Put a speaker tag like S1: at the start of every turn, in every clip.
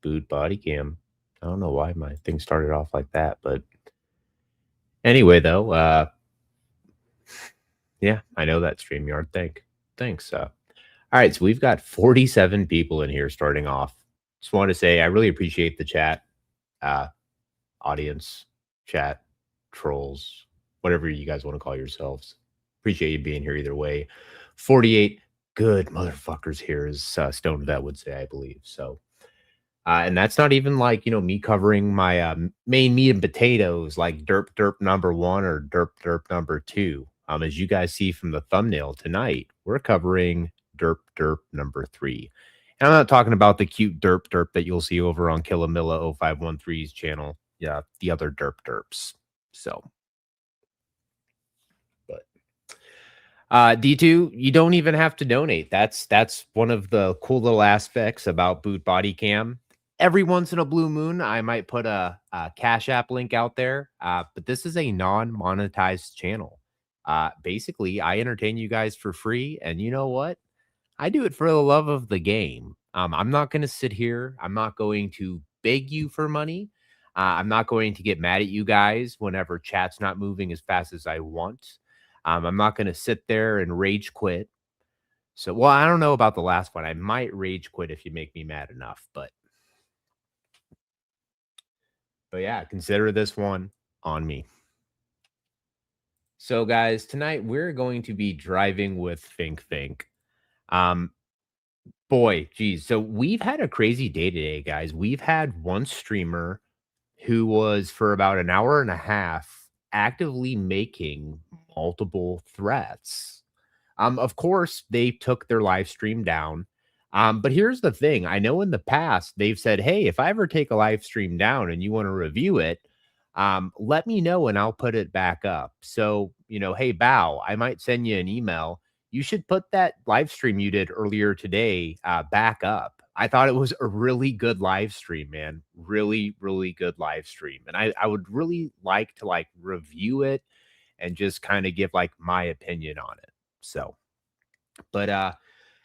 S1: boot body cam. I don't know why my thing started off like that, but anyway, though, yeah, I know that StreamYard. Thanks. All right, so we've got 47 people in here starting off. Just want to say I really appreciate the chat, uh, audience, chat, trolls, whatever you guys want to call yourselves. Appreciate you being here either way. 48 good motherfuckers here, as Stone Vet would say, I believe. So, and that's not even like, me covering my main meat and potatoes like derp derp number one or derp derp number two. As you guys see from the thumbnail tonight, we're covering derp derp number three. And I'm not talking about the cute derp derp that you'll see over on Killamilla 0513's channel. Yeah, the other derp derps. So, but D2, you don't even have to donate. That's one of the cool little aspects about Boot Body Cam. Every once in a blue moon, I might put a Cash App link out there, but this is a non-monetized channel. Basically, I entertain you guys for free, and you know what? I do it for the love of the game. I'm not going to sit here. I'm not going to beg you for money. I'm not going to get mad at you guys whenever chat's not moving as fast as I want. I'm not going to sit there and rage quit. So, well, I don't know about the last one. I might rage quit if you make me mad enough, but yeah, consider this one on me. So, guys, tonight we're going to be driving with Fink. Boy, geez. So we've had a crazy day today, guys. We've had one streamer who was for about an hour and a half actively making multiple threats. Of course, they took their live stream down. But here's the thing. I know in the past they've said, hey, if I ever take a live stream down and you want to review it, let me know and I'll put it back up. So, hey, Bow, I might send you an email. You should put that live stream you did earlier today back up. I thought it was a really good live stream, man. Really, really good live stream. And I would really like to review it and just kind of give my opinion on it. So, but all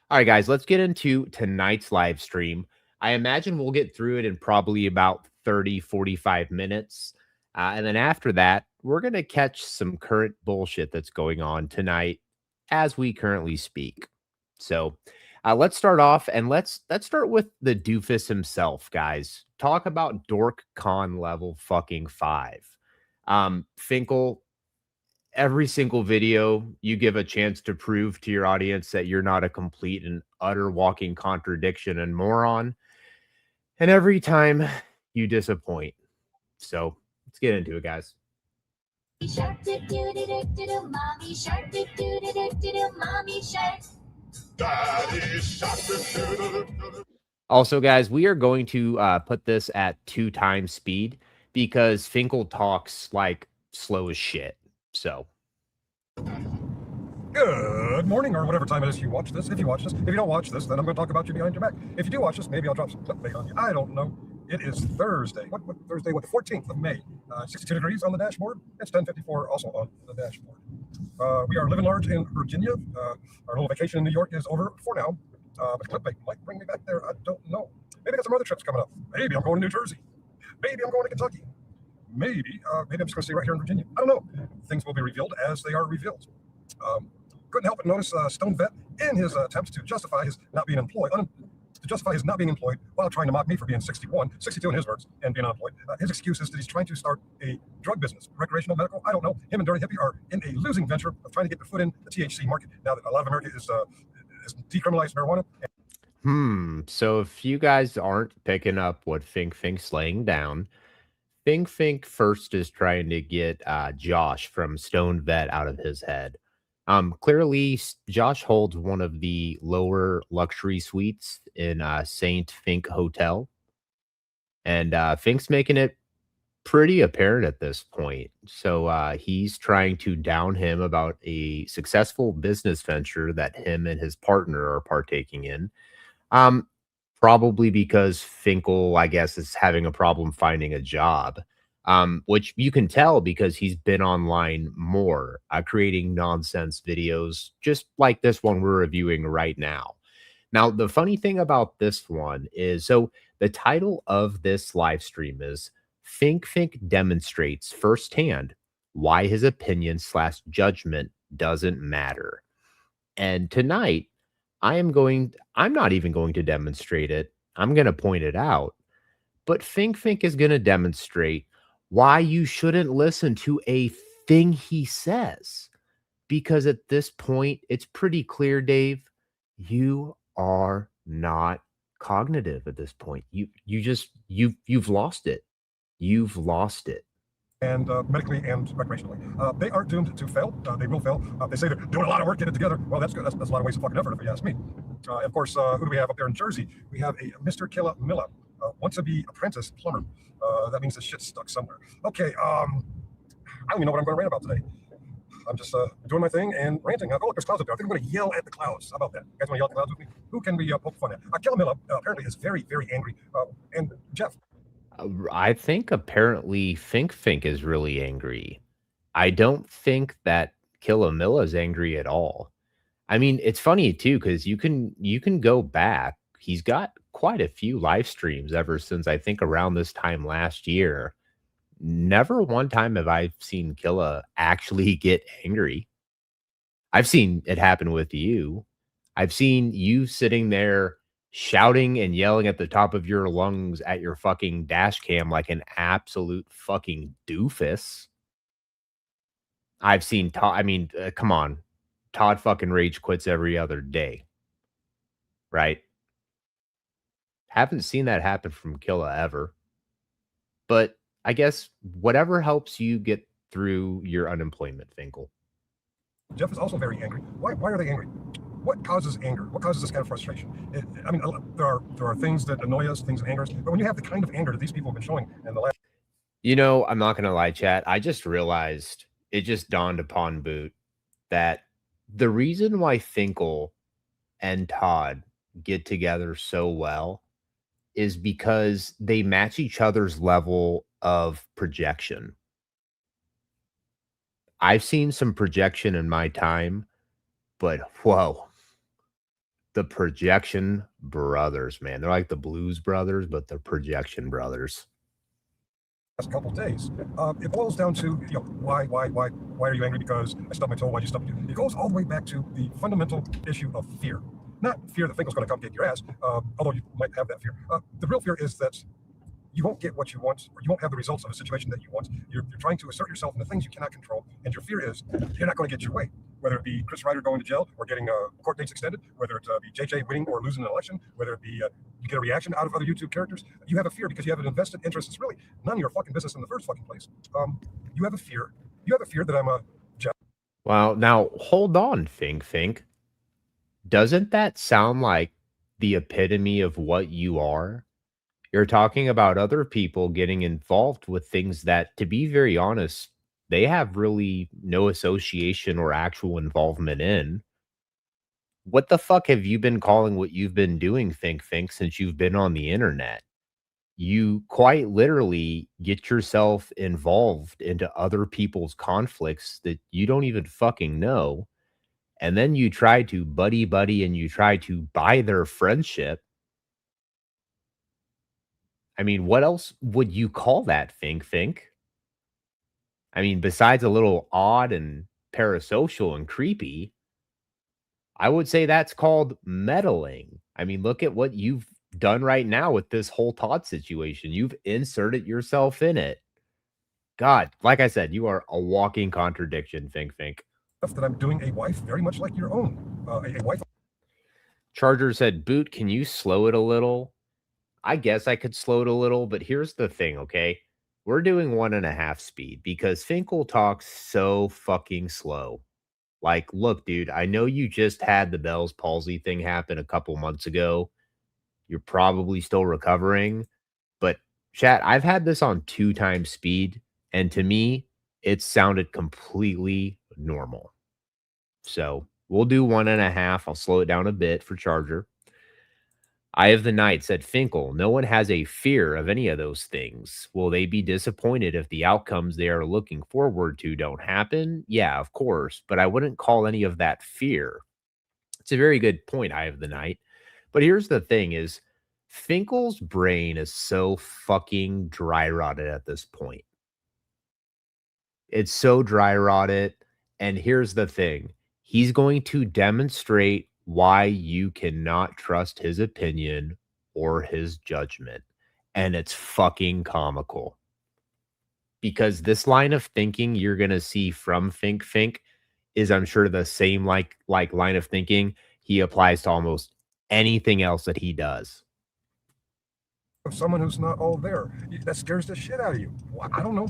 S1: right, guys, let's get into tonight's live stream. I imagine we'll get through it in probably about 30, 45 minutes. And then after that, we're going to catch some current bullshit that's going on tonight as we currently speak. So let's start off and let's start with the Doofus himself, guys. Talk about Dork Con level fucking 5. Finkel, every single video you give a chance to prove to your audience that you're not a complete and utter walking contradiction and moron. And every time you disappoint. So let's get into it, guys.
S2: Shark do do do do do mommy shark do do do do do mommy shark. Daddy shark do do do.
S1: Also, guys, we are going to put this at 2 times speed because Finkel talks like slow as shit. So.
S3: Good morning, or whatever time it is you watch this. If you watch this, if you don't watch this, then I'm going to talk about you behind your back. If you do watch this, maybe I'll drop some clickbait on you. I don't know. It is Thursday. What Thursday? What, the 14th of May? 62 degrees on the dashboard. It's 10:54 also on the dashboard. We are living large in Virginia. Our little vacation in New York is over for now. But clickbait might bring me back there. I don't know. Maybe I got some other trips coming up. Maybe I'm going to New Jersey. Maybe I'm going to Kentucky. Maybe I'm just going to stay right here in Virginia. I don't know. Things will be revealed as they are revealed. Couldn't help but notice Stone Vet in his attempts to justify his not being employed, while trying to mock me for being 61, 62 in his words, and being unemployed. His excuse is that he's trying to start a drug business, recreational, medical. I don't know. Him and Dirty Hippie are in a losing venture of trying to get their foot in the THC market now that a lot of America is decriminalized marijuana.
S1: So if you guys aren't picking up what Fink's laying down, Fink first is trying to get Josh from Stone Vet out of his head. Clearly, Josh holds one of the lower luxury suites in Saint Fink Hotel. And Fink's making it pretty apparent at this point. So he's trying to down him about a successful business venture that him and his partner are partaking in. Probably because Finkel, I guess, is having a problem finding a job. Which you can tell because he's been online more, creating nonsense videos, just like this one we're reviewing right now. Now, the funny thing about this one is so the title of this live stream is Fink demonstrates firsthand why his opinion slash judgment doesn't matter. And tonight, I'm not even going to demonstrate it. I'm going to point it out. But Fink is going to demonstrate why you shouldn't listen to a thing he says. Because at this point, it's pretty clear, Dave, you are not cognitive at this point. You've lost it. You've lost it.
S3: And medically and recreationally. They are doomed to fail. They will fail. They say they're doing a lot of work, get it together. Well, that's good. That's a lot of waste of fucking effort, if you ask me. Of course, who do we have up there in Jersey? We have a Mr. Killa Milla, want-to-be apprentice plumber. That means the shit's stuck somewhere. Okay, I don't even know what I'm going to rant about today. I'm just doing my thing and ranting. Oh, look, there's clouds up there. I think I'm going to yell at the clouds. How about that? You guys want to yell at the clouds with me? Who can we poke fun at? Killa Milla apparently is very, very angry. And Jeff,
S1: I think apparently Fink is really angry. I don't think that Killamilla is angry at all. I mean, it's funny too because you can go back. He's got quite a few live streams ever since I think around this time last year. Never one time have I seen Killa actually get angry. I've seen it happen with you. I've seen you sitting there shouting and yelling at the top of your lungs at your fucking dash cam like an absolute fucking doofus. I've seen Todd. I mean, come on. Todd fucking rage quits every other day. Right? Haven't seen that happen from Killa ever. But I guess whatever helps you get through your unemployment, Finkel.
S3: Jeff is also very angry. Why are they angry? What causes anger? What causes this kind of frustration? I mean, there are things that annoy us, things that anger us, but when you have the kind of anger that these people have been showing in the last...
S1: I'm not going to lie, chat. I just realized, it just dawned upon Boot that the reason why Finkel and Todd get together so well is because they match each other's level of projection. I've seen some projection in my time, but whoa. The projection brothers, man. They're like the Blues Brothers, but the projection brothers.
S3: Last couple of days, it boils down to why are you angry because I stubbed my toe? Why'd you stub it? It goes all the way back to the fundamental issue of fear. Not fear that Finkel's going to come kick your ass, although you might have that fear. The real fear is that you won't get what you want, or you won't have the results of a situation that you want. You're trying to assert yourself in the things you cannot control, and your fear is you're not going to get your way. Whether it be Chris Ryder going to jail or getting court dates extended, whether it be JJ winning or losing an election, whether it be you get a reaction out of other YouTube characters, you have a fear because you have an invested interest. It's really none of your fucking business in the first fucking place. You have a fear. You have a fear that I'm a Jeff.
S1: Well, now hold on, Fink. Doesn't that sound like the epitome of what you are? You're talking about other people getting involved with things that, to be very honest, they have really no association or actual involvement in. What the fuck have you been calling what you've been doing, Fink, since you've been on the internet? You quite literally get yourself involved into other people's conflicts that you don't even fucking know. And then you try to buddy and you try to buy their friendship. I mean, what else would you call that, Fink? I mean, besides a little odd and parasocial and creepy, I would say that's called meddling. I mean, look at what you've done right now with this whole Todd situation. You've inserted yourself in it. God, like I said, you are a walking contradiction, Fink.
S3: That I'm doing a wife very much like your own. A wife.
S1: Charger said, Boot, can you slow it a little? I guess I could slow it a little, but here's the thing, okay? We're doing 1.5 speed because Finkel talks so fucking slow. Like, look, dude, I know you just had the Bell's palsy thing happen a couple months ago. You're probably still recovering. But, chat, I've had this on 2 times speed, and to me, it sounded completely normal. So, we'll do 1.5. I'll slow it down a bit for Charger. Eye of the Night said, Finkel, no one has a fear of any of those things. Will they be disappointed if the outcomes they are looking forward to don't happen? Yeah, of course, but I wouldn't call any of that fear. It's a very good point, Eye of the Night. But here's the thing is Finkel's brain is so fucking dry rotted at this point. It's so dry rotted. And here's the thing. He's going to demonstrate why you cannot trust his opinion or his judgment. And it's fucking comical. Because this line of thinking you're going to see from Fink is, I'm sure, the same like line of thinking he applies to almost anything else that he does.
S3: Someone who's not all there. That scares the shit out of you. I don't know.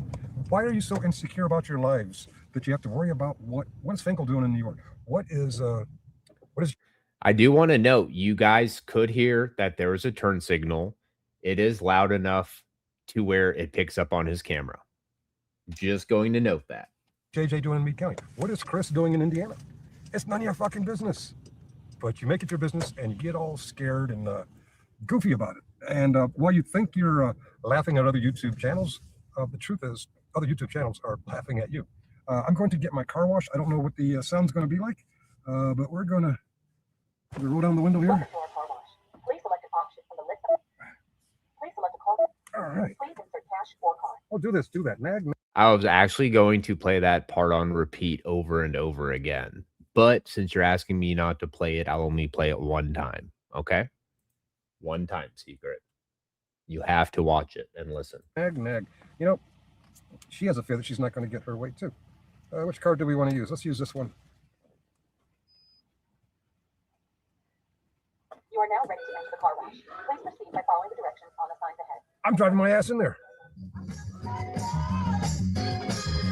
S3: Why are you so insecure about your lives that you have to worry about what is Finkel doing in New York? What is
S1: I do want to note, you guys could hear that there is a turn signal. It is loud enough to where it picks up on his camera. Just going to note that.
S3: JJ doing in Meade County? What is Chris doing in Indiana? It's none of your fucking business. But you make it your business and you get all scared and goofy about it. And while you think you're laughing at other YouTube channels, the truth is other YouTube channels are laughing at you. I'm going to get my car washed. I don't know what the sound's going to be like, but we're going to roll down the window here.
S2: Please select an option from the list. Please select a car.
S3: All right.
S2: Please insert cash or card.
S3: Oh, do this, do that. Nag.
S1: I was actually going to play that part on repeat over and over again. But since you're asking me not to play it, I'll only play it one time. Okay? One time, Secret. You have to watch it and listen.
S3: Nag. You know, she has a fear that she's not going to get her way, too. Which card do we want to use? Let's use this one.
S2: You are now ready to enter the car wash. Please proceed by following the directions on the signs ahead.
S3: I'm driving my ass in there.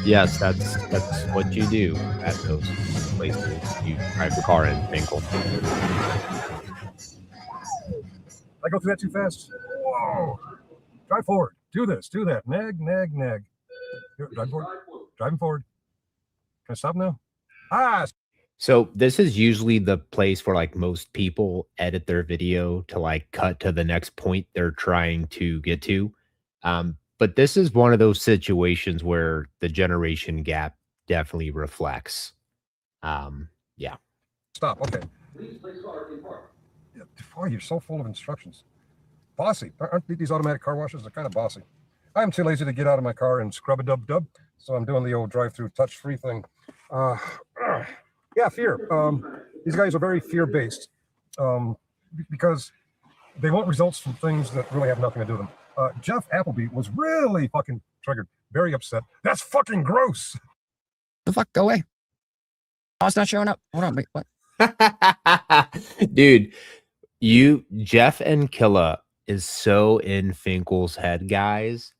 S1: Yes, that's what you do at those places. You drive the car in Finkel.
S3: I go through that too fast. Whoa. Drive forward. Do this. Do that. Nag. Here, drive forward. Driving forward. Can I stop now?
S1: So this is usually the place where like most people edit their video to like cut to the next point they're trying to get to. But this is one of those situations where the generation gap definitely reflects. Yeah.
S3: Stop. Okay. Boy, you're so full of instructions. Bossy. Aren't these automatic car washes? They're kind of bossy. I'm too lazy to get out of my car and scrub a dub, so I'm doing the old drive-through touch-free thing. Yeah, fear. These guys are very fear-based because they want results from things that really have nothing to do with them. Jeff Appleby was really fucking triggered, very upset. That's fucking gross.
S4: The fuck? Go away. Oh, it's not showing up. Hold on. Wait, what?
S1: Dude, Jeff and Killa is so in Finkel's head, guys,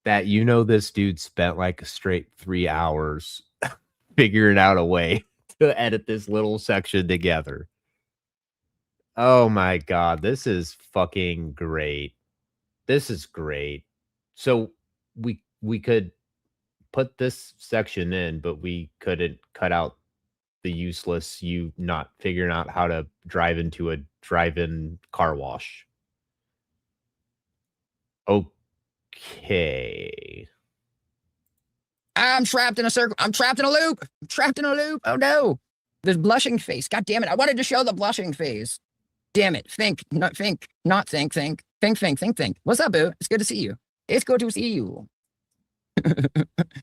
S1: that this dude spent like a straight 3 hours figuring out a way to edit this little section together. Oh my God, this is fucking great. This is great. So we could put this section in, but we couldn't cut out the useless you not figuring out how to drive into a drive-in car wash. Okay.
S4: I'm trapped in a circle. I'm trapped in a loop. I'm trapped in a loop. Oh no. There's blushing face. God damn it. I wanted to show the blushing face. Damn it. Think. What's up, boo? It's good to see you. It's good to see you.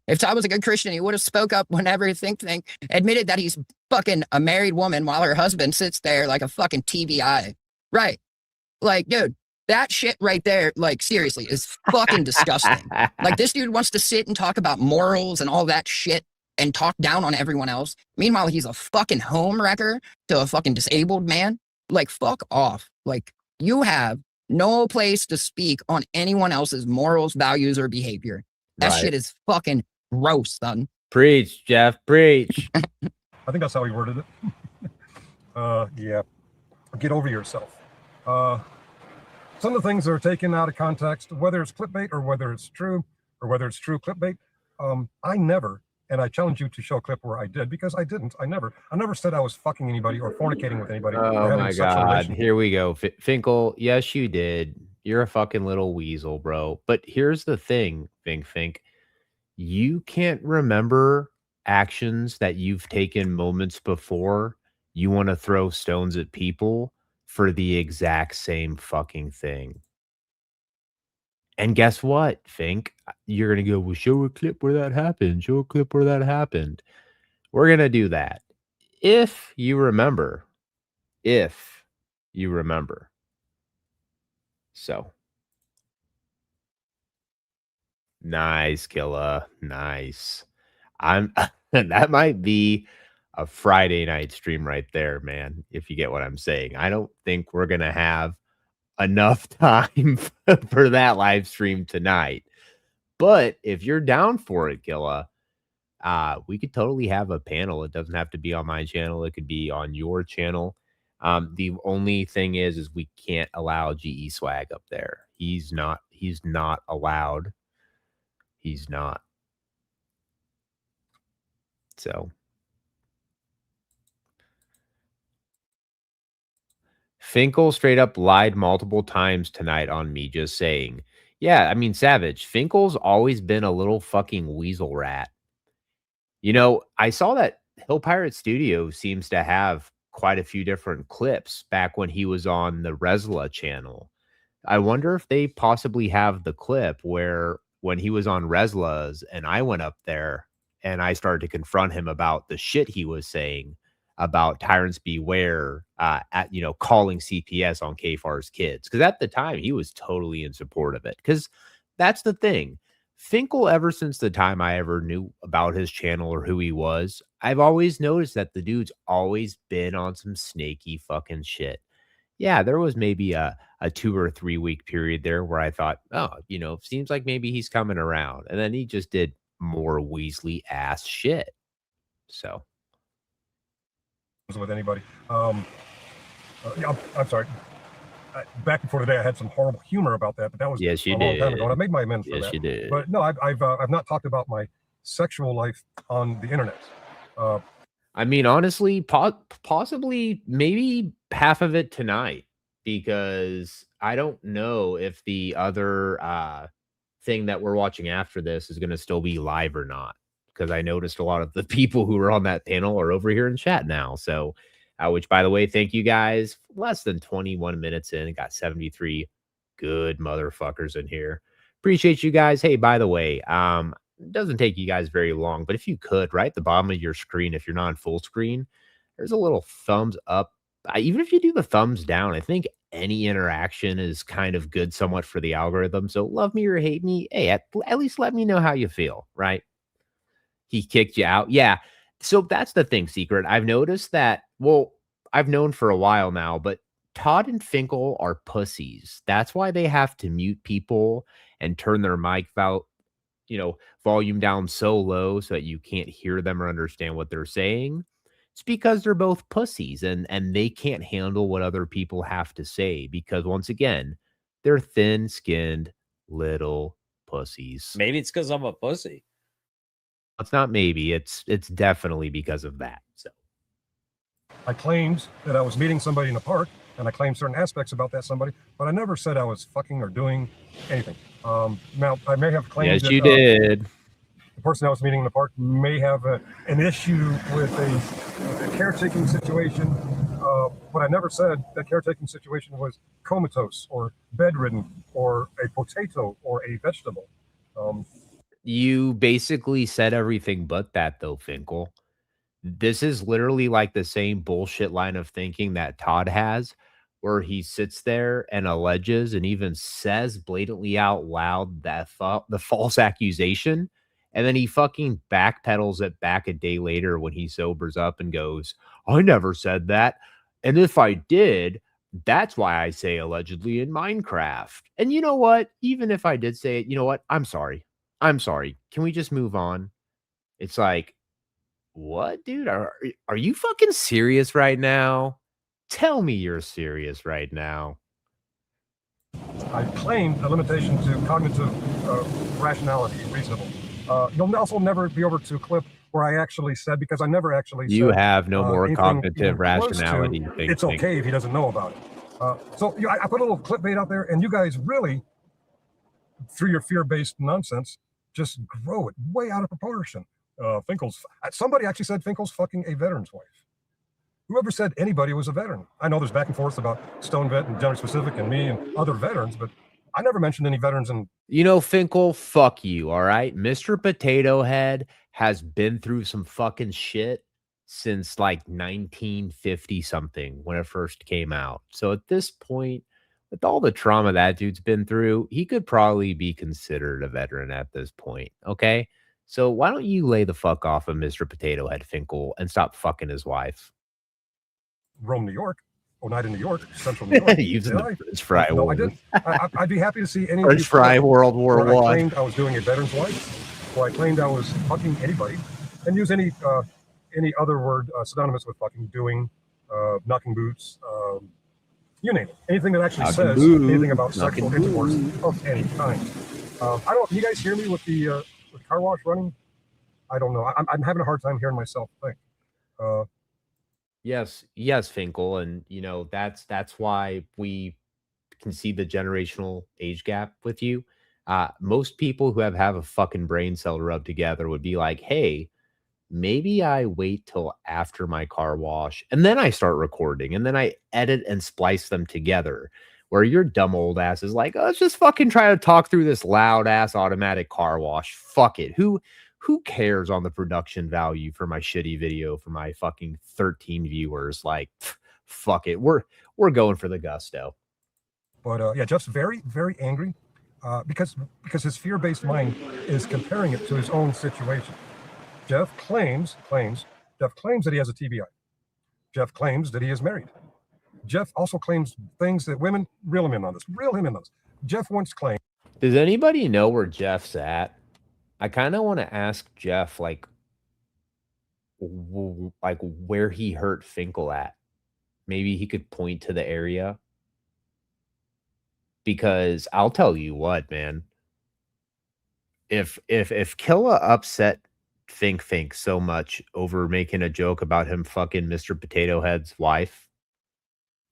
S4: If Todd was a good Christian, he would have spoke up whenever Fink admitted that he's fucking a married woman while her husband sits there like a fucking TVI. Right. Like, dude, that shit right there, like, seriously, is fucking disgusting. Like, this dude wants to sit and talk about morals and all that shit and talk down on everyone else. Meanwhile, he's a fucking home wrecker to a fucking disabled man. Like, fuck off. Like, you have no place to speak on anyone else's morals, values, or behavior. That shit is fucking gross, son.
S1: Preach, Jeff, preach.
S3: I think that's how he worded it. Yeah. Get over yourself. Some of the things are taken out of context, whether it's clickbait or whether it's true clickbait. I never, and I challenge you to show a clip where I did, because I didn't. I never said I was fucking anybody or fornicating with anybody.
S1: Oh my God. Here we go. Finkel, yes, you did. You're a fucking little weasel, bro. But here's the thing, Fink. You can't remember actions that you've taken moments before. You want to throw stones at people for the exact same fucking thing. And guess what, Fink? You're gonna go, well, show a clip where that happened. Show a clip where that happened. We're gonna do that. If you remember. If you remember. So. Nice, Killa. Nice. I'm that might be a Friday night stream right there, man, if you get what I'm saying. I don't think we're gonna have enough time for that live stream tonight. But if you're down for it, Killa, we could totally have a panel. It doesn't have to be on my channel. It could be on your channel. The only thing is we can't allow GE Swag up there. He's not allowed. He's not. So Finkel straight up lied multiple times tonight on me just saying. Yeah, I mean, Savage, Finkel's always been a little fucking weasel rat. You know, I saw that Hill Pirate Studio seems to have quite a few different clips back when he was on the Resla channel. I wonder if they possibly have the clip where when he was on Resla's and I went up there and I started to confront him about the shit he was saying about Tyrants Beware calling CPS on KFAR's kids. Because at the time, he was totally in support of it. Because that's the thing. Finkel, ever since the time I ever knew about his channel or who he was, I've always noticed that the dude's always been on some snaky fucking shit. Yeah, there was maybe a 2 or 3 week period there where I thought, oh, seems like maybe he's coming around. And then he just did more Weasley ass shit. So.
S3: With anybody. I'm sorry. Back before today, I had some horrible humor about that, but that was
S1: yes, you
S3: a
S1: did.
S3: long time ago, and I made my amends for
S1: yes,
S3: that.
S1: You did.
S3: But no, I've not talked about my sexual life on the internet.
S1: I mean, honestly, possibly maybe half of it tonight, because I don't know if the other thing that we're watching after this is going to still be live or not. Because I noticed a lot of the people who were on that panel are over here in chat now. So, which, by the way, thank you guys. Less than 21 minutes in, got 73 good motherfuckers in here. Appreciate you guys. Hey, by the way, it doesn't take you guys very long, but if you could, right at the bottom of your screen, if you're not in full screen, there's a little thumbs up. Even if you do the thumbs down, I think any interaction is kind of good somewhat for the algorithm. So love me or hate me, hey, at least let me know how you feel, right? He kicked you out. Yeah. So that's the thing, Secret. I've noticed that, well, I've known for a while now, but Todd and Finkel are pussies. That's why they have to mute people and turn their mic volume down so low so that you can't hear them or understand what they're saying. It's because they're both pussies and they can't handle what other people have to say because, once again, they're thin-skinned little pussies.
S5: Maybe it's because I'm a pussy.
S1: It's not maybe. It's definitely because of that. So
S3: I claimed that I was meeting somebody in the park, and I claimed certain aspects about that somebody, but I never said I was fucking or doing anything. Now, I may have claimed
S1: yes, you did.
S3: The person I was meeting in the park may have an issue with a caretaking situation, but I never said that caretaking situation was comatose or bedridden or a potato or a vegetable.
S1: You basically said everything but that, though, Finkel. This is literally like the same bullshit line of thinking that Todd has, where he sits there and alleges and even says blatantly out loud that the false accusation, and then he fucking backpedals it back a day later when he sobers up and goes, I never said that. And if I did, that's why I say allegedly in Minecraft. And you know what? Even if I did say it, you know what? I'm sorry. Can we just move on? It's like, what, dude? Are you fucking serious right now? Tell me you're serious right now.
S3: I claimed a limitation to cognitive rationality, reasonable. You'll also never be over to a clip where I actually said, because I never actually said.
S1: You have no more cognitive rationality.
S3: It's okay if he doesn't know about it. So I put a little clip bait out there, and you guys really, through your fear-based nonsense, just grow it way out of proportion. Finkel's. Somebody actually said Finkel's fucking a veteran's wife. Whoever said anybody was a veteran? I know there's back and forth about Stone Vet and General Specific and me and other veterans, but I never mentioned any veterans. And
S1: You know, Finkel, fuck you, all right? Mr. Potato Head has been through some fucking shit since like 1950 something when it first came out. So at this point, with all the trauma that dude's been through, he could probably be considered a veteran at this point, okay? So why don't you lay the fuck off of Mr. Potato Head Finkel and stop fucking his wife?
S3: Rome, New York. Oneida, New York, Central New York.
S1: Using
S3: Did
S1: the
S3: I?
S1: French fry
S3: No, I
S1: war.
S3: didn't. I'd be happy to see any
S1: French fry World War
S3: where I
S1: One.
S3: claimed I was doing a veteran's wife, or I claimed I was fucking anybody, and use any other word synonymous with fucking, doing, knocking boots, you name it. Anything that actually
S1: Knocking
S3: says
S1: boots,
S3: anything about
S1: knocking
S3: sexual intercourse of any kind. I don't. Can you guys hear me with the car wash running? I don't know. I'm having a hard time hearing myself think.
S1: Yes, Finkel, and you know that's why we can see the generational age gap with you. Most people who have a fucking brain cell to rub together would be like, "Hey, maybe I wait till after my car wash and then I start recording and then I edit and splice them together." Where your dumb old ass is like, "Oh, let's just fucking try to talk through this loud ass automatic car wash. Fuck it. Who cares on the production value for my shitty video for my fucking 13 viewers? Like, fuck it. We're going for the gusto."
S3: But yeah, Jeff's very, very angry because his fear-based mind is comparing it to his own situation. Jeff claims that he has a TBI. Jeff claims that he is married. Jeff also claims things that women reel him in on this. Jeff once claimed.
S1: Does anybody know where Jeff's at? I kind of want to ask Jeff, like where he hurt Finkel at. Maybe he could point to the area. Because I'll tell you what, man. If Killa upset Fink so much over making a joke about him fucking Mr. Potato Head's wife,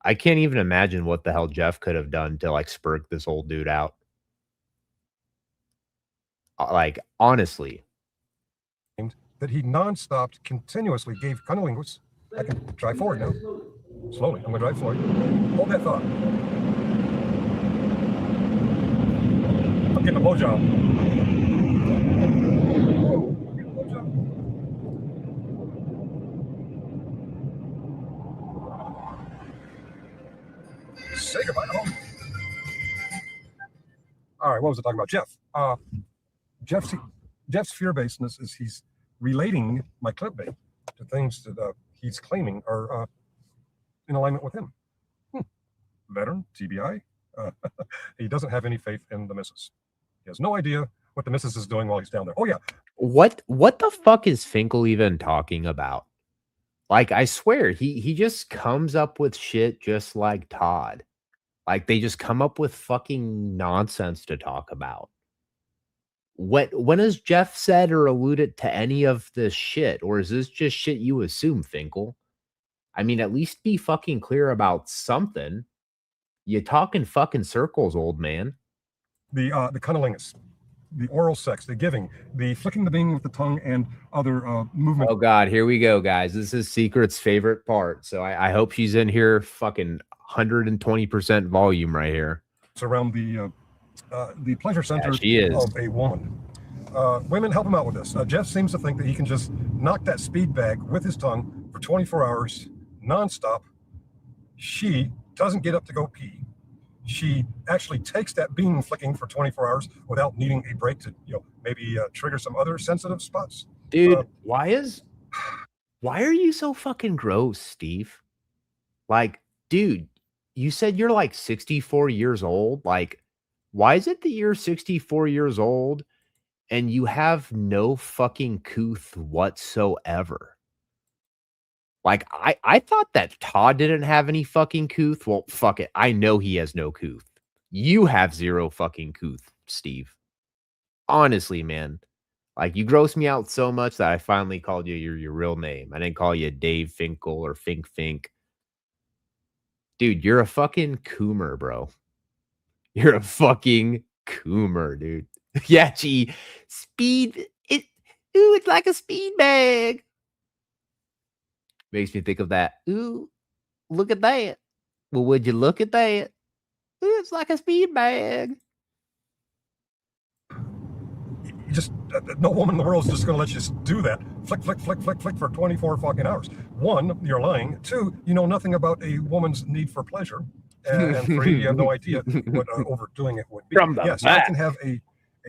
S1: I can't even imagine what the hell Jeff could have done to like spurk this old dude out. Like, honestly.
S3: That he non-stop, continuously gave cunnilingus. I can drive forward now. Slowly, I'm gonna drive forward. Hold that thought. I'm getting a blowjob. Say goodbye to home. All right, what was I talking about? Jeff. Jeff's fear-basedness is he's relating my clickbait to things that he's claiming are in alignment with him. Veteran, TBI. He doesn't have any faith in the missus. He has no idea what the missus is doing while he's down there. Oh yeah.
S1: What the fuck is Finkel even talking about? Like, I swear, he just comes up with shit just like Todd. Like, they just come up with fucking nonsense to talk about. When has Jeff said or alluded to any of this shit? Or is this just shit you assume, Finkel? I mean, at least be fucking clear about something. You talk in fucking circles, old man.
S3: The cunnilingus, the oral sex, the giving, the flicking the bean with the tongue, and other movement.
S1: Oh God, here we go, guys. This is Secret's favorite part. So I hope she's in here fucking 120% volume right here.
S3: It's around the pleasure center
S1: she is.
S3: Of a woman. Women help him out with this. Jeff seems to think that he can just knock that speed bag with his tongue for 24 hours, nonstop. She doesn't get up to go pee. She actually takes that bean flicking for 24 hours without needing a break to, maybe trigger some other sensitive spots.
S1: Dude, why are you so fucking gross, Steve? Like, dude, you said you're like 64 years old. Like, why is it that you're 64 years old and you have no fucking couth whatsoever? Like, I thought that Todd didn't have any fucking couth. Well, fuck it. I know he has no couth. You have zero fucking couth, Steve. Honestly, man. Like, you gross me out so much that I finally called you your real name. I didn't call you Dave Finkel or Fink. Dude, you're a fucking coomer, bro. You're a fucking coomer, dude. Yeah, gee. It's like a speed bag. Makes me think of that. Ooh, look at that. Well, would you look at that? Ooh, it's like a speed bag.
S3: You just no woman in the world is just going to let you do that. Flick, flick, flick, flick, flick for 24 fucking hours. One, you're lying. Two, you know nothing about a woman's need for pleasure. And three, you have no idea what overdoing it would be. Yes, I can have a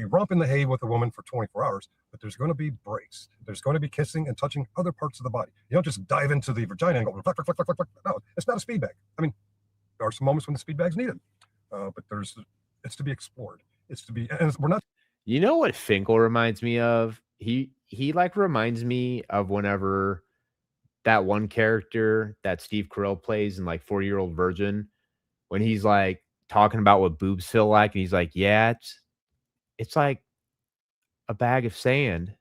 S3: romp in the hay with a woman for 24 hours, but there's going to be breaks. There's going to be kissing and touching other parts of the body. You don't just dive into the vagina and go flick, flick, flick, flick, flick. No, it's not a speed bag. I mean, there are some moments when the speed bag's needed, but it's to be explored. It's to be, and we're not.
S1: You know what Finkel reminds me of? He like reminds me of whenever that one character that Steve Carell plays in like 4-Year-Old Virgin, when he's like talking about what boobs feel like, and he's like, yeah, it's like a bag of sand.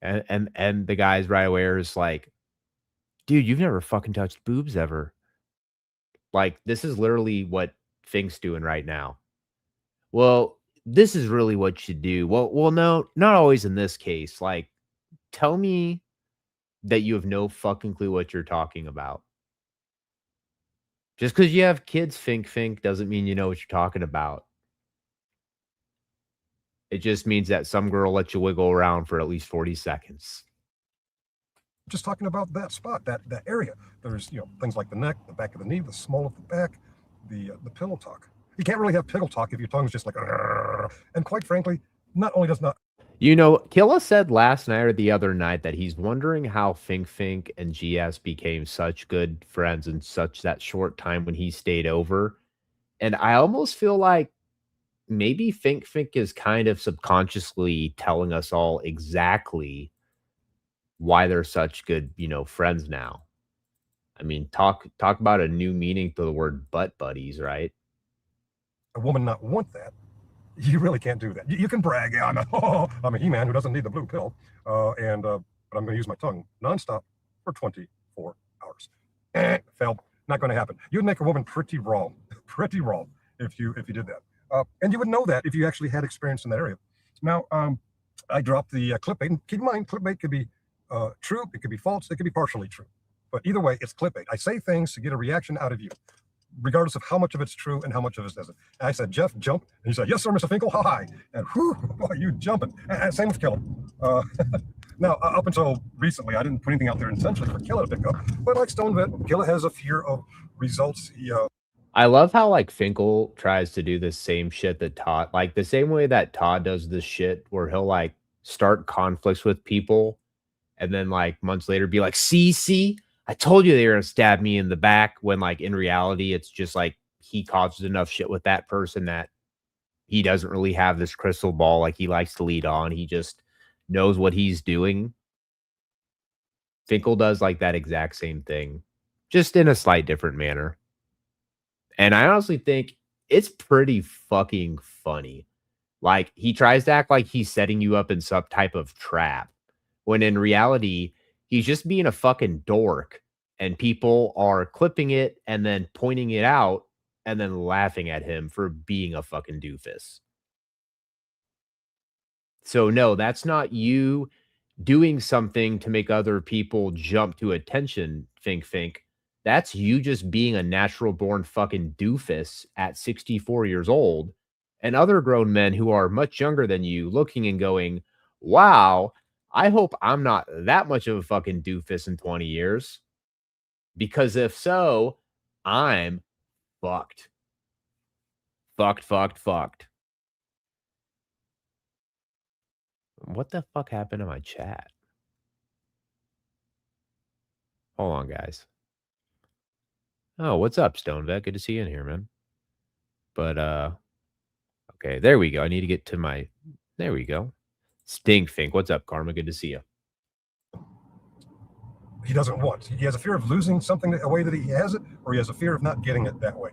S1: And the guys right away are just like, dude, you've never fucking touched boobs ever. Like, this is literally what Fink's doing right now. Well, this is really what you do. Well, no, not always in this case. Like, tell me that you have no fucking clue what you're talking about. Just because you have kids, Fink, doesn't mean you know what you're talking about. It just means that some girl lets you wiggle around for at least 40 seconds.
S3: Just talking about that spot, that area. There's things like the neck, the back of the knee, the small of the back, the pillow talk. You can't really have pillow talk if your tongue's just like, and quite frankly, not only does not.
S1: Killa said last night or the other night that he's wondering how Fink and GS became such good friends in such that short time when he stayed over. And I almost feel like maybe Fink is kind of subconsciously telling us all exactly why they're such good, friends now. I mean, talk about a new meaning to the word butt buddies, right?
S3: A woman not want that. You really can't do that. You can brag. Yeah, I'm a He-Man who doesn't need the blue pill, but I'm going to use my tongue nonstop for 24 hours. Failed. Not going to happen. You'd make a woman pretty wrong if you did that. And you would know that if you actually had experience in that area. Now, I dropped the clickbait. And keep in mind, clickbait could be true, it could be false, it could be partially true. But either way, it's clickbait. I say things to get a reaction out of you, regardless of how much of it's true and how much of it isn't. And I said, Jeff, jump. And he said, yes, sir, Mr. Finkel. Hi. And whew, you jumping. And same with Killa. Now, up until recently, I didn't put anything out there intentionally for Killa to pick up. But like Stone Vet, Killa has a fear of results.
S1: I love how like Finkel tries to do the same shit that Todd, like the same way that Todd does this shit where he'll like start conflicts with people and then like months later be like, see, I told you they were gonna stab me in the back, when like in reality, it's just like he causes enough shit with that person that he doesn't really have this crystal ball like he likes to lead on. He just knows what he's doing. Finkel does like that exact same thing, just in a slight different manner. And I honestly think it's pretty fucking funny. Like, he tries to act like he's setting you up in some type of trap, when in reality, he's just being a fucking dork. And people are clipping it and then pointing it out and then laughing at him for being a fucking doofus. So, no, that's not you doing something to make other people jump to attention, Fink. That's you just being a natural born fucking doofus at 64 years old, and other grown men who are much younger than you looking and going, wow, I hope I'm not that much of a fucking doofus in 20 years. Because if so, I'm fucked. Fucked. What the fuck happened to my chat? Hold on, guys. Oh, what's up, Stonevet? Good to see you in here, man. But, okay, there we go. I need to get to my, there we go. Fink. What's up, Karma? Good to see you.
S3: He doesn't want. He has a fear of losing something a way that he has it, or he has a fear of not getting it that way.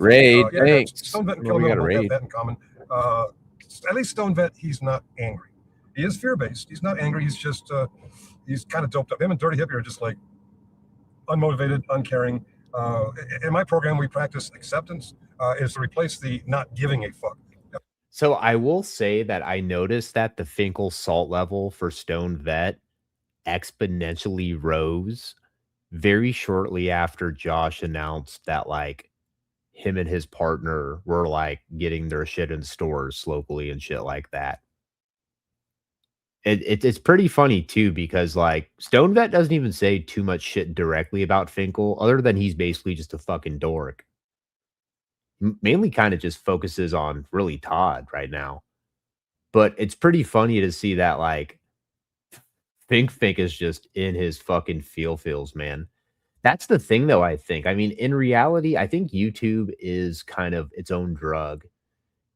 S1: Raid, thanks.
S3: Stonevet and Killa both have that in common. At least Stonevet, he's not angry. He is fear-based. He's not angry. He's just, he's kind of doped up. Him and Dirty Hippie are just like unmotivated, uncaring. In my program, we practice acceptance is to replace the not giving a fuck.
S1: So I will say that I noticed that the Finkel salt level for Stone Vet exponentially rose very shortly after Josh announced that, like, him and his partner were, like, getting their shit in stores locally and shit like that. It's pretty funny too because, like, Stone Vet doesn't even say too much shit directly about Finkel other than he's basically just a fucking dork. Mainly kinda just focuses on really Todd right now. But it's pretty funny to see that, like, Fink is just in his fucking feels, man. That's the thing, though, I think. I mean, in reality, I think YouTube is kind of its own drug,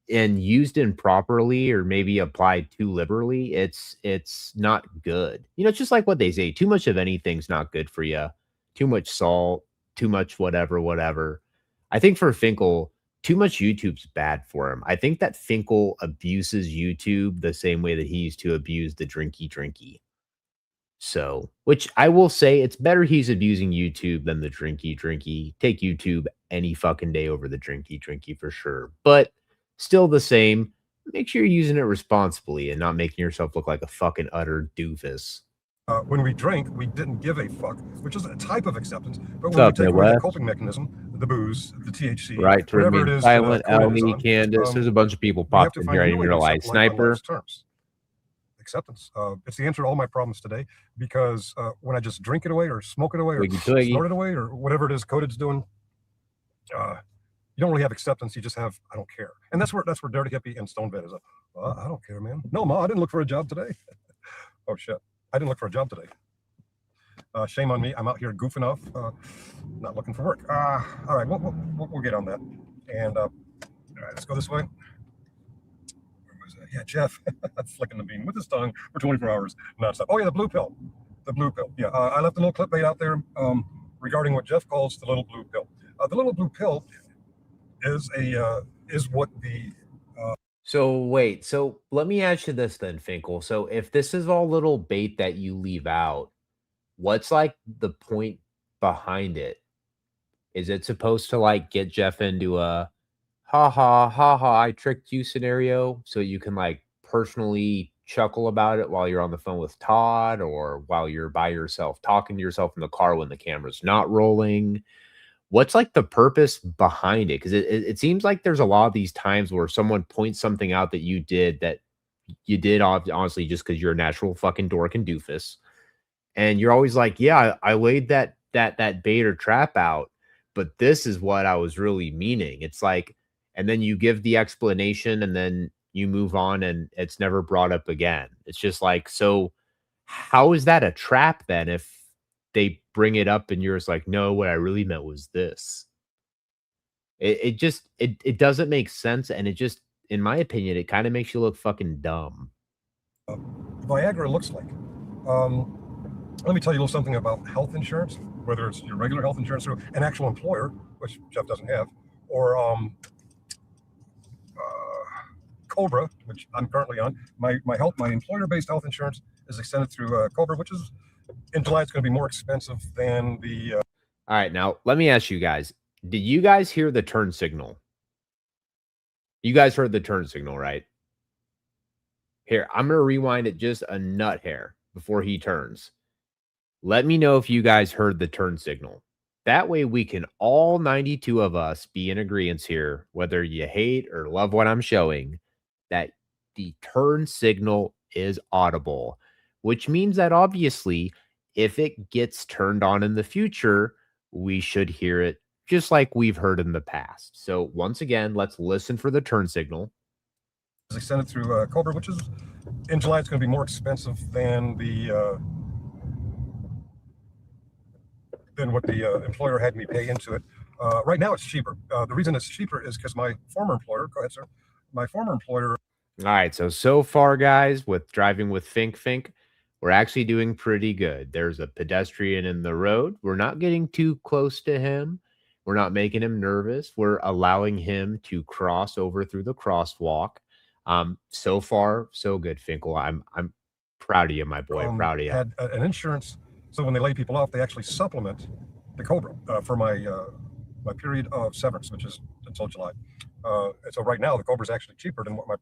S1: and used improperly or maybe applied too liberally, it's not good. You know, it's just like what they say, too much of anything's not good for you. Too much salt, too much whatever, whatever. I think for Finkel, too much YouTube's bad for him. I think that Finkel abuses YouTube the same way that he used to abuse the drinky. So, which I will say it's better he's abusing YouTube than the drinky. Take YouTube any fucking day over the drinky for sure. But still the same. Make sure you're using it responsibly and not making yourself look like a fucking utter doofus.
S3: When we drank, we didn't give a fuck, which is a type of acceptance. But
S1: What's
S3: when we
S1: up,
S3: take away the
S1: Midwest?
S3: coping mechanism, the booze, the THC,
S1: Right to
S3: whatever it
S1: remain
S3: is,
S1: silent,
S3: Conan is
S1: Elmy,
S3: on,
S1: Candace. There's a bunch of people
S3: we have
S1: popped
S3: to
S1: in
S3: find
S1: here. I
S3: a
S1: didn't
S3: new way to
S1: realize.
S3: accept life on
S1: Sniper.
S3: life's terms. Acceptance. It's the answer to all my problems today because when I just drink it away or smoke it away or
S1: Twiggy twiggy.
S3: snort it away or whatever it is Coded's doing, you don't really have acceptance. You just have I don't care, and that's where Dirty Hippie and Stone Vet is. I don't care, man. No, Ma, I didn't look for a job today. Oh shit, I didn't look for a job today. Shame on me. I'm out here goofing off, not looking for work. All right, we'll get on that. And all right, let's go this way. Yeah, Jeff, flicking the bean with his tongue for 24 hours nonstop. Oh yeah, the blue pill. The blue pill. Yeah, I left a little clip made out there regarding what Jeff calls the little blue pill. The little blue pill is what the
S1: So wait, so let me ask you this then, Finkel. So if this is all little bait that you leave out, what's like the point behind it? Is it supposed to like get Jeff into a ha ha, I tricked you scenario so you can like personally chuckle about it while you're on the phone with Todd or while you're by yourself talking to yourself in the car when the camera's not rolling? What's like the purpose behind it? Because it seems like there's a lot of these times where someone points something out that you did honestly just because you're a natural fucking dork and doofus. And you're always like, yeah, I laid that bait or trap out, but this is what I was really meaning. It's like, and then you give the explanation and then you move on and it's never brought up again. It's just like, so how is that a trap then if they bring it up and you're just like, no, what I really meant was this. It doesn't make sense. And it just, in my opinion, it kind of makes you look fucking dumb.
S3: Viagra looks like. Let me tell you a little something about health insurance, whether it's your regular health insurance or an actual employer, which Jeff doesn't have, or Cobra, which I'm currently on. My employer-based health insurance is extended through Cobra, which is in July. It's going to be more expensive than the.
S1: All right, now let me ask you guys: did you guys hear the turn signal? You guys heard the turn signal, right? Here, I'm going to rewind it just a nut hair before he turns. Let me know if you guys heard the turn signal. That way we can all 92 of us be in agreement here, whether you hate or love what I'm showing, that the turn signal is audible, which means that obviously if it gets turned on in the future, we should hear it just like we've heard in the past. So once again, let's listen for the turn signal.
S3: It's extended through Cobra, which is in July. It's going to be more expensive than the than what the employer had me pay into it. Right now, it's cheaper. The reason it's cheaper is because my former employer. Go ahead, sir. My former employer.
S1: All right, so far, guys, with driving with Fink, we're actually doing pretty good. There's a pedestrian in the road. We're not getting too close to him. We're not making him nervous. We're allowing him to cross over through the crosswalk. So far, so good, Finkel. I'm proud of you, my boy. Proud of you.
S3: Had an insurance, so when they lay people off, they actually supplement the Cobra for my my period of severance, which is until July. So right now, the Cobra's actually cheaper than what my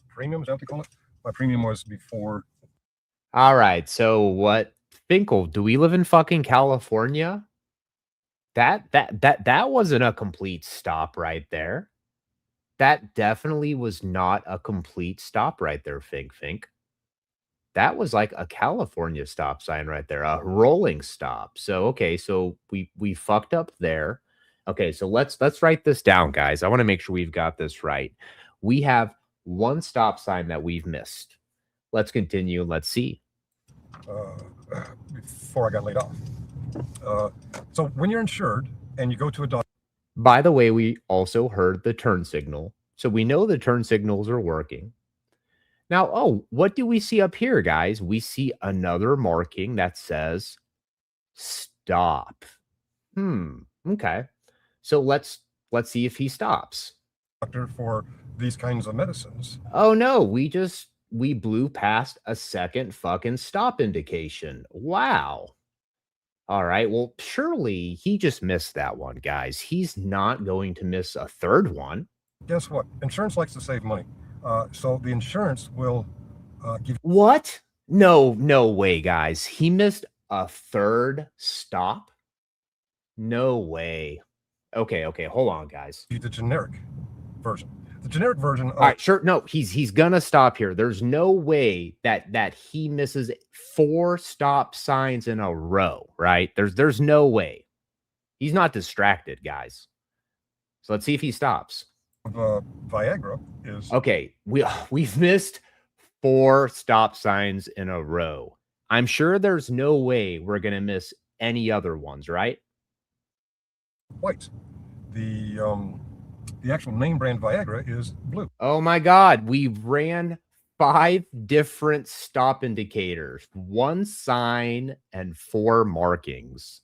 S3: premium, is that what they call it? My premium was before.
S1: All right. So what, Finkel, do we live in fucking California? That wasn't a complete stop right there. That definitely was not a complete stop right there, Fink. That was like a California stop sign right there, a rolling stop. So okay, so we fucked up there. Okay, so let's write this down, guys. I want to make sure we've got this right. We have one stop sign that we've missed. Let's continue. Let's see.
S3: Before I got laid off. So when you're insured and you go to a doctor.
S1: By the way, we also heard the turn signal. So we know the turn signals are working. Now, oh, what do we see up here, guys? We see another marking that says stop. Okay. So let's see if he stops.
S3: Doctor for these kinds of medicines.
S1: Oh no, we blew past a second fucking stop indication. Wow. All right, well, surely he just missed that one, guys. He's not going to miss a third one.
S3: Guess what? Insurance likes to save money. So the insurance will give.
S1: What? No way, guys. He missed a third stop? No way. Okay, hold on, guys.
S3: The generic version. The generic version.
S1: All right, sure. No, he's gonna stop here. There's no way that he misses 4 stop signs in a row, right? There's no way. He's not distracted, guys. So let's see if he stops.
S3: Viagra is
S1: okay. We've missed 4 stop signs in a row. I'm sure there's no way we're gonna miss any other ones, right?
S3: White. The actual name brand Viagra is blue.
S1: Oh my God, we ran 5 different stop indicators, 1 sign and 4 markings.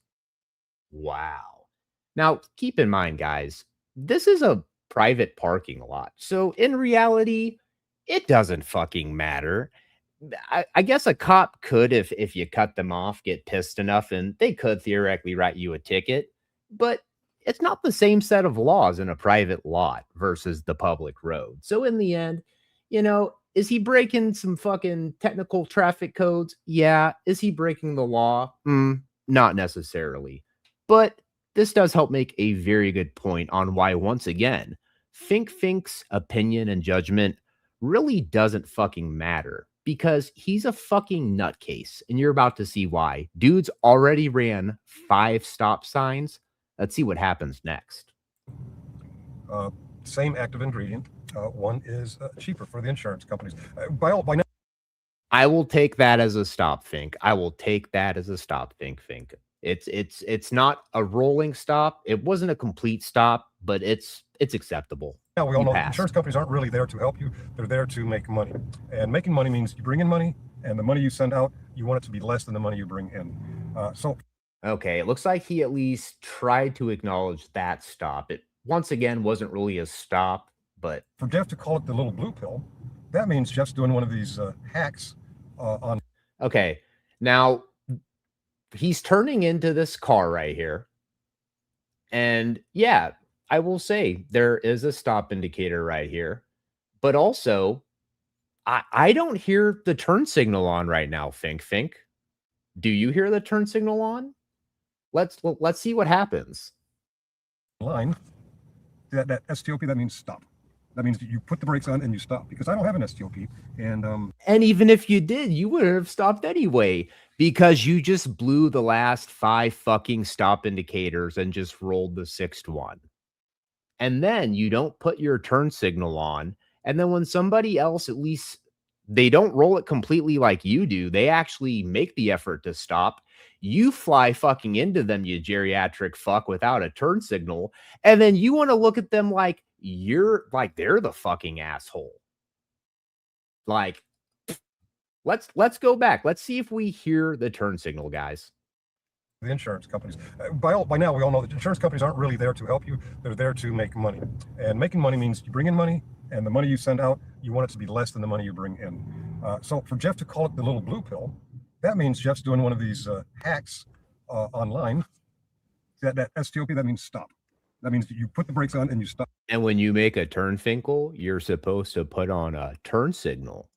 S1: Wow. Now, keep in mind, guys, this is a private parking lot. So in reality, it doesn't fucking matter. I guess a cop could, if you cut them off, get pissed enough, and they could theoretically write you a ticket. But it's not the same set of laws in a private lot versus the public road. So in the end, is he breaking some fucking technical traffic codes? Yeah. Is he breaking the law? Not necessarily. But this does help make a very good point on why, once again, Fink's opinion and judgment really doesn't fucking matter, because he's a fucking nutcase, and you're about to see why. Dude's already ran 5 stop signs. Let's see what happens next.
S3: Same active ingredient. One is cheaper for the insurance companies. By now,
S1: I will take that as a stop, Fink. I will take that as a stop, Fink. It's not a rolling stop. It wasn't a complete stop, but it's acceptable.
S3: Now we all know insurance companies aren't really there to help you. They're there to make money. And making money means you bring in money, and the money you send out, you want it to be less than the money you bring in.
S1: Okay, it looks like he at least tried to acknowledge that stop. It, once again, wasn't really a stop, but...
S3: For Jeff to call it the little blue pill, that means Jeff's doing one of these hacks on...
S1: Okay, now, he's turning into this car right here. And, yeah, I will say, there is a stop indicator right here. But also, I don't hear the turn signal on right now, Fink. Do you hear the turn signal on? Let's see what happens.
S3: Line. That STOP, that means stop. That means you put the brakes on and you stop, because I don't have an STOP.
S1: And even if you did, you wouldn't have stopped anyway, because you just blew the last 5 fucking stop indicators and just rolled the 6th one. And then you don't put your turn signal on. And then when somebody else, at least they don't roll it completely like you do, they actually make the effort to stop. You fly fucking into them, you geriatric fuck, without a turn signal. And then you want to look at them like they're the fucking asshole. Like, let's go back. Let's see if we hear the turn signal, guys.
S3: The insurance companies. By now, we all know that insurance companies aren't really there to help you. They're there to make money. And making money means you bring in money, and the money you send out, you want it to be less than the money you bring in. So for Jeff to call it the little blue pill, that means Jeff's doing one of these hacks online. That STOP, that means stop. That means you put the brakes on and you stop.
S1: And when you make a turn, Finkel, you're supposed to put on a turn signal.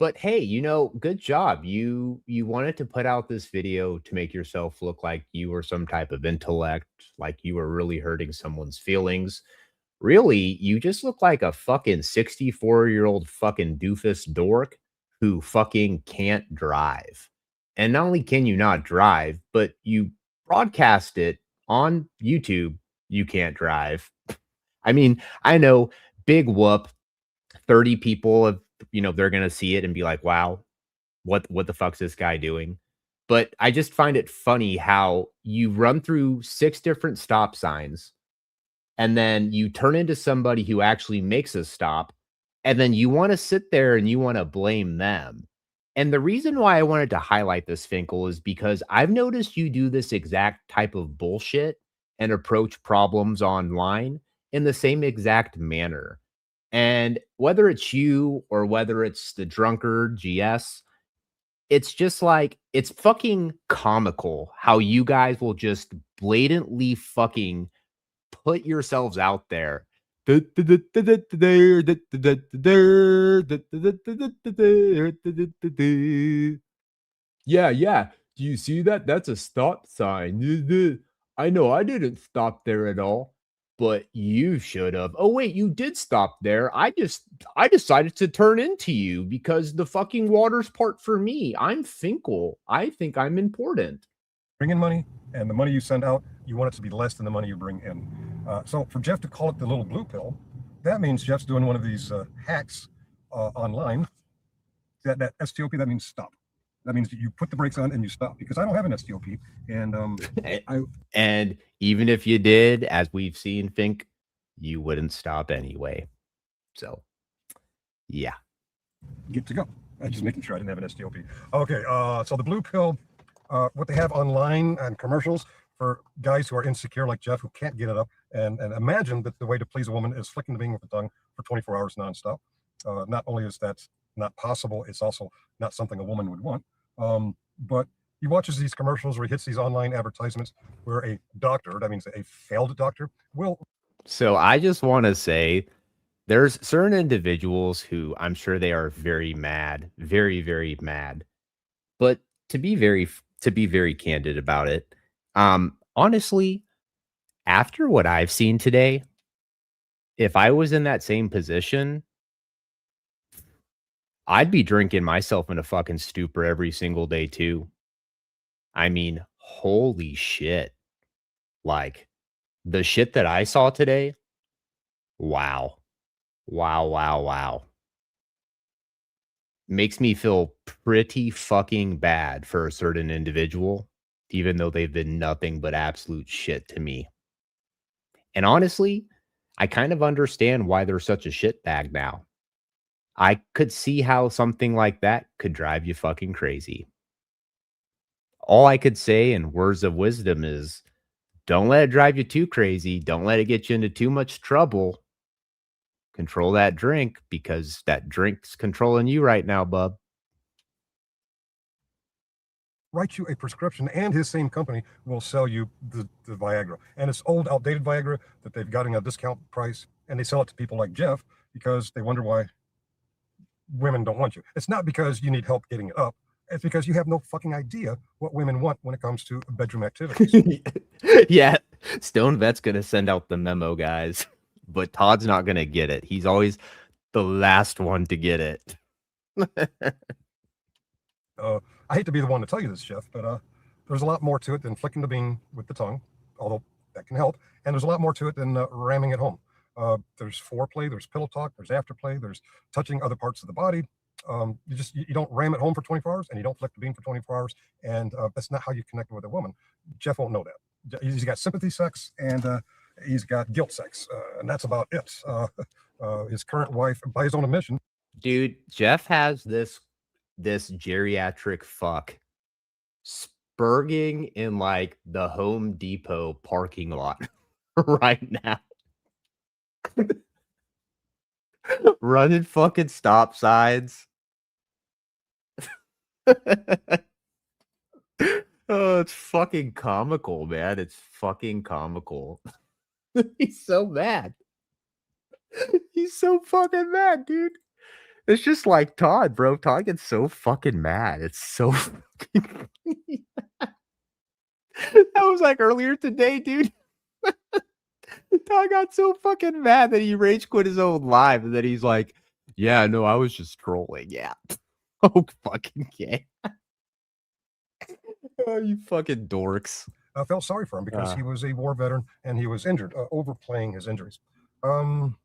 S1: But hey, you know, good job. You wanted to put out this video to make yourself look like you were some type of intellect, like you were really hurting someone's feelings. Really, you just look like a fucking 64-year-old fucking doofus dork who fucking can't drive. And not only can you not drive, but you broadcast it on YouTube, you can't drive. I mean, I know, big whoop, 30 people have, you know, they're gonna see it and be like, wow, what the fuck's this guy doing? But I just find it funny how you run through 6 different stop signs and then you turn into somebody who actually makes a stop, and then you want to sit there and you want to blame them. And the reason why I wanted to highlight this, Finkel, is because I've noticed you do this exact type of bullshit and approach problems online in the same exact manner. And whether it's you or whether it's the drunkard GS, it's just like, it's fucking comical how you guys will just blatantly fucking put yourselves out there. Yeah, yeah. Do you see that? That's a stop sign. I know I didn't stop there at all, but you should have. Oh wait, you did stop there. I decided to turn into you because the fucking water's part for me. I'm Finkel. I think I'm important.
S3: Bring in money, and the money you send out, you want it to be less than the money you bring in. So for Jeff to call it the little blue pill, that means Jeff's doing one of these hacks online. That STOP, that means stop. That means you put the brakes on and you stop, because I don't have an STOP. And
S1: And even if you did, as we've seen, Fink, you wouldn't stop anyway. So, yeah.
S3: Get to go. I'm just making sure I didn't have an STOP. Okay, so the blue pill, what they have online and commercials for guys who are insecure like Jeff, who can't get it up, and imagine that the way to please a woman is flicking the bean with the tongue for 24 hours nonstop. Not only is that not possible, it's also not something a woman would want. But he watches these commercials where he hits these online advertisements where a doctor, that means a failed doctor, will.
S1: So I just want to say there's certain individuals who I'm sure they are very mad, very, very mad. But to be very candid about it, honestly, after what I've seen today, if I was in that same position, I'd be drinking myself in a fucking stupor every single day too. I mean, holy shit. Like, the shit that I saw today, wow. Wow, wow, wow. Makes me feel pretty fucking bad for a certain individual, even though they've been nothing but absolute shit to me. And honestly, I kind of understand why they're such a shitbag now. I could see how something like that could drive you fucking crazy. All I could say in words of wisdom is don't let it drive you too crazy. Don't let it get you into too much trouble. Control that drink because that drink's controlling you right now, bub.
S3: Write you a prescription, and his same company will sell you the Viagra. And it's old, outdated Viagra that they've gotten a discount price, and they sell it to people like Jeff because they wonder why women don't want you. It's not because you need help getting it up. It's because you have no fucking idea what women want when it comes to bedroom activities.
S1: Yeah, Stone Vet's going to send out the memo, guys, but Todd's not going to get it. He's always the last one to get it.
S3: I hate to be the one to tell you this, Jeff, but there's a lot more to it than flicking the bean with the tongue, although that can help. And there's a lot more to it than ramming it home. There's foreplay, there's pillow talk, there's afterplay, there's touching other parts of the body. You don't ram it home for 24 hours, and you don't flick the bean for 24 hours, and that's not how you connect with a woman. Jeff won't know that. He's got sympathy sex, and he's got guilt sex, and that's about it. His current wife, by his own admission,
S1: dude, Jeff has this geriatric fuck spurging in like the Home Depot parking lot right now. Running fucking stop signs. Oh, it's fucking comical, man. It's fucking comical. He's so mad. He's so fucking mad, dude. It's just like Todd, bro. Todd gets so fucking mad. It's so fucking funny. That was like earlier today, dude. Todd got so fucking mad that he rage quit his own live, and then he's like, "Yeah, no, I was just trolling." Yeah. Oh, fucking okay. Oh, you fucking dorks.
S3: I felt sorry for him because he was a war veteran and he was injured, overplaying his injuries. I'm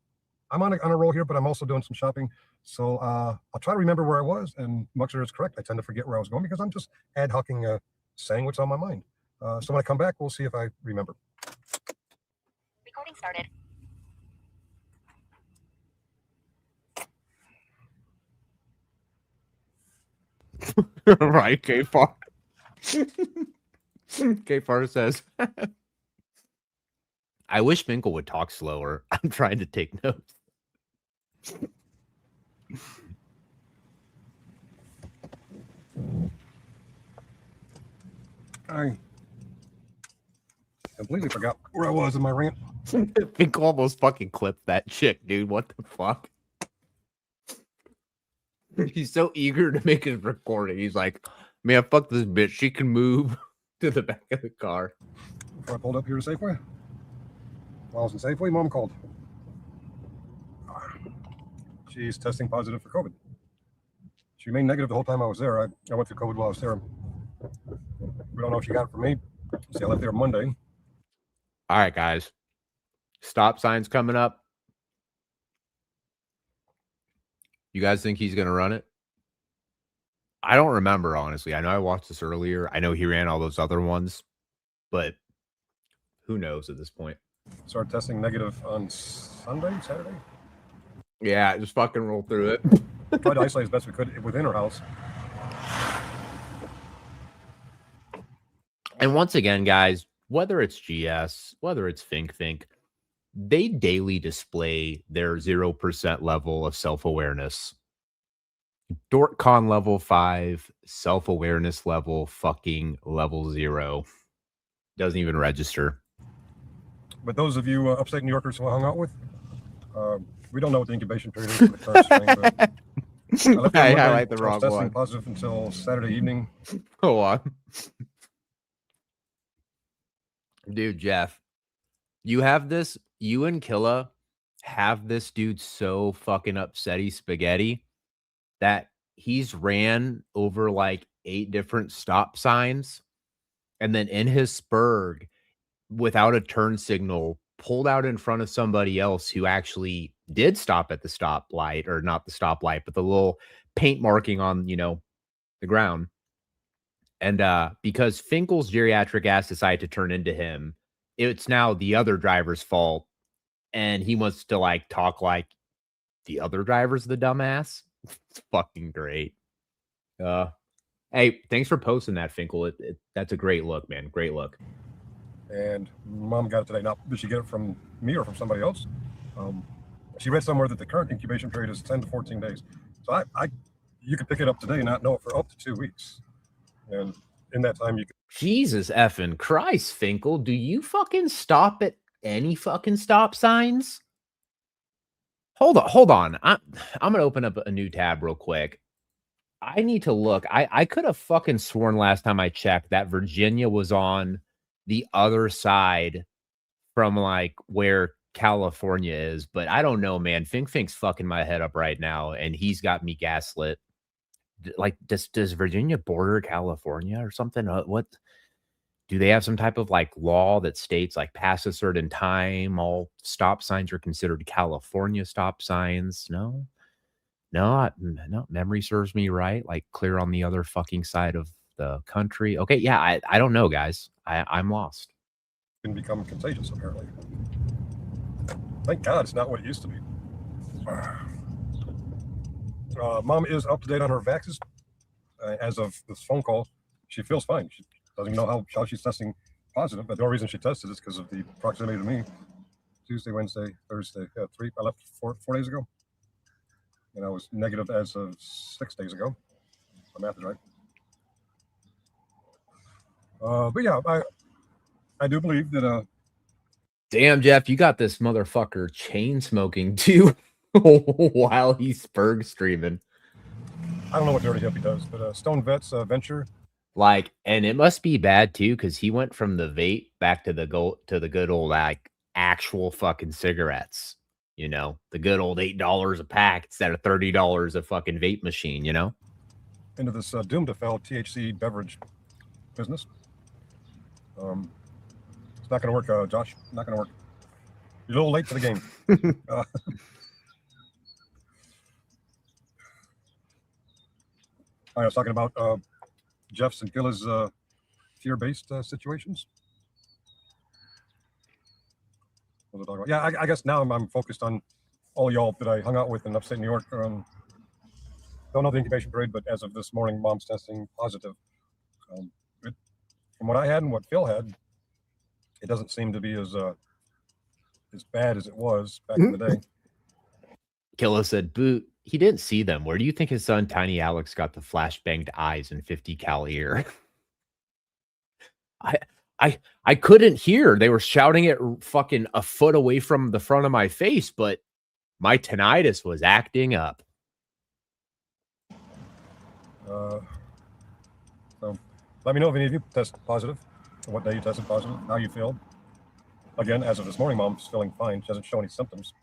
S3: on a roll here, but I'm also doing some shopping. So I'll try to remember where I was. And Muxer is correct. I tend to forget where I was going because I'm just ad hocing, saying what's on my mind. So when I come back, we'll see if I remember.
S2: Recording started.
S1: Right, K-Far. K-Far says, I wish Finkel would talk slower. I'm trying to take notes.
S3: I completely forgot where I was in my rant.
S1: Finkel almost fucking clipped that chick, dude. What the fuck? He's so eager to make his recording. He's like, man, fuck this bitch. She can move to the back of the car.
S3: Before I pulled up here to Safeway, while I was in Safeway, Mom called. She's testing positive for COVID. She remained negative the whole time I was there. I went through COVID while I was there. We don't know if she got it from me. See, I left there Monday.
S1: All right, guys. Stop signs coming up. You guys think he's going to run it? I don't remember, honestly. I know I watched this earlier. I know he ran all those other ones, but who knows at this point?
S3: Started testing negative on Saturday.
S1: Yeah, just fucking roll through it.
S3: Tried to isolate as best we could within her house.
S1: And once again, guys, whether it's GS, whether it's Fink, they daily display their 0% level of self-awareness. DorkCon level 5, self-awareness level fucking level 0. Doesn't even register.
S3: But those of you upstate New Yorkers who I hung out with, we don't know what the incubation period is for the current strain. But I
S1: highlight the wrong
S3: testing
S1: one.
S3: positive until Saturday evening.
S1: Hold on. Dude, Jeff, you have this, you and Killa have this dude so fucking upsetty spaghetti that he's ran over like 8 different stop signs, and then in his Spurg, without a turn signal, pulled out in front of somebody else who actually did stop at the stoplight, or not the stoplight, but the little paint marking on, the ground. And because Finkel's geriatric ass decided to turn into him, it's now the other driver's fault. And he wants to like talk like the other driver's the dumbass. It's fucking great. Hey, thanks for posting that, Finkel. That's a great look, man. Great look.
S3: And Mom got it today. Now, did she get it from me or from somebody else? She read somewhere that the current incubation period is 10 to 14 days. So you could pick it up today and not know it for up to 2 weeks. And in that time, you could.
S1: Jesus effing Christ, Finkel. Do you fucking stop at any fucking stop signs? Hold on. I'm going to open up a new tab real quick. I need to look. I could have fucking sworn last time I checked that Virginia was on the other side from like where California is, but I don't know, man. Fink's fucking my head up right now, and he's got me gaslit. Like, does Virginia border California or something? What do they have some type of like law that states like past a certain time, all stop signs are considered California stop signs? No. Memory serves me right. Like clear on the other fucking side of the country. Okay, yeah, I don't know, guys. I'm lost.
S3: Can become contagious, apparently. Thank God it's not what it used to be. Mom is up to date on her vaxes. As of this phone call, she feels fine. She doesn't even know how she's testing positive, but the only reason she tested is because of the proximity to me. Tuesday, Wednesday, Thursday, 3. I left 4 days ago. And I was negative as of 6 days ago. My math is right. But yeah, I do believe that
S1: Damn, Jeff, you got this motherfucker chain smoking too while he's Spurg streaming.
S3: I don't know what Dirty Hippie does, but Stone Vet's venture.
S1: Like, and it must be bad too, because he went from the vape back to the good old like actual fucking cigarettes. You know, the good old $8 a pack instead of $30 a fucking vape machine. You know,
S3: into this doomed to fail THC beverage business. It's not going to work, Josh. Not going to work. You're a little late to the game. I was talking about Jeff's and Gilla's tier-based situations. What was I talking about? Yeah, I guess now I'm focused on all y'all that I hung out with in upstate New York. Don't know the incubation period, but as of this morning, mom's testing positive. From what I had and what Phil had, it doesn't seem to be as bad as it was back in the day.
S1: Killa said, "Boot, he didn't see them. Where do you think his son, Tiny Alex, got the flashbanged eyes and 50 cal ear?" I couldn't hear. They were shouting it fucking a foot away from the front of my face, but my tinnitus was acting up.
S3: So let me know if any of you test positive, what day you tested positive, how you feel. Again, as of this morning, mom's feeling fine. She doesn't show any symptoms.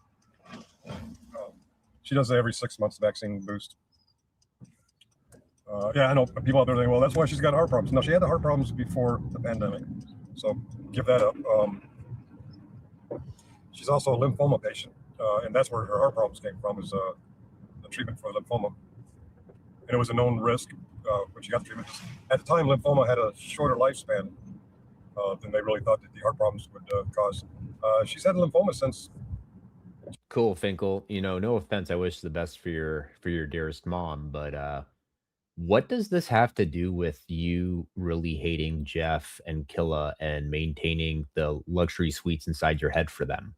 S3: She does every 6 months vaccine boost. Yeah, I know people out there think, well, that's why she's got heart problems. No, she had the heart problems before the pandemic. So give that up. She's also a lymphoma patient, and that's where her heart problems came from, is the treatment for lymphoma. And it was a known risk when she got the treatment. At the time, lymphoma had a shorter lifespan than they really thought that the heart problems would cause. She's had lymphoma since.
S1: Cool, Finkel. You know, no offense. I wish the best for your dearest mom, but what does this have to do with you really hating Jeff and Killa and maintaining the luxury suites inside your head for them?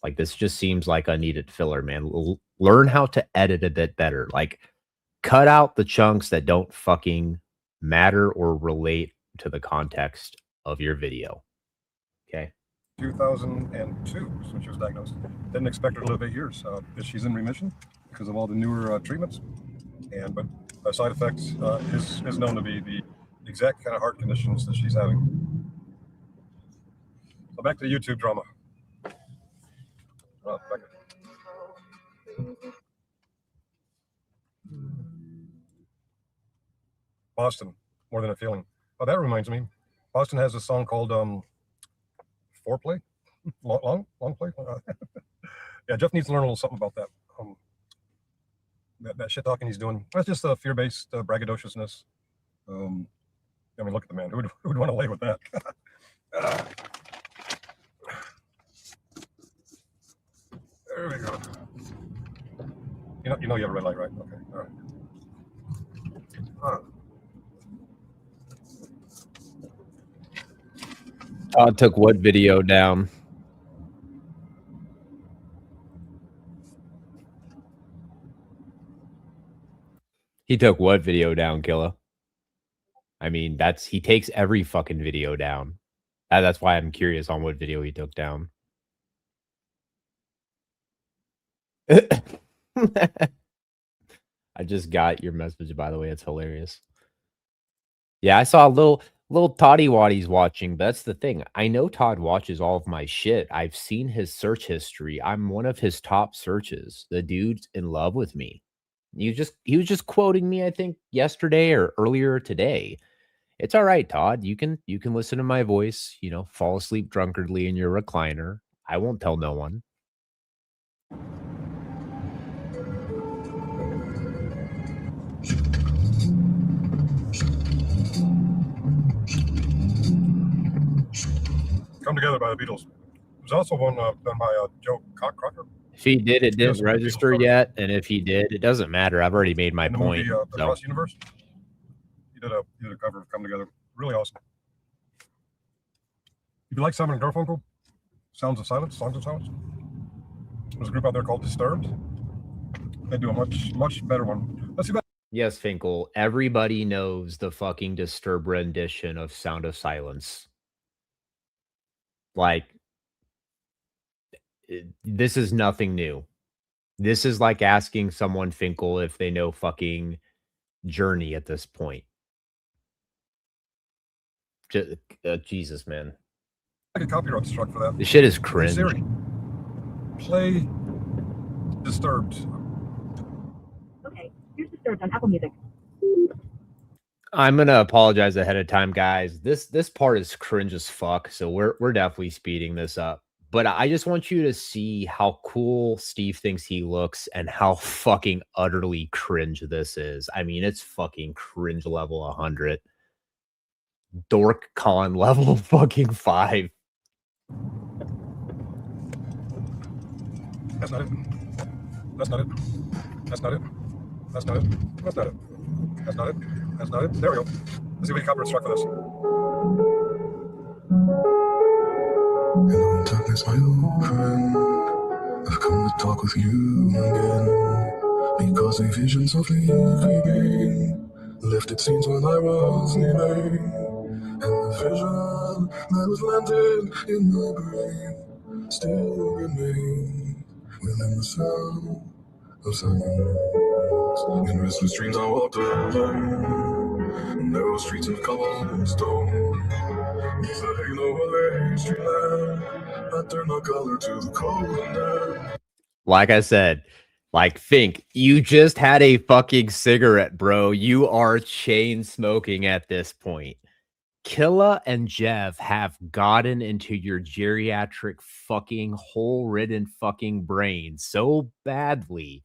S1: Like, this just seems like unneeded filler, man. Learn how to edit a bit better. Like, cut out the chunks that don't fucking matter or relate to the context of your video. Okay.
S3: 2002 is when she was diagnosed. Didn't expect her to live 8 years. She's in remission because of all the newer treatments. But side effects is known to be the exact kind of heart conditions that she's having. So back to the YouTube drama. Boston, More Than a Feeling. Oh, that reminds me. Boston has a song called Foreplay? Long play? Yeah, Jeff needs to learn a little something about that. That shit talking he's doing. That's just fear-based braggadociousness. I mean, look at the man. Who would want to lay with that? There we go. You know you have a red light, right? Okay, all right.
S1: Todd took what video down? He took what video down, Killa? I mean, he takes every fucking video down. That's why I'm curious on what video he took down. I just got your message, by the way. It's hilarious. Yeah, I saw a little Toddy Waddy's watching, but that's the thing. I know Todd watches all of my shit. I've seen his search history. I'm one of his top searches. The dude's in love with me. He was just quoting me, I think, yesterday or earlier today. It's all right, Todd. You can listen to my voice, fall asleep drunkardly in your recliner. I won't tell no one.
S3: Come Together by the Beatles. There's also one done by Joe Crocker.
S1: If he did, it didn't register yet, and if he did, it doesn't matter. I've already made my point.
S3: Movie, Across Universe. He did a cover of Come Together. Really awesome. If you like Simon and Garfunkel, Songs of Silence. There's a group out there called Disturbed. They do a much better one. Let's see about.
S1: Yes, Finkel. Everybody knows the fucking Disturbed rendition of Sound of Silence. Like, This is nothing new. This is like asking someone Finkel if they know fucking Journey at this point. Jesus, man.
S3: I get copyright struck for that.
S1: This shit is
S3: Hey,
S1: cringe.
S3: Siri, play Disturbed.
S2: Okay, here's Disturbed on Apple Music.
S1: I'm gonna apologize ahead of time, guys. This part is cringe as fuck, so we're definitely speeding this up. But I just want you to see how cool Steve thinks he looks and how fucking utterly cringe this is. I mean, it's fucking cringe level 100. Dork con level fucking 5.
S3: That's not it. That's not it. That's not it. That's not it. That's not it. That's not it. That's not it. There we go. Let's see if we can copyright struck for this.
S5: Hello, darkness, my old friend. I've come to talk with you again. Because a vision softly creeping left its scenes when I was sleeping. And the vision that was landed in my brain still remains within the sound of silence. In restless dreams I walked alone, narrow streets of cobblestone. Neath the halo of a street lamp, I turned my color to the cold and
S1: Like I said, like Fink, you just had a fucking cigarette, bro. You are chain smoking at this point. Killa and Jev have gotten into your geriatric fucking hole-ridden fucking brain so badly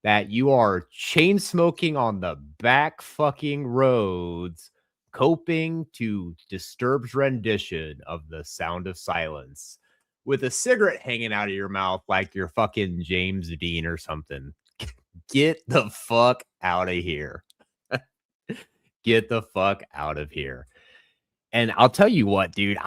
S1: that you are chain smoking on the back fucking roads, coping to Disturbed's rendition of The Sound of Silence with a cigarette hanging out of your mouth like you're fucking James Dean or something. Get the fuck out of here. Get the fuck out of here. And I'll tell you what, dude,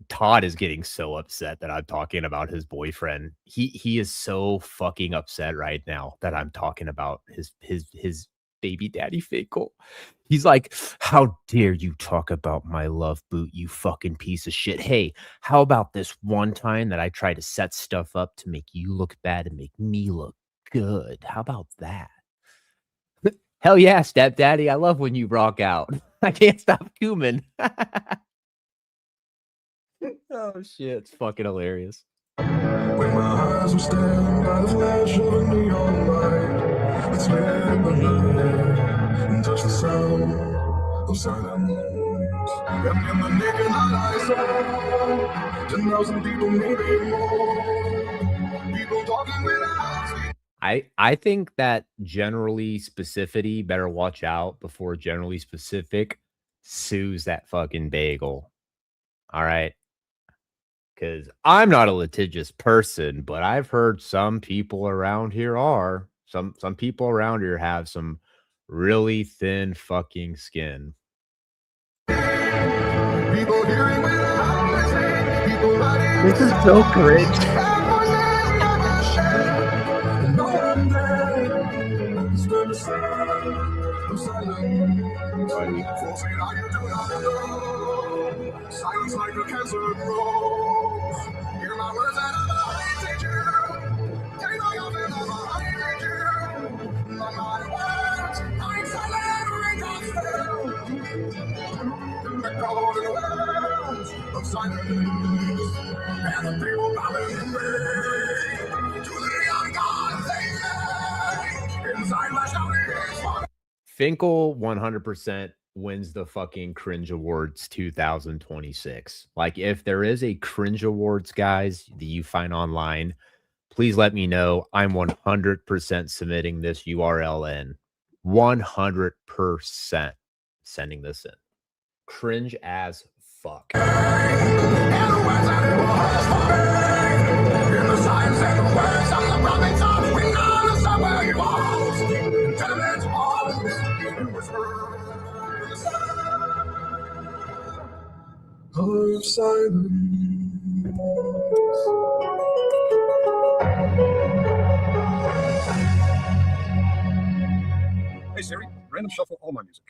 S1: Todd is getting so upset that I'm talking about his boyfriend. He is so fucking upset right now that I'm talking about his baby daddy Finkel. He's like, how dare you talk about my love boot, you fucking piece of shit. Hey, how about this one time that I tried to set stuff up to make you look bad and make me look good? How about that? Hell yeah, stepdaddy. I love when you rock out. I can't stop Cumin. Oh shit, it's fucking hilarious.
S5: when my eyes were staring by the flash of a neon light, it slid the night and touched the sound of silence. And in the naked light I saw 10,000 people, maybe more. People talking without speaking.
S1: I think that generally specificity better watch out before generally specific sues that fucking bagel. All right. Because I'm not a litigious person, but I've heard some people around here are. Some people around here have some really thin fucking skin.
S5: People hearing without listening. People writing
S1: This is so cringe.
S5: Silence like a cancer grows. Hear my words and I teach you. Take all your fears I teach you. Not my words, I'm silent, ring of still. The golden words of silence. And the people bowing in me. To the young God they say. Inside my shouting.
S1: Finkel 100% wins the fucking Cringe Awards 2026. Like, if there is a Cringe Awards, guys, that you find online, please let me know. I'm 100% submitting this URL in. 100% sending this in. Cringe as fuck.
S5: Of silence.
S3: Hey Siri, random shuffle all my music.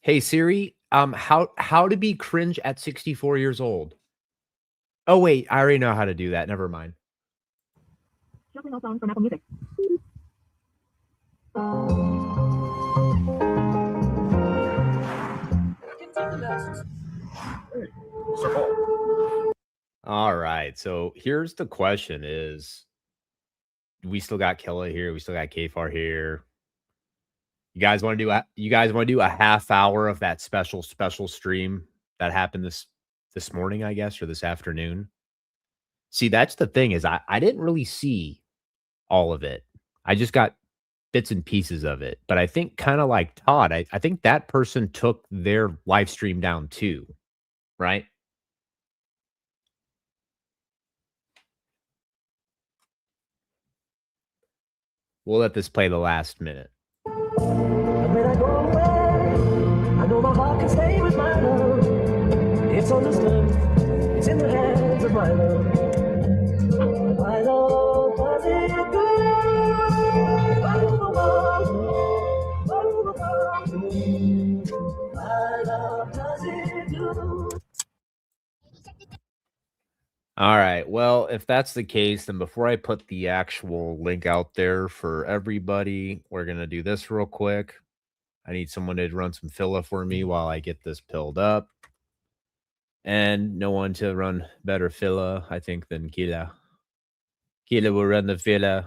S1: Hey Siri, how to be cringe at 64 years old? Oh wait, I already know how to do that. Never mind.
S2: Shuffling all songs from Apple Music.
S3: Hey, Sir Paul.
S1: All right. So here's the question: Is we still got Killa here? We still got Kfar here. You guys want to do a half hour of that special stream that happened this morning, I guess, or this afternoon? See, that's the thing is I didn't really see all of it. I just got bits and pieces of it. But I think kind of like Todd, I think that person took their live stream down too, right? We'll let this play the last minute.
S6: And when I go away, I know my heart can stay with my love. It's understood, it's in the hands of my love. My love does it good. My love does it good.
S1: All right. Well, if that's the case, then before I put the actual link out there for everybody, we're going to do this real quick. I need someone to run some filler for me while I get this pilled up. And no one to run better filler, I think, than Killa. Killa will run the filler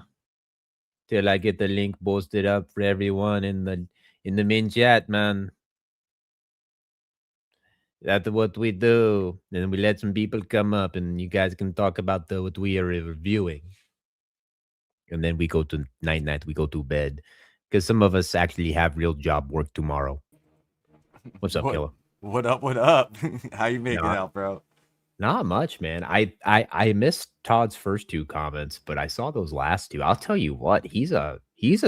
S1: till I get the link posted up for everyone in the main chat, man. That's what we do. And we let some people come up and you guys can talk about what we are reviewing. And then we go to night, we go to bed. Because some of us actually have real job work tomorrow. What's up, Killa?
S7: What up? How you making out, bro?
S1: Not much, man. I missed Todd's first two comments, but I saw those last two. I'll tell you what, he's a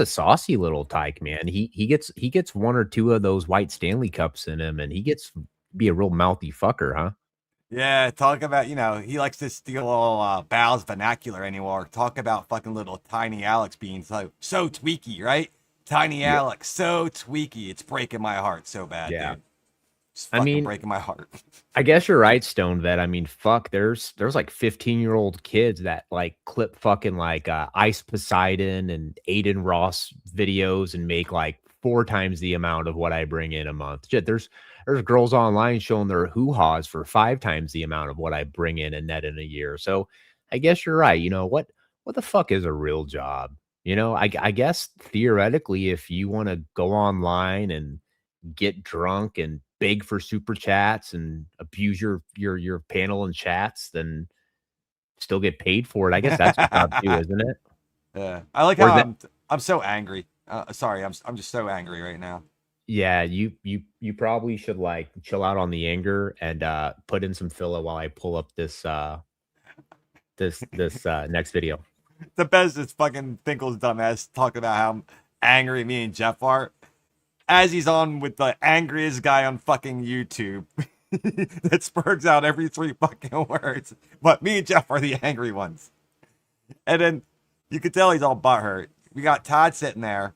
S1: saucy little tyke, man. He gets one or two of those white Stanley Cups in him, and he gets be a real mouthy fucker, huh?
S7: Yeah, talk about, he likes to steal all Bal's vernacular anymore. Talk about fucking little tiny Alex being so tweaky, right? Tiny Alex, so tweaky. It's breaking my heart so bad, dude. It's fucking breaking my heart.
S1: I guess you're right, Stone Vet. I mean, fuck, there's like 15-year-old kids that like clip fucking like Ice Poseidon and Aiden Ross videos and make like 4 times the amount of what I bring in a month. Shit, there's girls online showing their hoo-haws for 5 times the amount of what I bring in a net in a year. So I guess you're right. You know, what the fuck is a real job? You know, I guess theoretically, if you want to go online and get drunk and beg for super chats and abuse your panel and chats, then still get paid for it. I guess that's your job too, isn't it?
S7: Yeah, I like how I'm so angry. Sorry, I'm just so angry right now.
S1: Yeah, you probably should like chill out on the anger and put in some filler while I pull up this next video.
S7: The best is fucking Finkel's dumbass talking about how angry me and Jeff are, as he's on with the angriest guy on fucking YouTube that spurts out every 3 fucking words. But me and Jeff are the angry ones. And then you could tell he's all butthurt. We got Todd sitting there.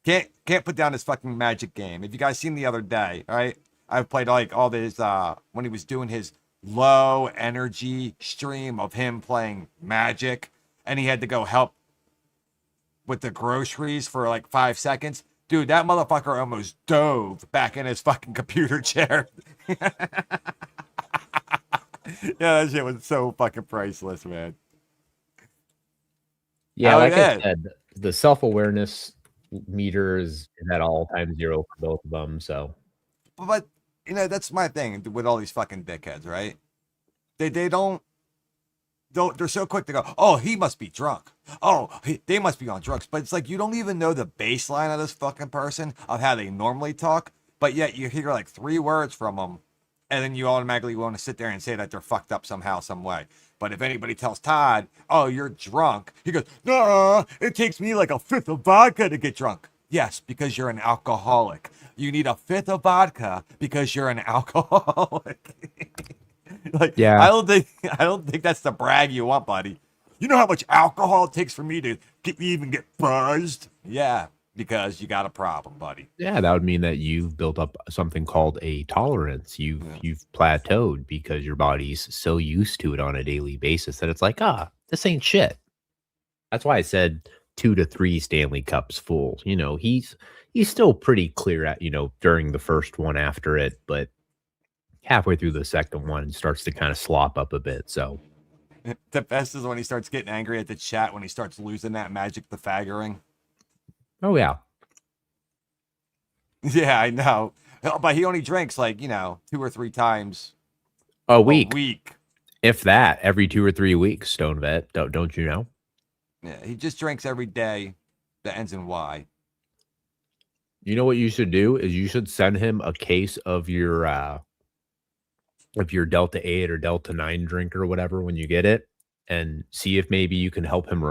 S7: Can't put down his fucking Magic game. If you guys seen the other day, right? I've played like all this when he was doing his low energy stream of him playing Magic, and he had to go help with the groceries for like 5 seconds. Dude, that motherfucker almost dove back in his fucking computer chair. Yeah, that shit was so fucking priceless, man.
S1: Yeah, like I said, the self-awareness meter is at all-time 0 for both of them, so.
S7: But, that's my thing with all these fucking dickheads, right? They don't, they're so quick to go, oh, he must be drunk. Oh, they must be on drugs. But it's like, you don't even know the baseline of this fucking person, of how they normally talk, but yet you hear like 3 words from them, and then you automatically want to sit there and say that they're fucked up somehow, some way. But if anybody tells Todd, oh, you're drunk, he goes, no, it takes me like a 5th of vodka to get drunk. Yes, because you're an alcoholic. You need a 5th of vodka because you're an alcoholic. Like, yeah. I don't think that's the brag you want, buddy. You know how much alcohol it takes for me to even get buzzed? Yeah, because you got a problem, buddy.
S1: Yeah, that would mean that you've built up something called a tolerance. You've plateaued because your body's so used to it on a daily basis that it's like, this ain't shit. That's why I said 2 to 3 Stanley Cups full. You know, he's still pretty clear at, during the first one after it, but halfway through the second one, it starts to kind of slop up a bit. So
S7: The best is when he starts getting angry at the chat when he starts losing that Magic the Faggoring.
S1: oh yeah.
S7: Yeah, I know. But he only drinks like, 2 or 3 times
S1: A week.
S7: a week.
S1: If that, every 2 or 3 weeks, Stone Vet. Don't you know?
S7: Yeah, he just drinks every day that ends in Y.
S1: You know what you should do is you should send him a case of your Delta 8 or Delta 9 drink or whatever when you get it, and see if maybe you can help him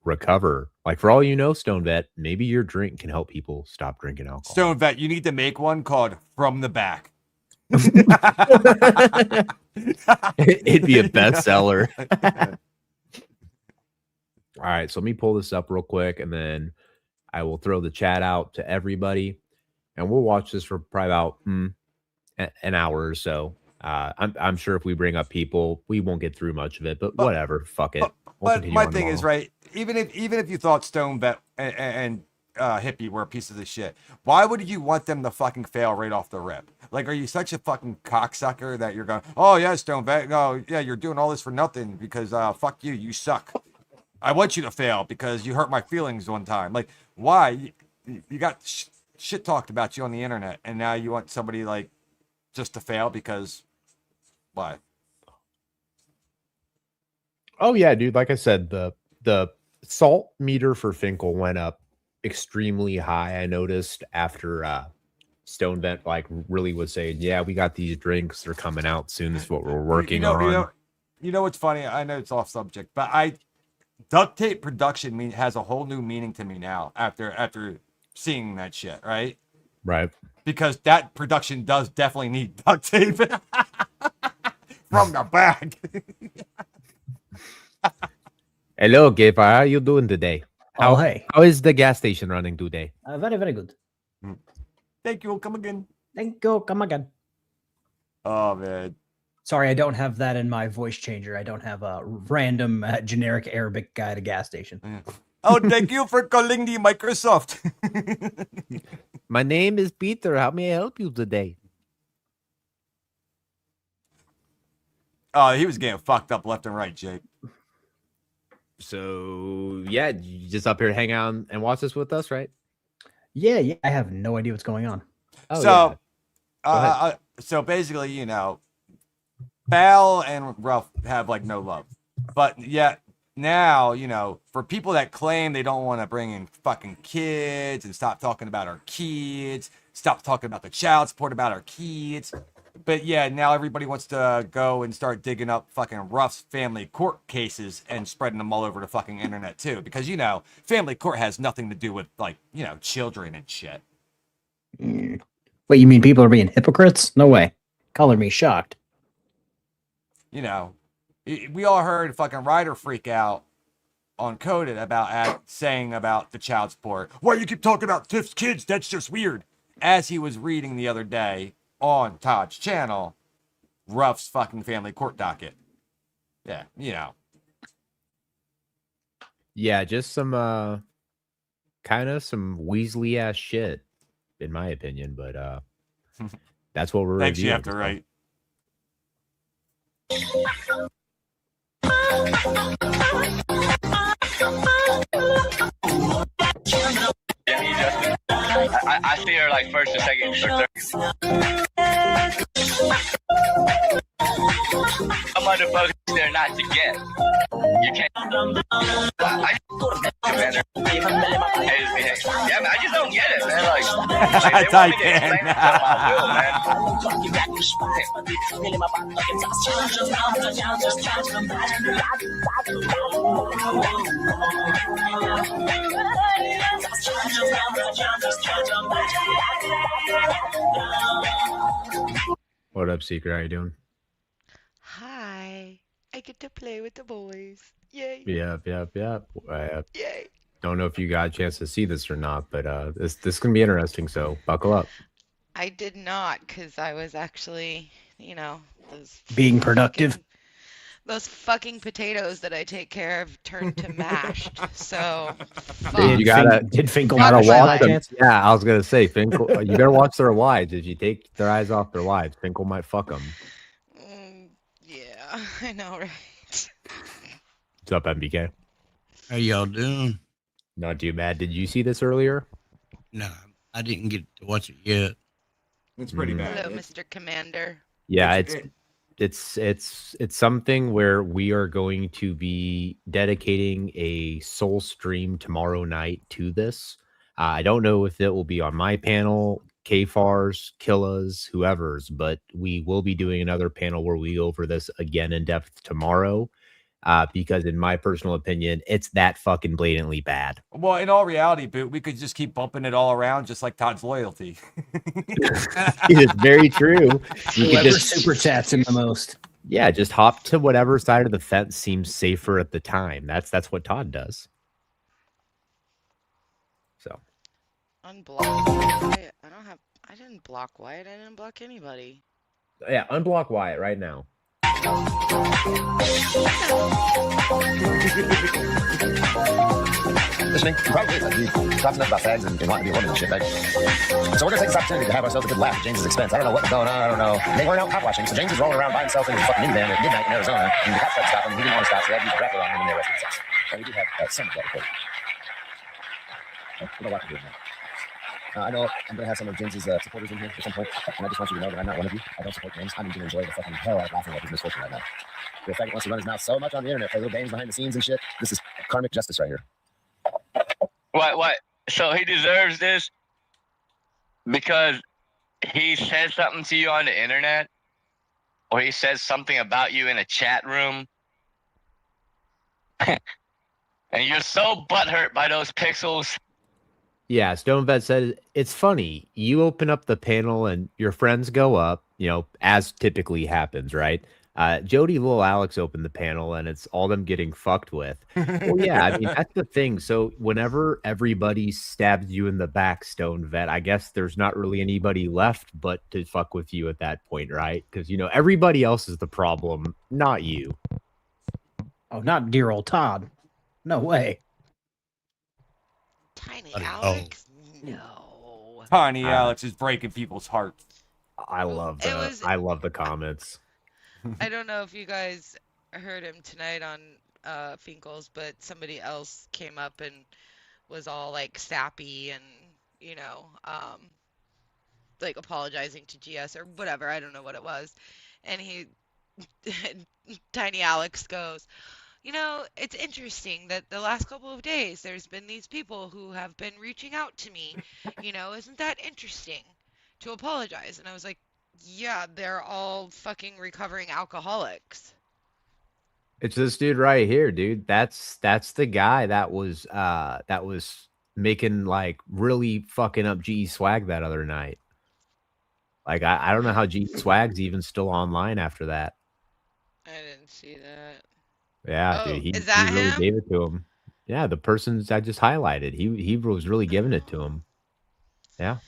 S1: recover. Like, for all you know, Stone Vet, maybe your drink can help people stop drinking alcohol.
S7: Stone Vet, you need to make one called From the Back.
S1: It'd be a bestseller. All right, so let me pull this up real quick, and then I will throw the chat out to everybody, and we'll watch this for probably about an hour or so. I'm sure if we bring up people, we won't get through much of it, but whatever, fuck it.
S7: But my thing is, right, even if you thought Stone Vet and Hippie were pieces of shit, why would you want them to fucking fail right off the rip? Like, are you such a fucking cocksucker that you're going, oh yeah, Stone Vet, no, yeah, you're doing all this for nothing because fuck you suck. I want you to fail because you hurt my feelings one time. Like, why? You got shit talked about you on the internet, and now you want somebody like just to fail because why?
S1: Oh yeah, dude. Like I said, the salt meter for Finkel went up extremely high. I noticed after Stone Vent really was saying, yeah, we got these drinks, they're coming out soon. This is what we're working on.
S7: You know what's funny? I know it's off subject, but duct tape production has a whole new meaning to me now after seeing that shit, right?
S1: Right.
S7: Because that production does definitely need duct tape from the back.
S1: Hello, Gabe. How are you doing today?
S8: Hey.
S1: How is the gas station running today?
S8: Very, very good.
S7: Thank you. Come again.
S8: Thank you. Come again.
S7: Oh, man.
S8: Sorry, I don't have that in my voice changer. I don't have a random generic Arabic guy at a gas station.
S7: Oh, thank you for calling the Microsoft.
S1: My name is Peter. How may I help you today?
S7: Oh, he was getting fucked up left and right, Jake.
S1: So, yeah, you just up here to hang out and watch this with us, right?
S8: Yeah. I have no idea what's going on.
S1: Oh,
S7: so basically, Bal and Ruff have no love, but yet now, for people that claim they don't want to bring in fucking kids and stop talking about our kids, stop talking about the child support about our kids, but yeah, now everybody wants to go and start digging up fucking Ruff's family court cases and spreading them all over the fucking internet too, because family court has nothing to do with children and shit.
S8: Wait, you mean people are being hypocrites? No way. Color me shocked.
S7: We all heard fucking Ryder freak out on Coded about saying about the child support. Why you keep talking about Tiff's kids? That's just weird. As he was reading the other day on Todd's channel, Ruff's fucking family court docket. Yeah,
S1: Yeah, just some kind of some Weasley ass shit, in my opinion. But that's what we're
S7: Thanks, you
S1: reviewing.
S7: have to write.
S9: I see her first or second or third. Some motherfuckers they're not to get. You can't. Yeah, man, I just don't get it, man.
S7: I can.
S1: What up, Secret? How you doing?
S10: Hi. I get to play with the boys. Yay.
S1: Yep.
S10: Yay.
S1: Don't know if you got a chance to see this or not, but this can be interesting, so buckle up.
S10: I did not, because I was actually, those
S8: Being productive.
S10: those fucking potatoes that I take care of turned to mashed. So, fuck.
S1: Dude, you gotta
S8: Did Finkel
S10: Gotta
S8: mash
S1: watch
S10: my
S1: them.
S10: life.
S8: chance?
S1: Yeah, I was gonna say Finkel. You better watch their wives. If you take their eyes off their wives, Finkel might fuck them.
S10: Yeah, I know, right?
S1: What's up, MBK?
S11: How y'all doing?
S1: Not too bad. Did you see this earlier?
S11: No, I didn't get to watch it yet.
S7: It's pretty bad.
S10: Hello, Mr. Commander.
S1: Yeah, it's something where we are going to be dedicating a soul stream tomorrow night to this. I don't know if it will be on my panel, KFAR's, Killa's, whoever's, but we will be doing another panel where we go over this again in depth tomorrow. Because in my personal opinion, it's that fucking blatantly bad.
S7: Well, in all reality, Boot, we could just keep bumping it all around, just like Todd's loyalty.
S1: It's very true. You could
S8: Whoever
S1: just
S8: super chats him the most.
S1: Yeah, just hop to whatever side of the fence seems safer at the time. That's what Todd does. So
S10: Unblock. I didn't block Wyatt. I didn't block anybody.
S1: yeah, unblock Wyatt right now.
S12: Listening, probably talking about fags and wanting to be a woman and shit, right? So we're gonna take this opportunity to have ourselves a good laugh at James's expense. I don't know what's going on. I don't know. They weren't out cop watching, so James is rolling around by himself in his fucking minivan at midnight in Arizona, and the cops tried to stop him. And he didn't want to stop, so they had to use a grapple on him and they arrested him. And we do have some of that recorded. We don't want to do it now. I know I'm going to have some of James's supporters in here at some point, and I just want you to know that I'm not one of you. I don't support James. I'm going to enjoy the fucking hell out of laughing at his misfortune right now. The fact wants to run his mouth so much on the internet, play little games behind the scenes and shit. This is karmic justice right here.
S9: What? So he deserves this because he said something to you on the internet, or he says something about you in a chat room, and you're so butthurt by those pixels.
S1: Yeah, Stonevet said it's funny. You open up the panel and your friends go up, as typically happens, right? Jody, Lil Alex opened the panel and it's all them getting fucked with. Well, yeah, I mean, that's the thing. So whenever everybody stabs you in the back, Stonevet, I guess there's not really anybody left but to fuck with you at that point, right? Because, everybody else is the problem, not you.
S8: Oh, not dear old Todd. No way.
S10: Tiny Alex? No.
S7: Tiny Alex is breaking people's hearts.
S1: I love the comments.
S10: I don't know if you guys heard him tonight on Finkel's, but somebody else came up and was all like sappy and like apologizing to GS or whatever. I don't know what it was, and Tiny Alex goes, it's interesting that the last couple of days there's been these people who have been reaching out to me. Isn't that interesting to apologize? And I was like, yeah, they're all fucking recovering alcoholics.
S1: It's this dude right here, dude. That's the guy that was making like really fucking up GE Swag that other night. Like I don't know how GE Swag's even still online after that.
S10: I didn't see that.
S1: Yeah, dude, he
S10: that
S1: really
S10: him?
S1: gave it to him. Yeah, the person I just highlighted, he was really giving it to him. Yeah.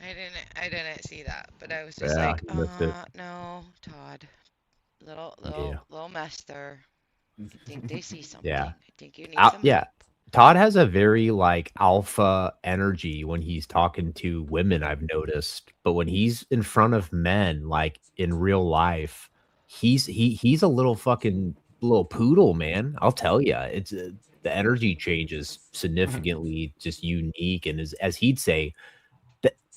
S10: I didn't see that, but I was just
S1: Yeah,
S10: like,
S1: he missed it.
S10: no, Todd, little mess there. I think they see something.
S1: Yeah.
S10: I think you need some
S1: Yeah.
S10: help.
S1: Todd has a very like alpha energy when he's talking to women, I've noticed. But when he's in front of men, like in real life, he's a little fucking little poodle, man. I'll tell you, it's the energy changes significantly, just unique, and as he'd say,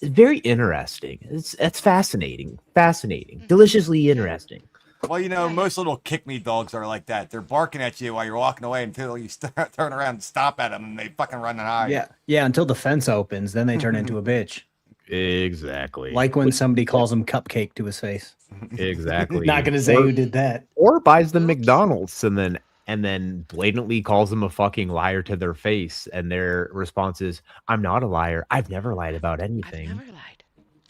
S1: very interesting. It's fascinating, deliciously interesting.
S7: Well, most little kick-me dogs are like that. They're barking at you while you're walking away until you turn around and stop at them, and they fucking run and hide.
S8: Yeah, until the fence opens, then they turn into a bitch.
S1: Exactly.
S8: Like when somebody calls him cupcake to his face.
S1: Exactly.
S8: Not gonna say who did that.
S1: Or buys them McDonald's and then blatantly calls them a fucking liar to their face, and their response is, "I'm not a liar. I've never lied about anything.
S10: I've never lied.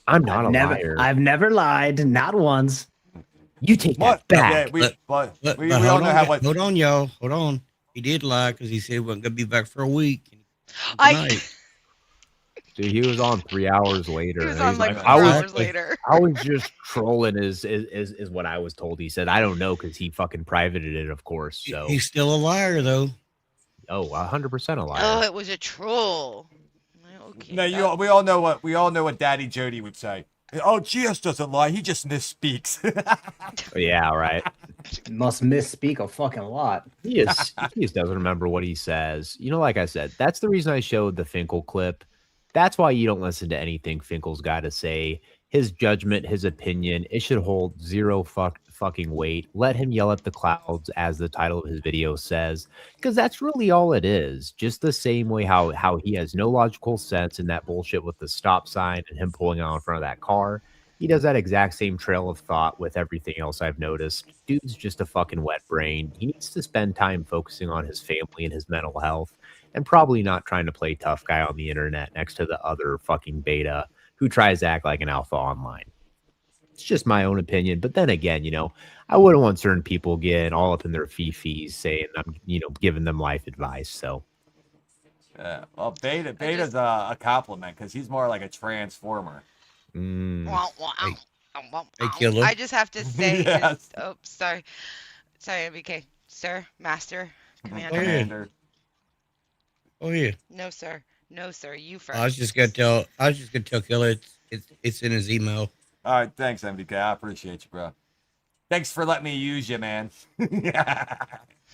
S1: I'm not a liar.
S8: I've never lied, not once."
S1: You take that back."
S7: We all
S11: hold
S7: know
S11: on,
S7: how what.
S11: hold on, y'all. Hold on. He did lie because he said he wasn't gonna be back for a week.
S10: I
S1: Dude, he was on 3 hours later.
S10: He was
S1: and
S10: on
S1: he's
S10: like
S1: like,
S10: 4 hours later.
S1: I was just trolling is what I was told. He said, I don't know, because he fucking privated it, of course. So
S11: He's still a liar, though.
S1: oh, 100% a liar.
S10: Oh, it was a troll. Okay,
S7: No, we all know what Daddy Jody would say. Oh, GS doesn't lie. He just misspeaks.
S1: Yeah, right.
S8: Must misspeak a fucking lot.
S1: He just doesn't remember what he says. You know, like I said, that's the reason I showed the Finkel clip. That's why you don't listen to anything Finkel's got to say. His judgment, his opinion, it should hold zero fucking weight. Let him yell at the clouds, as the title of his video says, because that's really all it is. Just the same way how he has no logical sense in that bullshit with the stop sign and him pulling out in front of that car. He does that exact same trail of thought with everything else I've noticed. Dude's just a fucking wet brain. He needs to spend time focusing on his family and his mental health, and probably not trying to play tough guy on the internet next to the other fucking beta who tries to act like an alpha online. It's just my own opinion. But then again, you know, I wouldn't want certain people getting all up in their fee-fees saying I'm, you know, giving them life advice. So
S7: Yeah, well, Beta's a compliment, because he's more like a transformer.
S10: I just have to say,
S7: Yes.
S10: oh, sorry, MBK, sir, master, commander.
S7: Commander.
S11: Oh yeah.
S10: No, sir, you first.
S11: I was just gonna tell Killer it's in his email.
S7: All right, thanks, MDK. I appreciate you, bro. Thanks for letting me use you, man.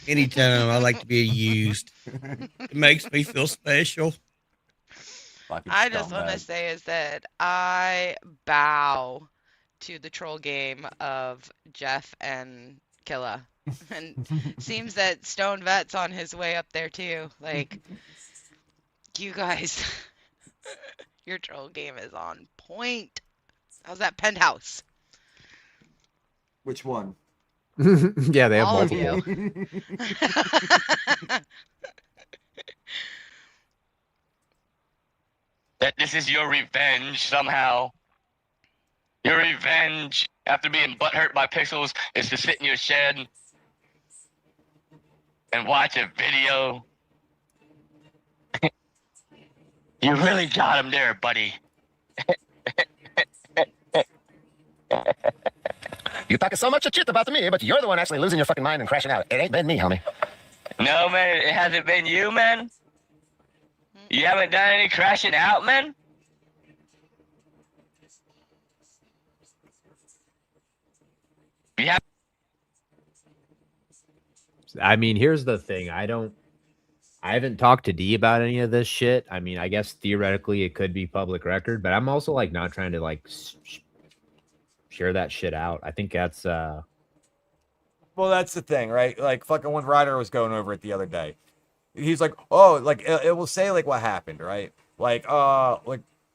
S11: Anytime I like to be used. It makes me feel special.
S10: I just want to say is that I bow to the troll game of Jeff and Killa. And seems that Stone Vet's on his way up there too. Like, you guys, your troll game is on point. How's that penthouse?
S7: Which one?
S1: yeah, they have
S10: All of
S1: multiple.
S10: you.
S9: That this is your revenge somehow. Your revenge after being butthurt by Pixels is to sit in your shed and watch a video. You really got him there, buddy.
S12: You talking so much shit about me, but you're the one actually losing your fucking mind and crashing out. It ain't been me, homie.
S9: No, man, it hasn't been you, man. You haven't done any crashing out, man? You have.
S1: I mean, here's the thing. I haven't talked to D about any of this shit. I mean, I guess theoretically it could be public record, but I'm also like not trying to like share that shit out. I think that's
S7: Well, that's the thing, right? Like, fucking when Ryder was going over it the other day, he's like, oh, like, it will say, like, what happened, right? Like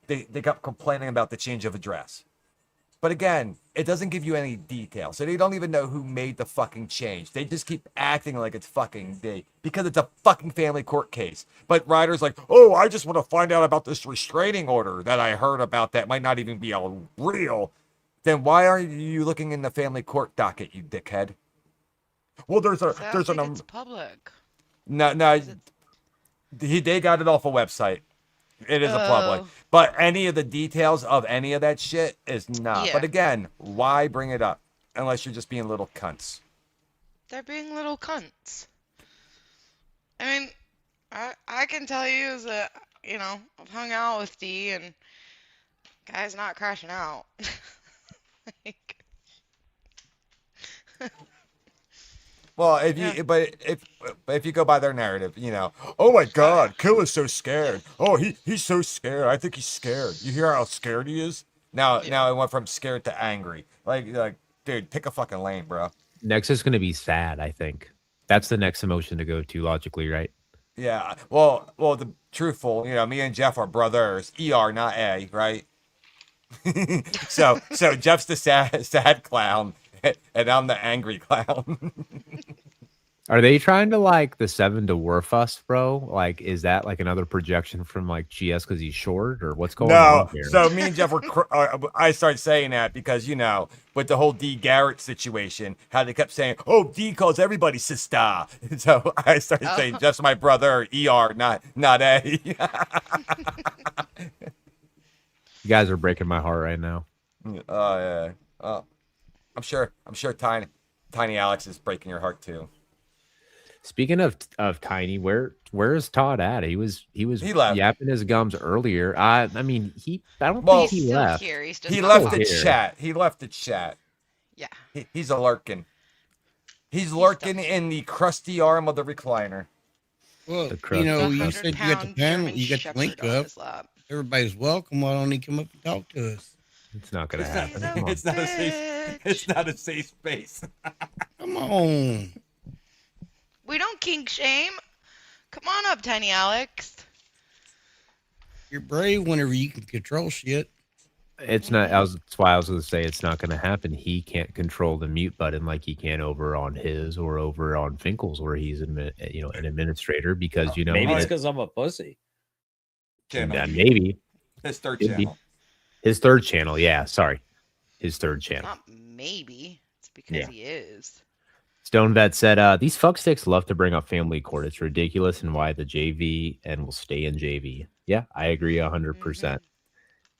S7: they kept complaining about the change of address. But again, it doesn't give you any detail. So they don't even know who made the fucking change. They just keep acting like it's fucking they, because it's a fucking family court case. But Ryder's like, oh, I just want to find out about this restraining order that I heard about that might not even be real. Then why are you looking in the family court docket, you dickhead? Well,
S10: It's public.
S7: No, they got it off a website. It is a public, but any of the details of any of that shit is not.
S10: Yeah.
S7: But again, why bring it up unless you're just being little cunts?
S10: They're being little cunts. I mean, I can tell you is that, you know, I've hung out with D and guy's not crashing out. Like,
S7: Well, if you go by their narrative, you know, oh my God, Killa's so scared. Oh, he's so scared. I think he's scared. You hear how scared he is? Now it went from scared to angry. Like, dude, pick a fucking lane, bro.
S1: next is going to be sad. I think that's the next emotion to go to logically, right?
S7: Yeah. Well, the truthful, you know, me and Jeff are brothers. ER, not A, right? so Jeff's the sad clown, and I'm the angry clown.
S1: Are they trying to like the 7 to dwarf us, bro? Like, is that like another projection from like GS because he's short, or what's going on here?
S7: So me and Jeff were. I started saying that because, you know, with the whole D Garrett situation, how they kept saying, "Oh, D calls everybody sister." So I started saying, "Jeff's my brother, ER, not A."
S1: You guys are breaking my heart right now.
S7: Oh yeah. I'm sure Tiny Alex is breaking your heart too.
S1: Speaking of Tiny, where is Todd at? He
S7: left.
S1: yapping his gums earlier. I mean I don't
S7: Well,
S1: think he
S10: He's still
S1: left.
S10: here. He's just
S7: He
S10: not
S7: left the
S10: talking.
S7: chat. He left the chat.
S10: Yeah.
S7: He's a lurking. He's lurking in the crusty arm of the recliner.
S11: Well,
S1: The
S11: you
S1: crust
S11: know,
S1: of
S11: you
S1: crust.
S11: said you got the
S10: 100-pound
S11: panel,
S10: German
S11: you got the
S10: Shepherd
S11: link
S10: on
S11: up.
S10: his lap.
S11: Everybody's welcome. Why don't he come up and talk to us?
S1: It's not gonna
S10: He's
S1: happen.
S10: a
S1: Come on.
S7: It's not a safe. It's not a safe space.
S11: Come on.
S10: We don't kink shame. Come on up, Tiny Alex.
S11: You're brave whenever you can control shit.
S1: It's not. That's why I was going to say it's not going to happen. He can't control the mute button like he can over on his or over on Finkel's, where he's an administrator. Because
S13: maybe it's because I'm a pussy.
S1: Maybe
S7: His third
S1: Could be.
S7: channel.
S1: His third channel. Yeah, sorry, his third channel.
S10: Not maybe. It's because he is.
S1: Stone Vet said, "These fucksticks love to bring up family court. It's ridiculous, and why the JV and will stay in JV." Yeah, I agree 100%.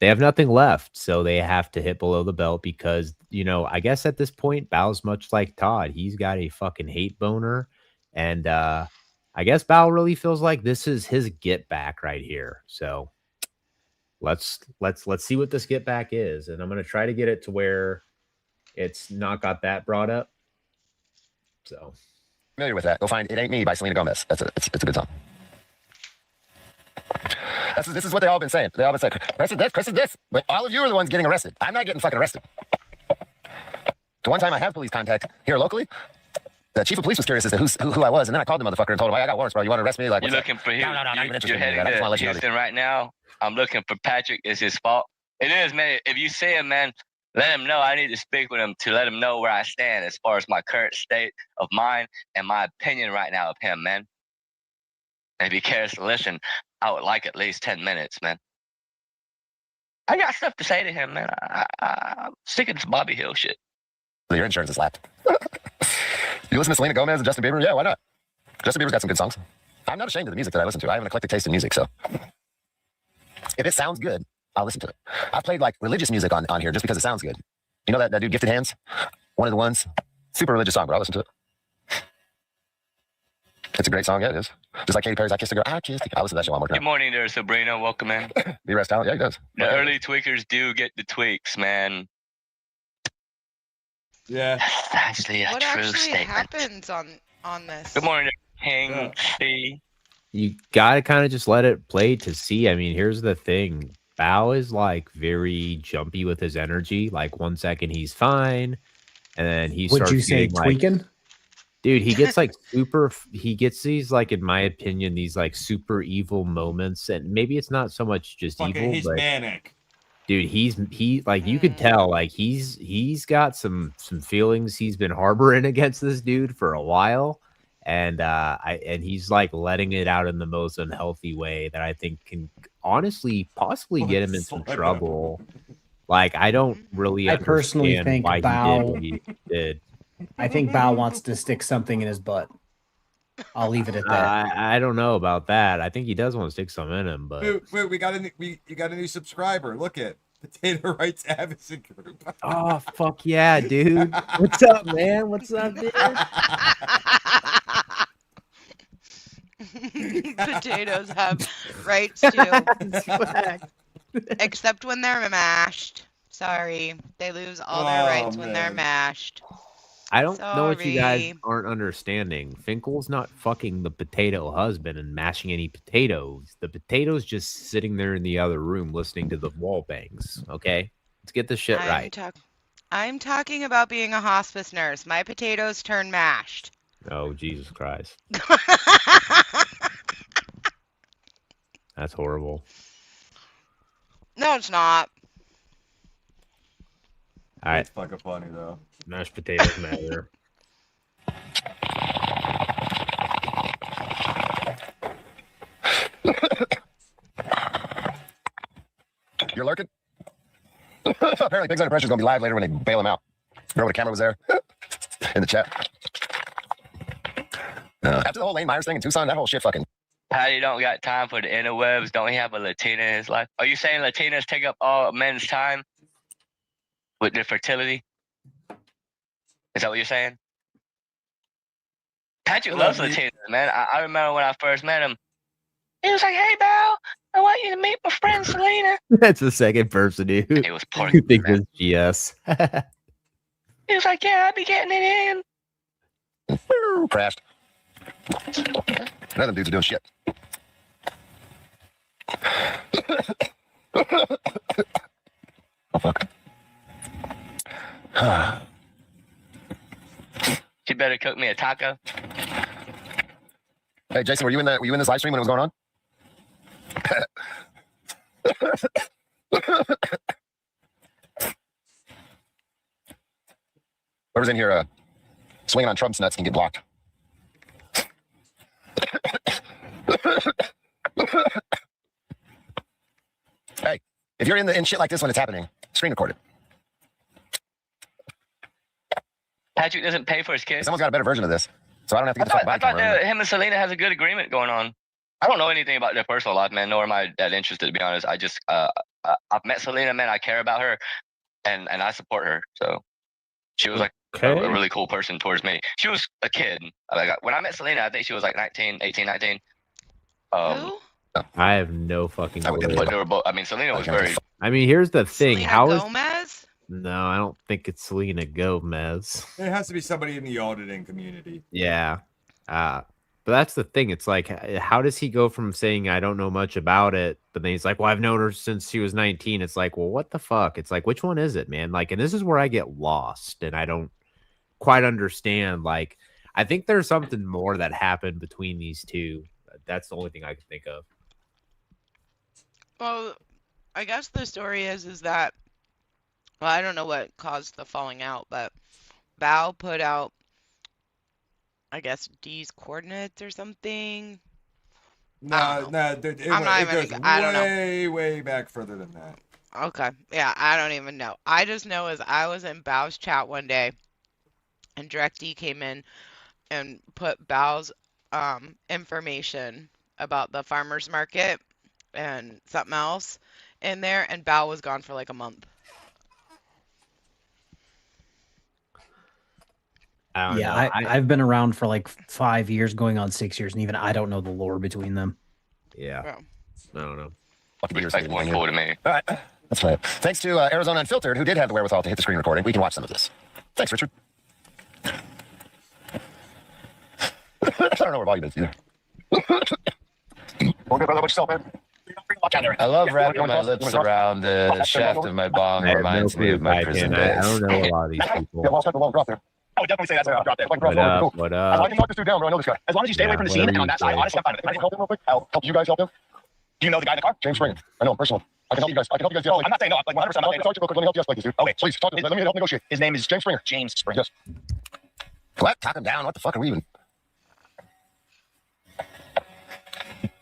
S1: They have nothing left, so they have to hit below the belt because, I guess at this point, Bao's much like Todd. He's got a fucking hate boner, and I guess Bao really feels like this is his get back right here. So let's see what this get back is, and I'm gonna try to get it to where it's not got that brought up. So
S12: Familiar with that? Go find "It Ain't Me" by Selena Gomez. It's a good song. This is what they all been saying. They all been saying, Chris is this. But all of you are the ones getting arrested. I'm not getting fucking arrested. The one time I have police contact here locally, the chief of police was curious as to who I was, and then I called the motherfucker and told him, "Hey, I got warrants, bro. You want to arrest me?" Like,
S9: You're
S12: what's
S9: looking
S12: up?
S9: for him.
S12: No, not even interested
S9: You're
S12: in any
S9: heading
S12: of that. I just
S9: to
S12: want to let you know.
S9: Houston right now. I'm looking for Patrick. It's his fault. It is, man. If you see him, man, let him know. I need to speak with him to let him know where I stand as far as my current state of mind and my opinion right now of him, man. And if he cares to listen, I would like at least 10 minutes, man. I got stuff to say to him, man. I'm sick of this Bobby Hill shit.
S12: Your insurance is lapped. You listen to Selena Gomez and Justin Bieber? Yeah, why not? Justin Bieber's got some good songs. I'm not ashamed of the music that I listen to. I have an eclectic taste in music, so if it sounds good, I'll listen to it. I've played like religious music on here just because it sounds good. You know that dude Gifted Hands? One of the ones. Super religious song, but I'll listen to it. It's a great song, yeah, it is. Just like Katy Perry's "I Kissed a Girl." I kissed a girl. I listen to that shit while I'm working
S9: Good morning there, Sabrina. Welcome in.
S12: out. B-Rest Talent, yeah, he does.
S9: The early tweakers do get the tweaks, man.
S7: Yeah.
S9: That's actually a
S10: What
S9: true
S10: actually
S9: statement.
S10: happens on this?
S9: Good morning, King C.
S1: you gotta kind of just let it play to see. I mean, here's the thing. Bao is like very jumpy with his energy. Like 1 second he's fine, and then he
S8: Would
S1: starts
S8: you say
S1: getting, like,
S8: tweaking?
S1: dude, he gets like he gets these, like, in my opinion, these like super evil moments, and maybe it's not so much just evil,
S7: He's
S1: but
S7: manic.
S1: dude, he like, you could tell like he's got some feelings he's been harboring against this dude for a while, and he's like letting it out in the most unhealthy way that I think can honestly possibly get him in some trouble. Like, I don't really
S8: I personally
S1: understand
S8: think
S1: why
S8: Bao.
S1: he did.
S8: I think Bao wants to stick something in his butt. I'll leave it at that.
S1: I don't know about that. I think he does want to stick some in him, but
S7: Wait, we got you got a new subscriber. Look at Potato Rights Advocacy Group.
S1: oh fuck yeah, dude! What's up, man? What's up, dude?
S10: Potatoes have rights too, except when they're mashed. Sorry, they lose all their rights when they're mashed.
S1: I don't know what you guys
S10: Sorry.
S1: aren't understanding. Finkel's not fucking the potato husband and mashing any potatoes. The potato's just sitting there in the other room listening to the wall bangs. Okay, let's get this shit right.
S10: I'm talking about being a hospice nurse. My potatoes turn mashed.
S1: Oh, Jesus Christ. That's horrible.
S10: No, it's not.
S1: All right.
S7: That's fucking funny though.
S1: Mashed potatoes matter.
S12: You're lurking? Apparently Pigs Under Pressure is going to be live later when they bail him out. Remember the camera was there? In the chat. After the whole Lane Myers thing in Tucson, that whole shit fucking
S9: Patty don't got time for the interwebs. Don't he have a Latina in his life? Are you saying Latinas take up all men's time with their fertility? Is that what you're saying? Patrick loves Latinas, man. I remember when I first met him. He was like, "Hey, Val, I want you to meet my friend Selena."
S1: That's the second person who
S9: was
S1: who thinks it's GS.
S9: He was like, "Yeah, I'll be getting it in."
S12: Crashed. None of them dudes are doing shit. Oh, fuck.
S9: You better cook me a taco.
S12: Hey, Jason, were you in this live stream when it was going on? Whoever's in here swinging on Trump's nuts can get blocked. Hey, if you're in shit like this when it's happening, screen record it.
S9: Patrick doesn't pay for his kids.
S12: Someone's got a better version of this, so I don't have to get the fuck
S9: I
S12: body
S9: thought
S12: camera.
S9: him and Selena has a good agreement going on. I don't know anything about their personal life, man, nor am I that interested, to be honest. I just, I've met Selena, man. I care about her, and I support her. So she was like a really cool person towards me. She was a kid. Like, when I met Selena, I think she was like 18, 19.
S10: Who?
S1: I have no fucking clue.
S9: But they were both, I mean, Selena was very...
S1: I mean, here's the thing.
S10: Selena Gomez?
S1: No, I don't think it's Selena Gomez.
S7: It has to be somebody in the auditing community.
S1: Yeah. But that's the thing. It's like, how does he go from saying, I don't know much about it, but then he's like, well, I've known her since she was 19. It's like, well, what the fuck? It's like, which one is it, man? Like, and this is where I get lost and I don't quite understand. Like, I think there's something more that happened between these two. That's the only thing I can think of.
S10: Well, I guess the story is that, well, I don't know what caused the falling out, but Bao put out, I guess, D's coordinates or something.
S7: No, it goes way back further than that.
S10: Okay, yeah, I don't even know. I just know is I was in Bao's chat one day, and DirectD came in and put Bao's information about the farmer's market and something else in there, and Bao was gone for like a month.
S8: Yeah, I've been around for like 5 years, going on 6 years, and even I don't know the lore between them.
S1: Yeah. I don't know.
S9: Respect one cool to me.
S12: All right. That's right. Thanks to Arizona Unfiltered, who did have the wherewithal to hit the screen recording. We can watch some of this. Thanks, Richard. I don't know where volume is either.
S13: I love wrapping my lips around the shaft of my bong. Reminds me of my prison days.
S1: I don't know a lot of these people.
S12: Yeah, well, I'll drop there. I would definitely say that's a drop there.
S1: What up? What
S12: As long as
S1: up?
S12: I can talk this dude down, bro. I know this guy. As long as you stay away from the scene and on that side, honestly, I'm fine with it. Can I help him real quick? I'll help you guys help him. Do you know the guy in the car? James Springer. I know him personally. I can help you guys. I can help you guys. I'm not saying no. I'm like 100%. I'm not saying no. Let me help you guys like this, dude. Okay, please talk to me. Let me help negotiate. His name is James Springer. James Springer. Yes. What? Talk him down. What the fuck are we even?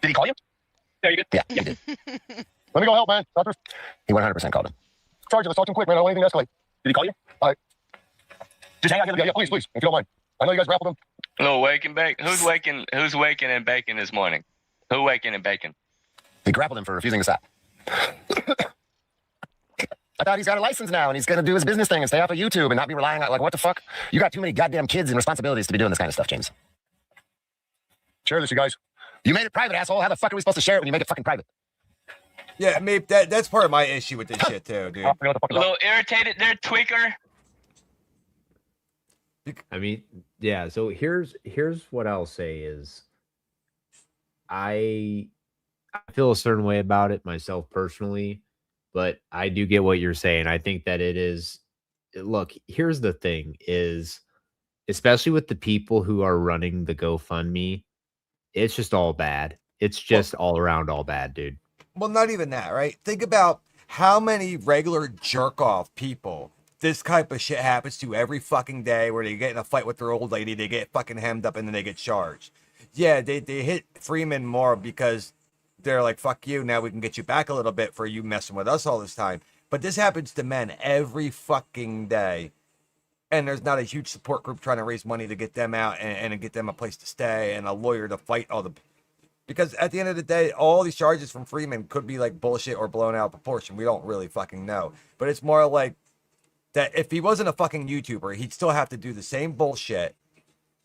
S12: Did he call you? Yeah, you did. Yeah, he did. Let me go help, man. Doctor. He 100% called him. Charge you. Let's talk to him quick, man. I don't want anything to escalate. Did he call you? All right. Just hang out here. Yeah, please, if you don't mind. I know you guys grappled him.
S9: No, wake and bake. Who's waking and baking this morning? Who waking and baking?
S12: He grappled him for refusing to stop. I thought he's got a license now and he's going to do his business thing and stay off of YouTube and not be relying on, like, what the fuck? You got too many goddamn kids and responsibilities to be doing this kind of stuff, James. Share this, you guys. You made it private, asshole. How the fuck are we supposed to share it when you make it fucking private?
S7: Yeah, maybe that's part of my issue with this shit too, dude.
S9: A little irritated there, tweaker.
S1: I mean, yeah. So here's what I'll say is, I feel a certain way about it myself personally, but I do get what you're saying. I think that it is. Look, here's the thing: is especially with the people who are running the GoFundMe, it's just all bad. It's just all around all bad, dude.
S7: Well, not even that, right? Think about how many regular jerk off people this type of shit happens to every fucking day, where they get in a fight with their old lady, they get fucking hemmed up, and then they get charged. Yeah, they hit Freeman more because they're like, fuck you, now we can get you back a little bit for you messing with us all this time. But this happens to men every fucking day. And there's not a huge support group trying to raise money to get them out and get them a place to stay and a lawyer to fight all the Because at the end of the day, all these charges from Freeman could be like bullshit or blown out of proportion. We don't really fucking know. But it's more like that if he wasn't a fucking YouTuber, he'd still have to do the same bullshit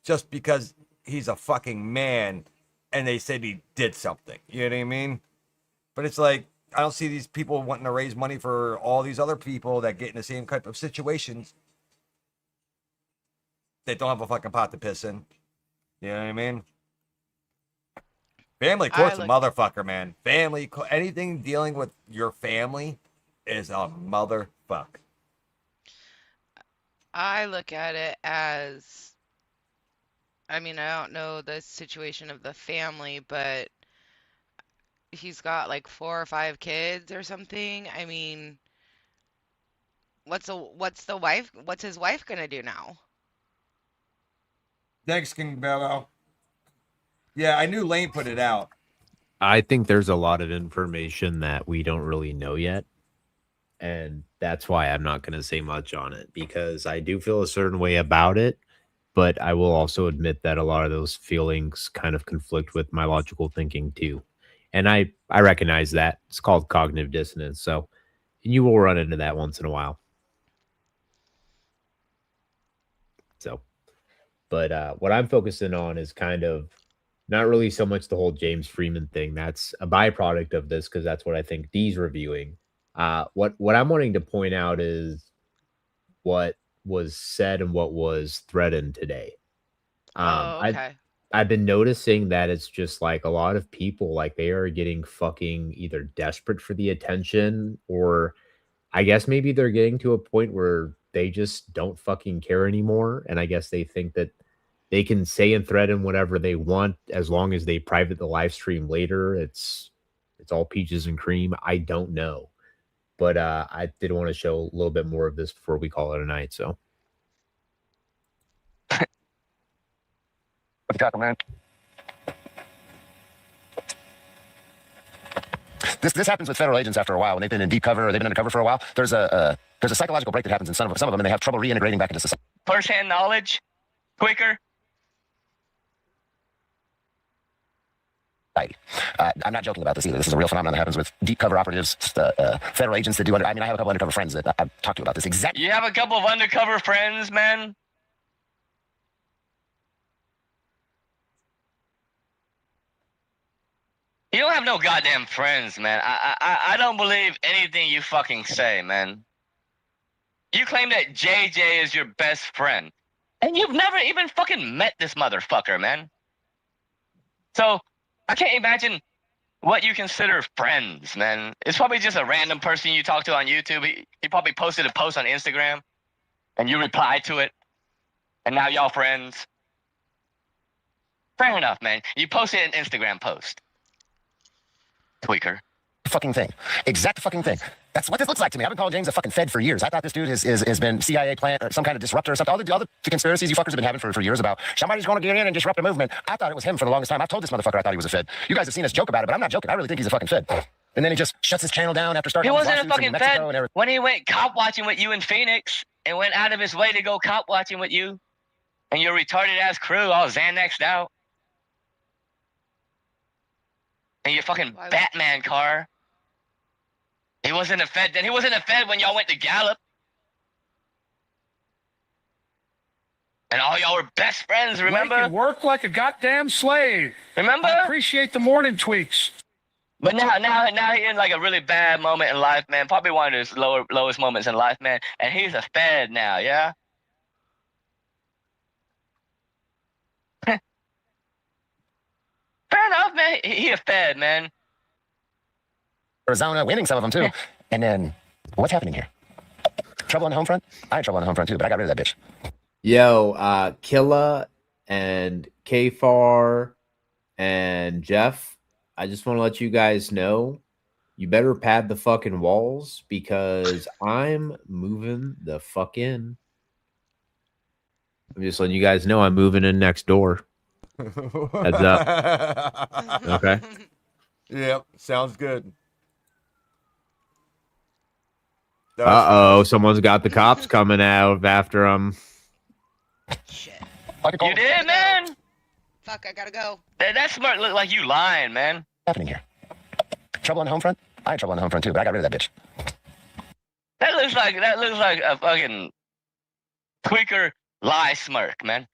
S7: just because he's a fucking man and they said he did something. You know what I mean? But it's like, I don't see these people wanting to raise money for all these other people that get in the same type of situations that don't have a fucking pot to piss in. You know what I mean? Family court's a motherfucker, man. Family, anything dealing with your family is a motherfucker.
S10: I look at it as, I mean, I don't know the situation of the family, but he's got like 4 or 5 kids or something. I mean, what's his wife gonna do now?
S7: Thanks, King Bello. Yeah, I knew Lane put it out.
S1: I think there's a lot of information that we don't really know yet. And that's why I'm not going to say much on it, because I do feel a certain way about it. But I will also admit that a lot of those feelings kind of conflict with my logical thinking too. And I recognize that. It's called cognitive dissonance. So you will run into that once in a while. So, but what I'm focusing on is kind of not really so much the whole James Freeman thing. That's a byproduct of this, because that's what I think Dee's reviewing. What I'm wanting to point out is what was said and what was threatened today.
S10: Okay.
S1: I've been noticing that it's just like a lot of people, like they are getting fucking either desperate for the attention, or I guess maybe they're getting to a point where they just don't fucking care anymore. And I guess they think that they can say and threaten whatever they want as long as they private the live stream later. It's all peaches and cream. I don't know. But I did want to show a little bit more of this before we call it a night. So,
S12: What you talking, man? This happens with federal agents after a while when they've been in deep cover or they've been undercover for a while. There's a psychological break that happens in some of them, and they have trouble reintegrating back into society.
S9: First-hand knowledge, quicker.
S12: I'm not joking about this either. This is a real phenomenon that happens with deep cover operatives, federal agents that do I have a couple undercover friends that I've talked to about this exactly.
S9: You have a couple of undercover friends, man. You don't have no goddamn friends, man. I don't believe anything you fucking say, man. You claim that JJ is your best friend, and you've never even fucking met this motherfucker, man. So I can't imagine what you consider friends, man. It's probably just a random person you talk to on YouTube. He probably posted a post on Instagram, and you replied to it, and now y'all friends. Fair enough, man. You posted an Instagram post. Tweaker.
S12: Fucking thing. Exact fucking thing. That's what this looks like to me. I've been calling James a fucking Fed for years. I thought this dude has been CIA plant or some kind of disruptor or something. All the conspiracies you fuckers have been having for years about somebody's going to get in and disrupt a movement. I thought it was him for the longest time. I've told this motherfucker I thought he was a Fed. You guys have seen us joke about it, but I'm not joking. I really think he's a fucking Fed. And then he just shuts his channel down after starting.
S9: He wasn't a fucking Fed when he went cop watching with you in Phoenix and went out of his way to go cop watching with you, and your retarded ass crew all Xanaxed out, and your fucking Batman car. He wasn't a Fed then. He wasn't a Fed when y'all went to Gallup. And all y'all were best friends, remember?
S14: Make it work like a goddamn slave.
S9: Remember?
S14: I appreciate the morning tweaks.
S9: But now he's in like a really bad moment in life, man. Probably one of his lowest moments in life, man. And he's a Fed now, yeah? Fair enough, man. He a Fed, man.
S12: Arizona, winning some of them too. And then, what's happening here? Trouble on the home front? I had trouble on the home front too, but I got rid of that bitch.
S1: yo, Killa and Kfar and Jeff, I just want to let you guys know, you better pad the fucking walls because I'm moving the fuck in. I'm just letting you guys know I'm moving in next door. Heads up. Okay.
S7: Yep, sounds good.
S1: Uh-oh, someone's got the cops coming out after them.
S10: Shit.
S9: You did, man.
S10: Fuck, I gotta go.
S9: That smirk look like you lying, man.
S12: Happening here? Trouble on the home front? I had trouble on the home front too, but I got rid of that bitch.
S9: That looks like a fucking tweaker lie smirk, man.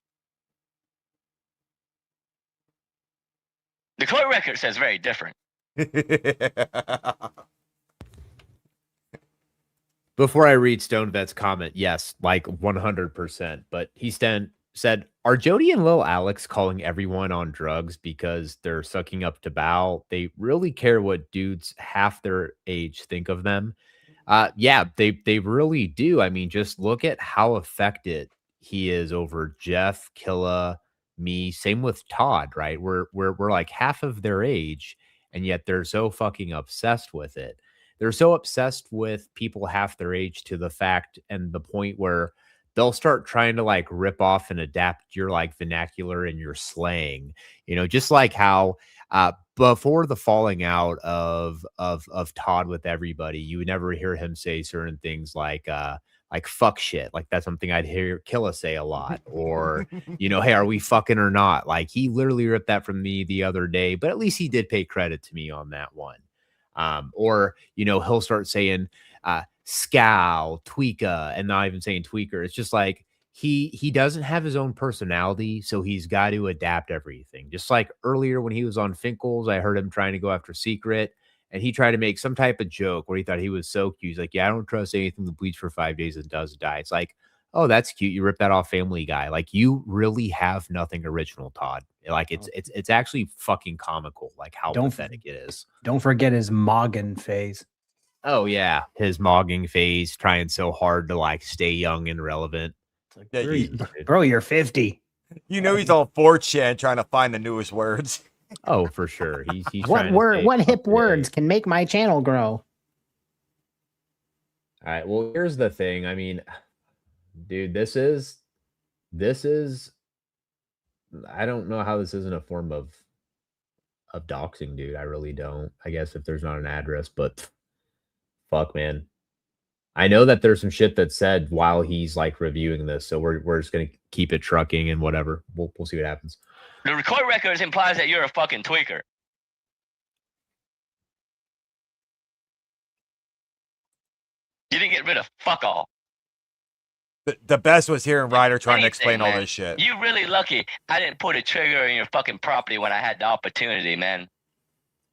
S9: The court record says very different.
S1: Before I read Stonevet's comment, yes, like 100%. But he said, are Jody and Lil Alex calling everyone on drugs because they're sucking up to Bao? They really care what dudes half their age think of them. Yeah, they really do. I mean, just look at how affected he is over Jeff, Killa, me. Same with Todd, right? We're like half of their age, and yet they're so fucking obsessed with it. They're so obsessed with people half their age to the fact and the point where they'll start trying to like rip off and adapt your like vernacular and your slang, just like how before the falling out of Todd with everybody, you would never hear him say certain things like fuck shit. Like that's something I'd hear Killa say a lot, or hey, are we fucking or not? Like he literally ripped that from me the other day, but at least he did pay credit to me on that one. Or he'll start saying scow, tweaka, and not even saying tweaker. It's just like he doesn't have his own personality, so he's got to adapt everything. Just like earlier when he was on Finkel's, I heard him trying to go after Secret, and he tried to make some type of joke where he thought he was so cute. He's like, yeah, I don't trust anything that bleeds for 5 days and does die. It's like, oh, that's cute. You ripped that off Family Guy. Like you really have nothing original, Todd. Like it's actually fucking comical, like how pathetic it is.
S8: Don't forget his Moggin phase.
S1: Oh yeah, his mogging phase, trying so hard to like stay young and relevant.
S8: Bro, you're 50.
S7: He's on 4chan trying to find the newest words.
S1: Oh, for sure. He's
S4: what hip words can make my channel grow?
S1: All right. Well, here's the thing. I mean, dude, this is I don't know how this isn't a form of doxing, dude. I really don't. I guess if there's not an address, but fuck, man. I know that there's some shit that's said while he's like reviewing this, so we're just gonna keep it trucking and whatever. We'll see what happens.
S9: The record records implies that you're a fucking tweaker. You didn't get rid of fuck all.
S7: The best was hearing Ryder trying to
S9: Anything,
S7: explain all
S9: man.
S7: this shit.
S9: You really lucky I didn't put a trigger in your fucking property when I had the opportunity, man.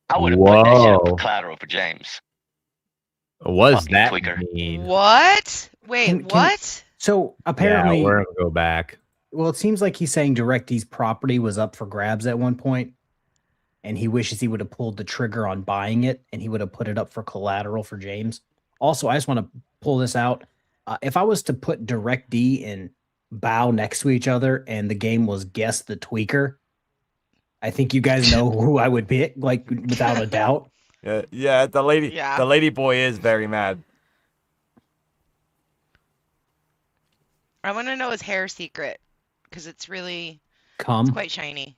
S9: I would have put that shit up for collateral for James.
S1: What does
S9: Fucking
S1: that
S9: tweaker.
S1: mean?
S10: What? Wait, what?
S8: So apparently,
S1: Yeah, we're gonna go back.
S8: well, it seems like he's saying DirecTV's property was up for grabs at one point, and he wishes he would have pulled the trigger on buying it, and he would have put it up for collateral for James. Also, I just want to pull this out. If I was to put DirecTV and Bao next to each other, and the game was Guess the Tweaker, I think you guys know who I would pick, like without a doubt.
S7: Yeah, the lady boy is very mad.
S10: I want to know his hair secret because it's really it's quite shiny.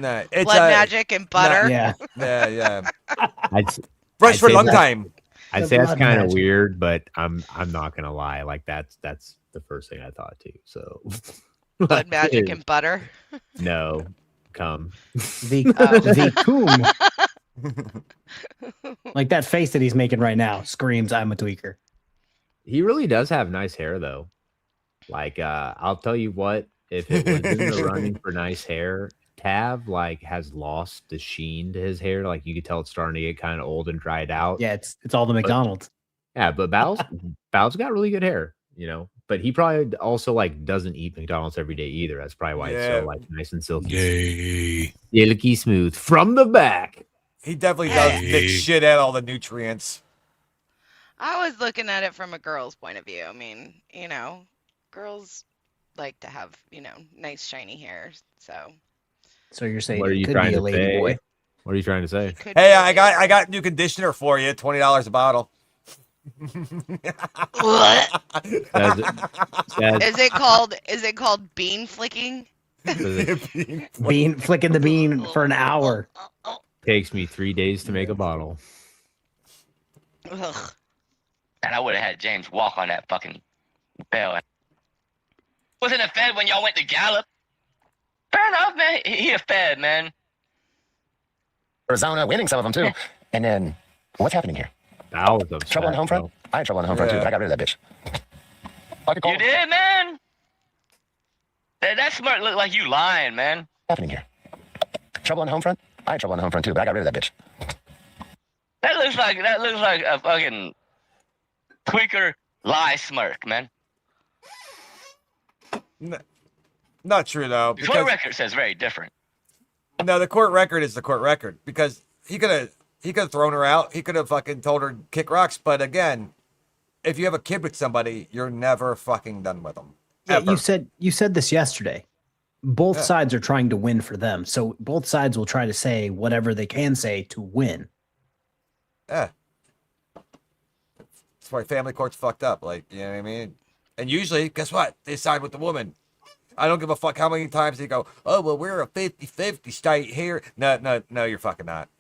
S7: Nah, it's
S10: Blood magic and butter.
S7: Yeah.
S1: I'd
S7: Fresh for a
S1: say
S7: long
S1: that-
S7: time.
S1: I'd say that's kind of weird, but I'm not gonna lie. Like that's the first thing I thought too. So
S10: Blood magic and butter.
S1: No, come
S8: The coom. Like that face that he's making right now screams, I'm a tweaker.
S1: He really does have nice hair though. Like I'll tell you what, if it was in the running for nice hair, Tav like has lost the sheen to his hair. Like you could tell it's starting to get kind of old and dried out.
S8: Yeah, it's all the McDonald's.
S1: Yeah, but Bao's got really good hair, But he probably also like doesn't eat McDonald's every day either. That's probably why it's so like nice and silky. Silky smooth from the back.
S7: He definitely does mix shit out all the nutrients.
S10: I was looking at it from a girl's point of view. I mean, girls like to have, nice shiny hair.
S8: So you're saying
S1: What are
S8: it
S1: you
S8: could
S1: trying
S8: be a
S1: to
S8: lady
S1: say?
S8: boy?
S1: What are you trying to say?
S7: Hey, I got new conditioner for you. $20 a bottle.
S10: What?
S1: Is
S10: it called bean flicking?
S8: Bean flicking the bean for an hour.
S1: Takes me 3 days to make a bottle.
S10: Ugh.
S9: And I would have had James walk on that fucking bell. Wasn't it fed when y'all went to Gallup? Fair enough, man. He a fed, man.
S12: Arizona winning some of them too. And then, what's happening here?
S1: That was upset,
S12: Trouble on the home front? I had trouble on the home front too, but I got rid of that bitch.
S9: You did, man? That smirk look like you lying, man.
S12: What's happening here? Trouble on the home front? I had trouble on the home front too, but I got rid of that bitch.
S9: That looks like a fucking tweaker lie smirk, man.
S7: Not true though.
S9: The court record says very different.
S7: No, the court record is the court record because he could have thrown her out. He could have fucking told her to kick rocks. But again, if you have a kid with somebody, you're never fucking done with them.
S8: Yeah, you said this yesterday. Both sides are trying to win for them, so both sides will try to say whatever they can say to win.
S7: Yeah, that's why family court's fucked up. Like, you know what I mean? And usually, guess what? They side with the woman. I don't give a fuck how many times they go, oh, well, we're a 50-50 state here. No, you're fucking not.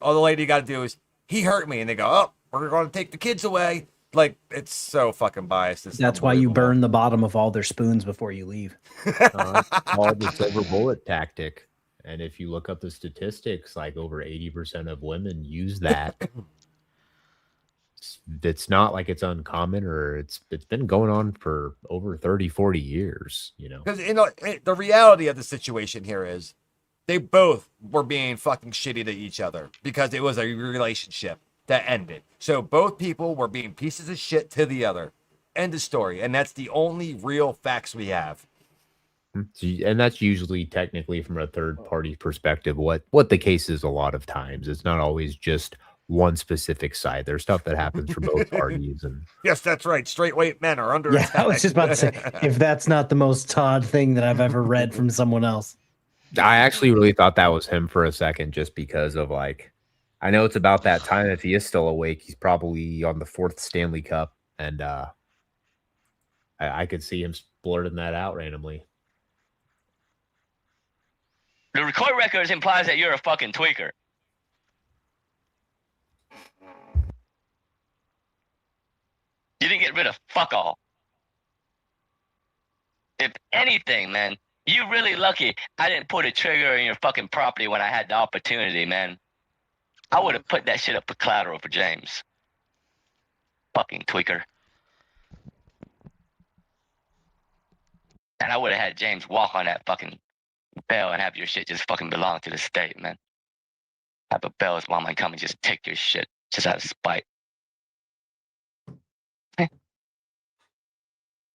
S7: All the lady got to do is, he hurt me. And they go, oh, we're going to take the kids away. Like, it's so fucking biased.
S8: That's why you burn the bottom of all their spoons before you leave.
S1: It's called the silver bullet tactic. And if you look up the statistics, like over 80% of women use that. It's not like it's uncommon, or it's been going on for over 30, 40 years, you know.
S7: Because, the reality of the situation here is they both were being fucking shitty to each other because it was a relationship that ended. So both people were being pieces of shit to the other. End of story. And that's the only real facts we have.
S1: And that's usually technically from a third party perspective what the case is a lot of times. It's not always just one specific side. There's stuff that happens for both parties. And
S7: yes, that's right. Straight white men are under attack.
S8: I was just about to say, if that's not the most Todd thing that I've ever read from someone else.
S1: I actually really thought that was him for a second, just because of like, I know it's about that time. If he is still awake, he's probably on the 4th Stanley Cup. And I could see him blurting that out randomly.
S9: The court records implies that you're a fucking tweaker. You didn't get rid of fuck all. If anything, man, you really lucky I didn't put a trigger in your fucking property when I had the opportunity, man. I would have put that shit up for collateral for James. Fucking tweaker. And I would have had James walk on that fucking bell and have your shit just fucking belong to the state, man. Have a bell's mama come and just take your shit just out of spite.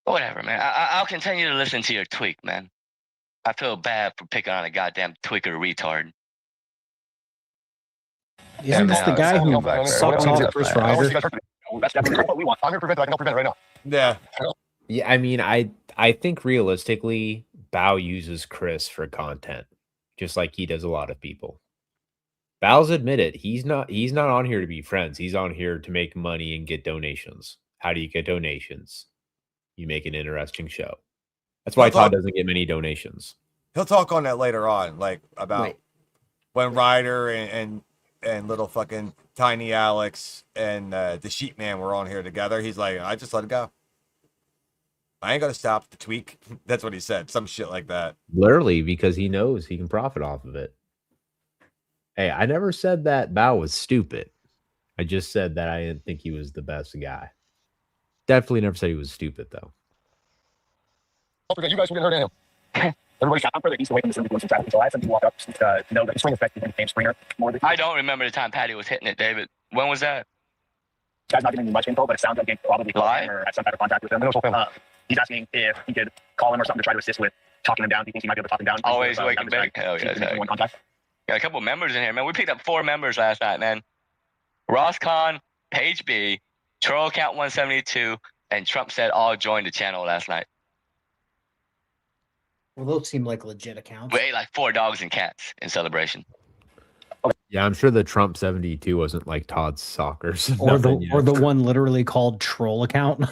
S9: Whatever, man. I'll continue to listen to your tweak, man. I feel bad for picking on a goddamn tweaker retard.
S8: Isn't this the guy who sucks off Chris Ryder?
S12: I'm here to prevent it. I can prevent it right now.
S7: Yeah.
S1: Yeah, I mean, I think realistically, Bao uses Chris for content, just like he does a lot of people. Bao's admitted he's not on here to be friends. He's on here to make money and get donations. How do you get donations? You make an interesting show. That's why Todd doesn't get many donations.
S7: He'll talk on that later on, like about when Ryder and little fucking Tiny Alex and the Sheep Man were on here together. He's like, I just let it go. I ain't gonna stop the tweak. That's what he said. Some shit like that.
S1: Literally, because he knows he can profit off of it. Hey, I never said that Bao was stupid. I just said that I didn't think he was the best guy. Definitely never said he was stupid, though.
S12: Don't forget, you guys were getting hurt at him. Everybody shot. I'm further east away from the city doing some traffic, so I had some people walk up to know that the swing effect became Springer.
S9: I don't remember the time Patty was hitting it, David. When was that?
S12: Guy's not giving me much info, but it sounds like he probably called him or had some type of contact with him. He's asking if he could call him or something to try to assist with talking him down. He thinks he might be able to talk him down.
S9: Always waking big. Hell yeah.
S12: One contact.
S9: Got a couple of members in here, man. We picked up 4 members last night, man. Ross Khan, Page B, Troll Count 172, and Trump said all joined the channel last night.
S8: Well, those seem like legit accounts.
S9: We ate like 4 dogs and cats in celebration.
S1: Yeah, I'm sure the Trump 72 wasn't like Todd's Sockers.
S8: Or the one literally called troll account.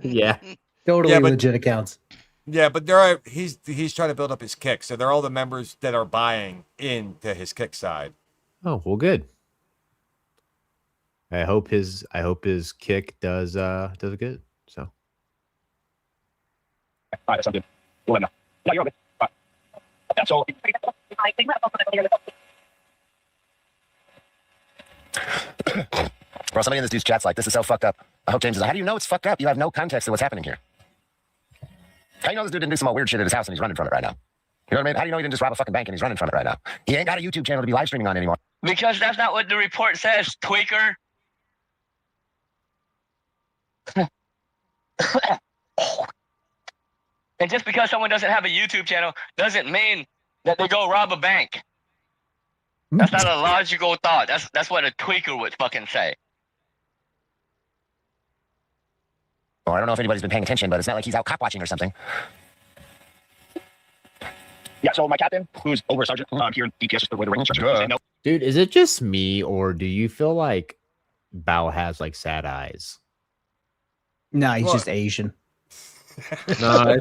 S1: Yeah.
S8: Totally legit accounts.
S7: Yeah, but he's trying to build up his kick. So they're all the members that are buying into his kick side.
S1: Oh, well, good. I hope his kick does good. So
S12: all right, that's good. We'll let him know. Yeah, you're good. Yeah, so. Bro, somebody in this dude's chat's like, this is so fucked up. I hope James is like, how do you know it's fucked up? You have no context of what's happening here. How do you know this dude didn't do some weird shit at his house and he's running from it right now? You know what I mean? How do you know he didn't just rob a fucking bank and he's running from it right now? He ain't got a YouTube channel to be live streaming on anymore.
S9: Because that's not what the report says, tweaker. And just because someone doesn't have a YouTube channel doesn't mean that they go rob a bank. That's not a logical thought. That's what a tweaker would fucking say.
S12: Well, I don't know if anybody's been paying attention, but it's not like he's out cop watching or something. Yeah, so my captain, who's over a sergeant here in DPS, just the way the ring instructor no.
S1: Dude, is it just me, or do you feel like Bao has like sad eyes?
S8: No, he's just Asian.
S1: No,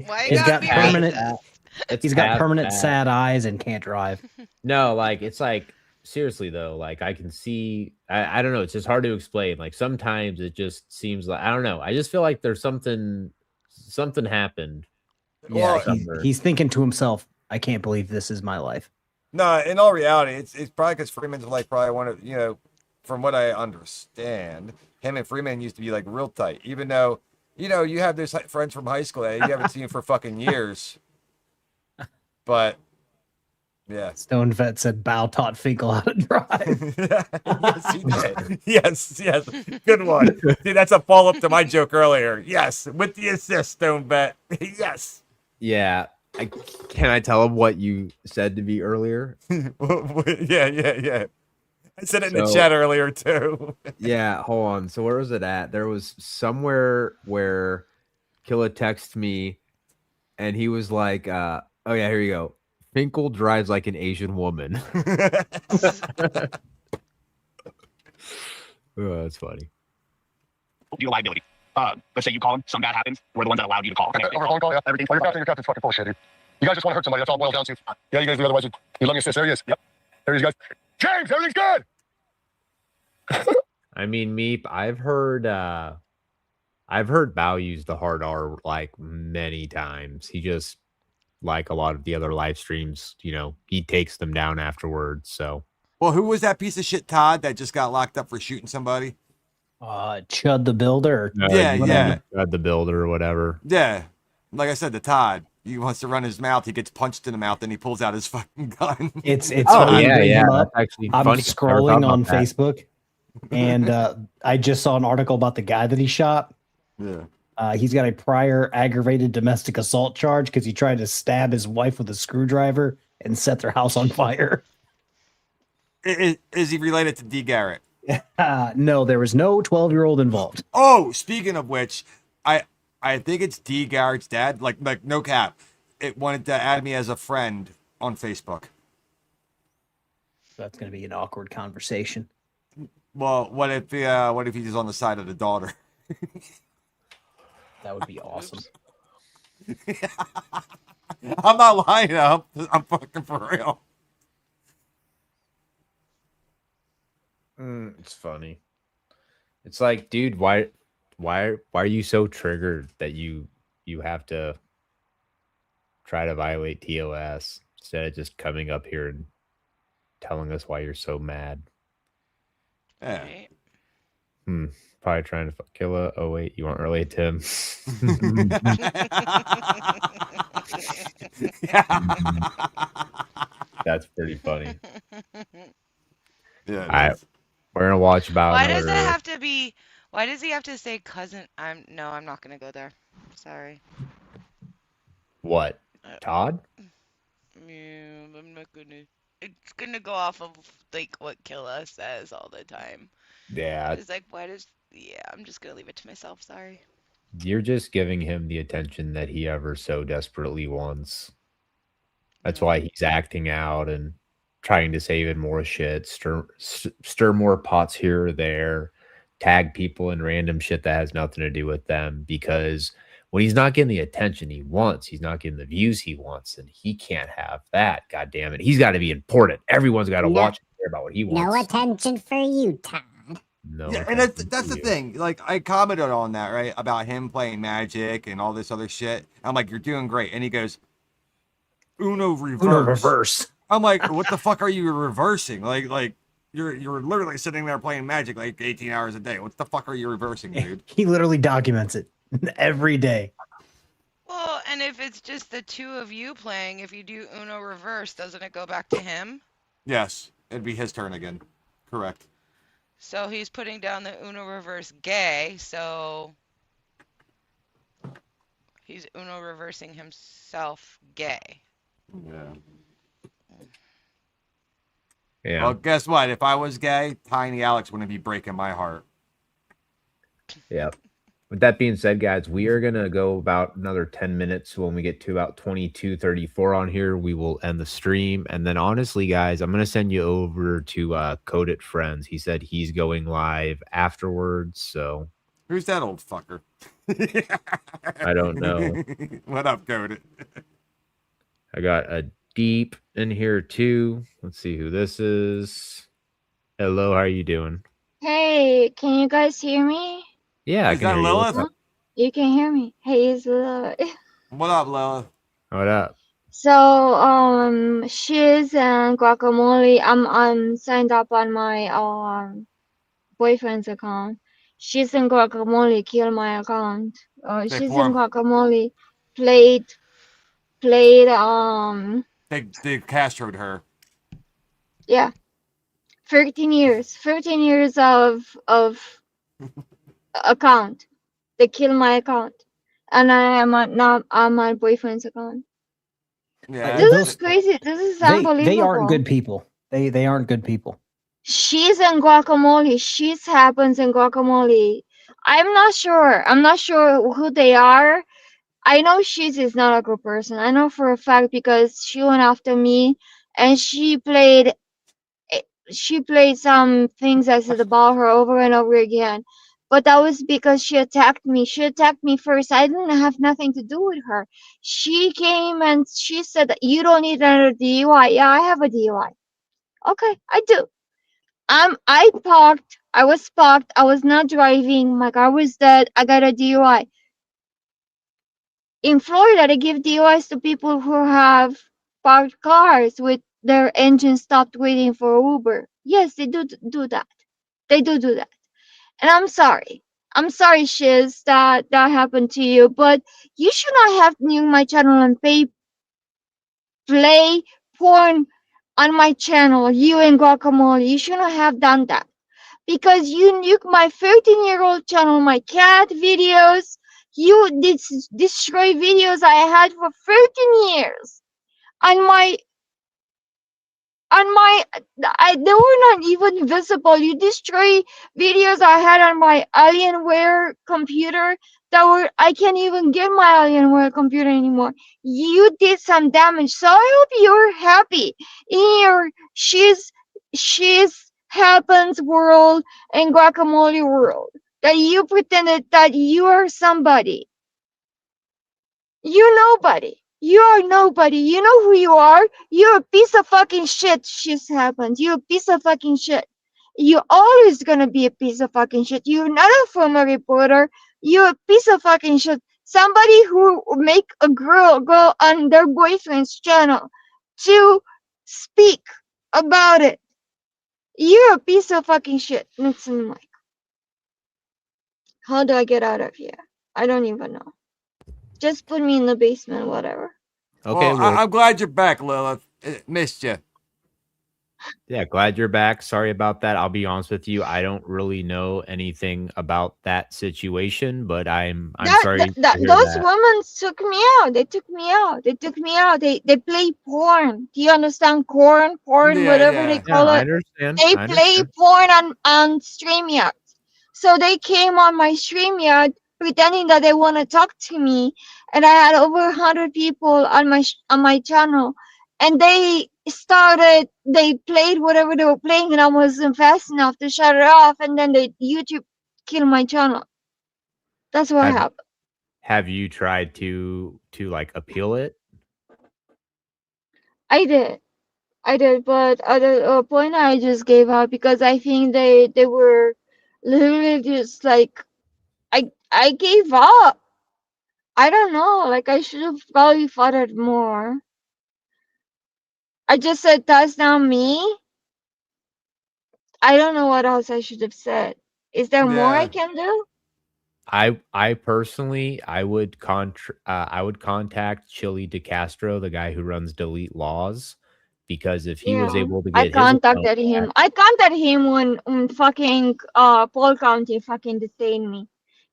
S10: Why you
S8: he's
S10: gotta
S8: got
S10: be
S8: permanent.
S10: racist?
S8: He's got permanent sad eyes and can't drive.
S1: No, like it's like seriously though, like I can see. I don't know. It's just hard to explain. Like sometimes it just seems like I don't know. I just feel like there's something happened.
S8: Yeah, he's thinking to himself, "I can't believe this is my life."
S7: No, in all reality, it's probably because Freeman's like probably one of, you know, from what I understand, him and Freeman used to be like real tight, even though, you know, you have those friends from high school that you haven't seen for fucking years. But yeah,
S8: Stone Vet said Bao taught Finkel how to drive.
S7: Yes, he did. Yes, good one. See, that's a follow up to my joke earlier. Yes, with the assist, Stone Bet. Yes.
S1: Yeah. Can I tell him what you said to me earlier?
S7: Yeah. I said it in the chat earlier too.
S1: Yeah, hold on. So where was it at? There was somewhere where Killa texted me and he was like, oh yeah, here you go. Finkel drives like an Asian woman. Oh, that's funny.
S12: Deal liability. Let's say you call him, something bad happens. We're the ones that allowed you to call. Over phone call, yeah. Everything. Well, your captain's fucking bullshit, dude. You guys just want to hurt somebody. That's all it boils down to. Yeah, you guys do otherwise. You love your sis. There he is. Yep. There he is, guys. James, everything's good.
S1: I mean, Meep, I've heard Bao use the hard R like many times. He just, like a lot of the other live streams, you know, he takes them down afterwards. So,
S7: well, who was that piece of shit Todd that just got locked up for shooting somebody?
S8: Chud the Builder.
S1: Chud the Builder or whatever.
S7: Yeah, like I said, the Todd. He wants to run his mouth. He gets punched in the mouth, then he pulls out his fucking gun.
S8: It's
S1: funny. Yeah. That's actually
S8: I'm
S1: funny.
S8: scrolling on Facebook, and I just saw an article about the guy that he shot.
S7: Yeah.
S8: He's got a prior aggravated domestic assault charge because he tried to stab his wife with a screwdriver and set their house on fire.
S7: Is he related to D. Garrett?
S8: No, there was no 12-year-old involved.
S7: Oh, speaking of which, I think it's D. Garrett's dad. Like no cap. It wanted to add me as a friend on Facebook.
S8: That's going to be an awkward conversation.
S7: Well, what if he's on the side of the daughter?
S8: That would be awesome.
S7: I'm not lying. I'm fucking for real.
S1: It's funny. It's like, dude, why are you so triggered that you have to try to violate TOS instead of just coming up here and telling us why you're so mad?
S7: Yeah.
S1: Probably trying to fuck Killa. Oh wait, you weren't related to him. That's pretty funny.
S7: Yeah.
S1: We're gonna watch about.
S10: Why does it have to be? Why does he have to say cousin? I'm not gonna go there. Sorry.
S1: What? Todd?
S10: Yeah, I'm not gonna. It's gonna go off of like what Killa says all the time.
S1: Yeah.
S10: It's like, why does? Yeah, I'm just gonna leave it to myself. Sorry.
S1: You're just giving him the attention that he ever so desperately wants. That's why he's acting out and trying to say even more shit, stir more pots here or there, tag people in random shit that has nothing to do with them. Because when he's not getting the attention he wants, he's not getting the views he wants, and he can't have that. God damn it. He's got to be important. Everyone's got to watch and care about what he wants.
S2: No attention for you, Todd.
S1: No,
S7: Yeah, and that's the thing. Like, I commented on that, right, about him playing Magic and all this other shit. I'm like, you're doing great, and he goes, Uno reverse.
S8: Uno reverse.
S7: I'm like, what the fuck are you reversing? Like you're literally sitting there playing Magic like 18 hours a day. What the fuck are you reversing, dude?
S8: He literally documents it every day.
S10: Well, and if it's just the two of you playing, if you do Uno reverse, doesn't it go back to him?
S7: Yes, it'd be his turn again. Correct.
S10: So he's putting down the Uno reverse gay, so he's Uno reversing himself gay.
S7: Yeah.
S1: Yeah.
S7: Well, guess what? If I was gay, Tiny Alex wouldn't be breaking my heart.
S1: Yeah. With that being said, guys, we are going to go about another 10 minutes. When we get to about 22:34 on here, we will end the stream. And then honestly, guys, I'm going to send you over to Code It Friends. He said he's going live afterwards. So
S7: who's that old fucker?
S1: I don't know.
S7: What up, Code It?
S1: I got a Deep in here too. Let's see who this is. Hello, how are you doing?
S15: Hey, can you guys hear me?
S1: Yeah, I
S7: Is
S1: can
S7: that
S1: hear you. What's
S7: Lilith?
S1: up?
S15: You can hear me. Hey, it's Lilith.
S7: What up, Lilith?
S1: What up?
S15: So, Shiz and Guacamole, I'm signed up on my boyfriend's account. Shiz and Guacamole killed my account.
S7: They
S15: Shiz
S7: form-
S15: and Guacamole played
S7: They castroed her.
S15: yeah, 13 years of account. They killed my account, and I am now on my boyfriend's account.
S7: Yeah,
S15: This is crazy. This is unbelievable.
S8: They aren't good people. They aren't good people.
S15: Cheese and guacamole. Cheese happens in guacamole. I'm not sure who they are. I know Cheese is not a good person. I know for a fact because she went after me and she played some things I said about her over and over again. But that was because she attacked me. She attacked me first. I didn't have nothing to do with her. She came and she said, you don't need another DUI. Yeah, I have a DUI. Okay, I do. I parked. I was parked. I was not driving. My car was dead. I got a DUI. In Florida, they give DUIs to people who have parked cars with their engine stopped waiting for Uber. Yes, they do that. They do that. And I'm sorry. I'm sorry, Shiz, that happened to you. But you should not have nuked my channel and play porn on my channel. You and Guacamole. You should not have done that. Because you nuked my 13-year-old channel, my cat videos. You did destroy videos I had for 13 years. They were not even visible. You destroy videos I had on my Alienware computer I can't even get my Alienware computer anymore. You did some damage, so I hope you're happy in your she's happens world and guacamole world that you pretended that you are somebody. You're nobody. You are nobody. You know who you are? You're a piece of fucking shit. Shit's happened. You're a piece of fucking shit. You're always gonna be a piece of fucking shit. You're not a former reporter. You're a piece of fucking shit. Somebody who make a girl go on their boyfriend's channel to speak about it. You're a piece of fucking shit. Listen, Mike. How do I get out of here? I don't even know. Just put me in the basement, whatever.
S1: Okay,
S7: well, I'm glad you're back, Lilith. Missed you.
S1: Yeah, glad you're back. Sorry about that. I'll be honest with you. I don't really know anything about that situation, but I'm sorry.
S15: Those women took me out. They took me out. They play porn. Do you understand? Porn, whatever they call it.
S1: I understand.
S15: They play porn on StreamYard. So they came on my StreamYard pretending that they want to talk to me, and I had over 100 people on my channel, and they played whatever they were playing, and I wasn't fast enough to shut it off, and then YouTube killed my channel. That's what happened.
S1: Have you tried to like appeal it?
S15: I did, but at a point I just gave up because I think they were Literally just like I gave up. I don't know, like I should have probably fought it more. I just said that's not me. I don't know what else I should have said. Is there more I
S7: Yeah.
S15: can do?
S1: I personally I would contact Chili DeCastro, the guy who runs Delete Laws, because if he was
S15: Yeah.
S1: able to
S15: I
S1: get his account
S15: contacted
S1: back,
S15: him. I contacted him when fucking Paul County fucking detained me.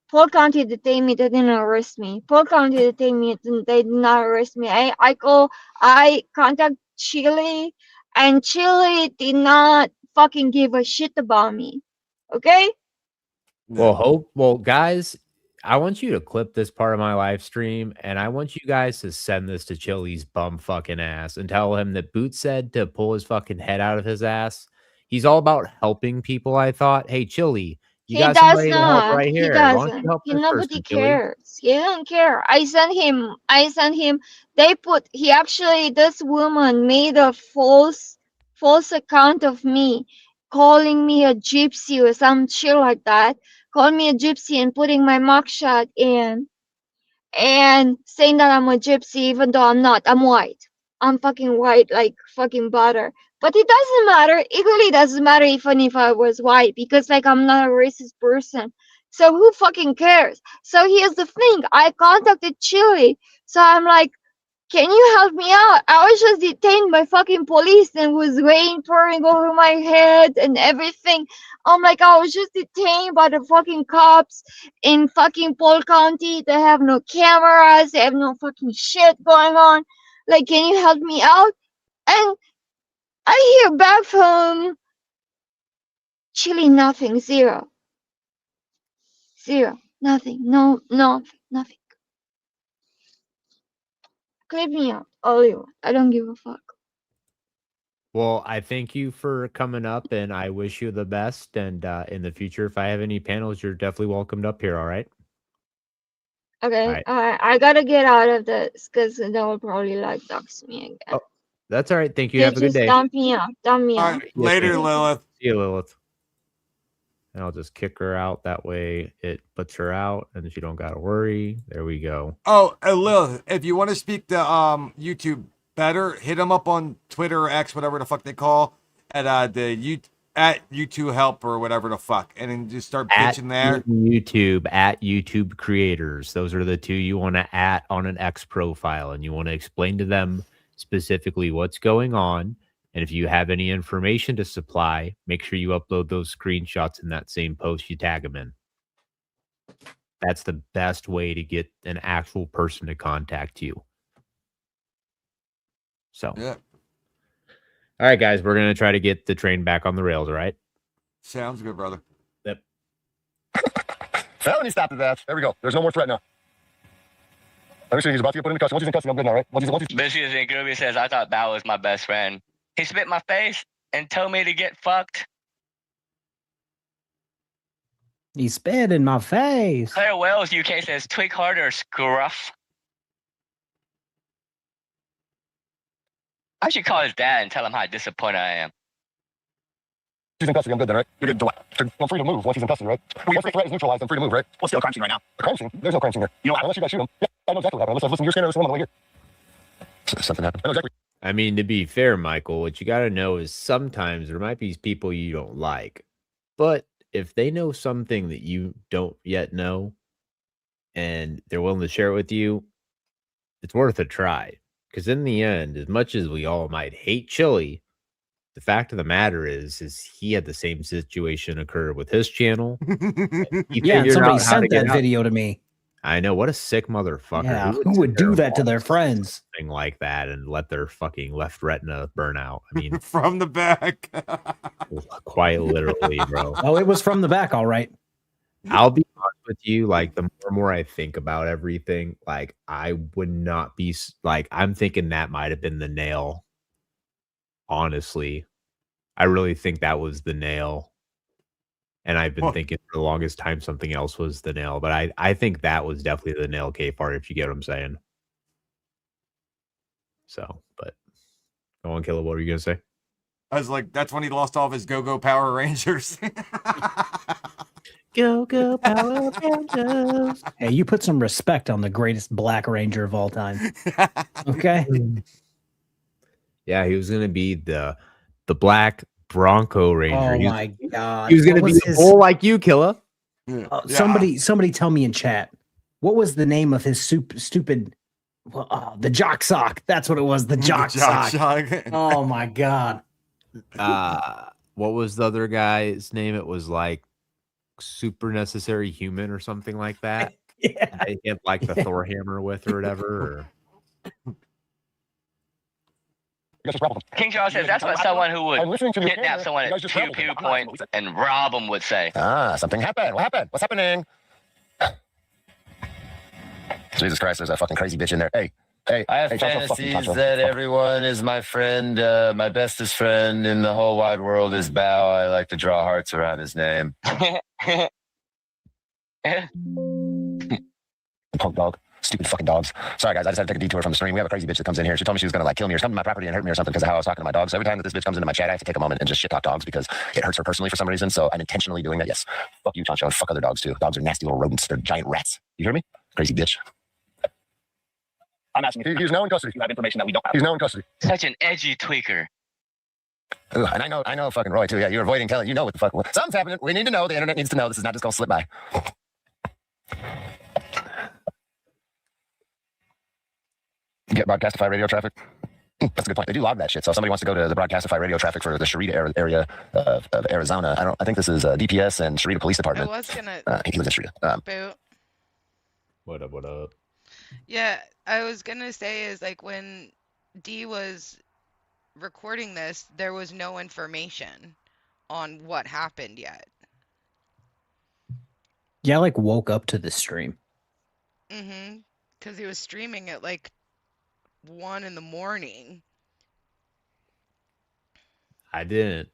S15: Paul County detained me. They didn't arrest me. Paul County detained me. They did not arrest me. I contact Chile, and Chile did not fucking give a shit about me. Okay?
S1: well, guys, I want you to clip this part of my live stream, and I want you guys to send this to Chili's bum fucking ass and tell him that Boot said to pull his fucking head out of his ass. He's all about helping people, I thought. Hey, Chili, you
S15: He
S1: got
S15: does
S1: somebody to help
S15: not.
S1: right
S15: He
S1: here. Why don't you
S15: doesn't.
S1: help
S15: He
S1: this
S15: nobody
S1: person, Chili?
S15: cares. He doesn't care. I sent him. He actually, this woman made a false account of me, calling me a gypsy or some shit like that. Calling me a gypsy and putting my mugshot in and saying that I'm a gypsy even though I'm not. I'm white. I'm fucking white like fucking butter. But it doesn't matter. It really doesn't matter even if I was white because like I'm not a racist person. So who fucking cares? So here's the thing. I contacted Chile. So I'm like, can you help me out? I was just detained by fucking police and was rain pouring over my head and everything. I'm like, I was just detained by the fucking cops in fucking Polk County. They have no cameras. They have no fucking shit going on. Like, can you help me out? And I hear back from Chile nothing, zero. Zero. Nothing. No, nothing. Clip me out. All you want. I don't give a fuck.
S1: Well, I thank you for coming up, and I wish you the best. And in the future, if I have any panels, you're definitely welcomed up here. All right.
S15: Okay,
S1: right.
S15: I gotta get out of this because they will probably like dox me again.
S1: Oh, that's all right. Thank you.
S15: Okay,
S1: Have a good
S15: just
S1: day.
S15: dump me out. Dump me
S7: All
S15: out.
S7: right, later, Lilith.
S1: See you, Lilith. And I'll just kick her out. That way it puts her out and she don't got to worry. There we go.
S7: Oh, Lilith, if you want to speak to YouTube better, hit them up on Twitter or X, whatever the fuck they call, at at YouTube Help or whatever the fuck, and then just start pitching there.
S1: YouTube, at YouTube creators. Those are the two you want to at on an X profile, and you want to explain to them specifically what's going on. And if you have any information to supply, make sure you upload those screenshots in that same post you tag them in. That's the best way to get an actual person to contact you. So,
S7: yeah.
S1: All right, guys, we're going to try to get the train back on the rails, all right?
S7: Sounds good, brother.
S1: Yep.
S12: Felony stopped at that. There we go. There's no more threat now. Let me see. He's about to get put in custody. Once he's in custody, I'm good now, right? Once he's...
S9: Biscuits and Groovy says, I thought Bow was my best friend. He spit in my face and told me to get fucked.
S8: He spit in my face.
S9: Claire Wells, UK says, tweak harder, scruff. I should call his dad and tell him how disappointed I am.
S12: He's in custody, I'm good then, right? You're good to what? I'm free to move once he's in custody, right? Once the threat is neutralized, I'm free to move, right? What's still a crime scene right now? A crime scene? There's no crime scene here. You know, unless you guys shoot him. Yeah, I know exactly what happened. Unless I was listening to your scanner or someone on the way here. Something happened. I know exactly.
S1: I mean, to be fair, Michael, what you got to know is sometimes there might be people you don't like, but if they know something that you don't yet know and they're willing to share it with you, it's worth a try. Because in the end, as much as we all might hate Chili, the fact of the matter is he had the same situation occur with his channel.
S8: Yeah, and somebody sent that video to me.
S1: I know, what a sick motherfucker.
S8: Yeah, who would do that to their friends?
S1: Something like that and let their fucking left retina burn out. I mean,
S7: from the back.
S1: Quite literally, bro.
S8: Oh, it was from the back, all right.
S1: I'll be honest with you, like the more and more I think about everything, like I would not be like, I'm thinking that might have been the nail. Honestly, I really think that was the nail. And I've been thinking for the longest time something else was the nail, but I think that was definitely the nail, K-Fart, if you get what I'm saying. So, but go on, Killer, what were you gonna say?
S7: I was like, that's when he lost all of his Go-Go Power Rangers.
S1: Go, go, Power Rangers.
S8: Hey, you put some respect on the greatest Black Ranger of all time. Okay.
S1: Yeah, he was gonna be the Black Bronco Ranger.
S8: Oh
S1: He was,
S8: my god.
S1: he was gonna
S8: What
S1: be
S8: was
S1: a bull like you, Killa.
S8: Somebody tell me in chat. What was the name of his stupid the jock sock? That's what it was. The jock sock. Oh my god.
S1: What was the other guy's name? It was like Super Necessary Human or something like that.
S8: Yeah.
S1: They hit like the Thor hammer with or whatever.
S9: King Charles says that's what someone who would kidnap someone at pew pew point and rob them would say.
S12: Something happened. What happened? What's happening? Jesus Christ, there's a fucking crazy bitch in there. Hey.
S13: I have
S12: hey, Chacho, fuck you,
S13: fantasies
S12: Chacho.
S13: that everyone is my friend. My bestest friend in the whole wide world is Bao. I like to draw hearts around his name.
S12: Punk dog. Stupid fucking dogs. Sorry, guys. I just had to take a detour from the stream. We have a crazy bitch that comes in here. She told me she was going to like kill me or come to my property and hurt me or something because of how I was talking to my dogs. So every time that this bitch comes into my chat, I have to take a moment and just shit talk dogs because it hurts her personally for some reason. So I'm intentionally doing that. Yes. Fuck you, Chancho, and fuck other dogs too. Dogs are nasty little rodents. They're giant rats. You hear me? Crazy bitch. I'm asking you. He's now in custody. You have information that we don't have. He's now in custody.
S9: Such an edgy tweaker.
S12: Ugh, and I know fucking Roy too. Yeah, you're avoiding Kelly. You know what the fuck. Something's happening. We need to know. The internet needs to know. This is not just going to slip by. Get Broadcastify radio traffic. That's a good point. They do log that shit. So if somebody wants to go to the Broadcastify radio traffic for the Sharita area of Arizona, I think this is DPS and Sharita Police Department.
S10: I was gonna.
S12: He lives in Sharita.
S10: Boot.
S1: What up? What up?
S10: Yeah, I was gonna say is like when D was recording this, there was no information on what happened yet.
S8: Yeah, I like woke up to the stream.
S10: Mm-hmm. Because he was streaming at like 1 in the morning.
S1: I didn't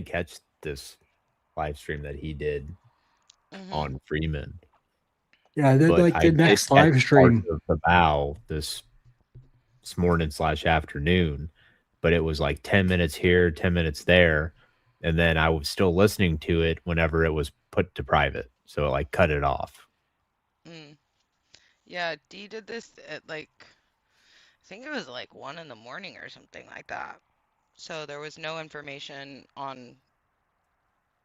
S1: catch this live stream that he did on Freeman.
S8: Yeah, then
S1: But
S8: like
S1: I
S8: the
S1: did
S8: next
S1: catch
S8: live stream.
S1: parts of the bow this morning / afternoon, but it was like 10 minutes here, 10 minutes there, and then I was still listening to it whenever it was put to private, so it like cut it off.
S10: Yeah, D did this at like, I think it was like 1 in the morning or something like that. So there was no information on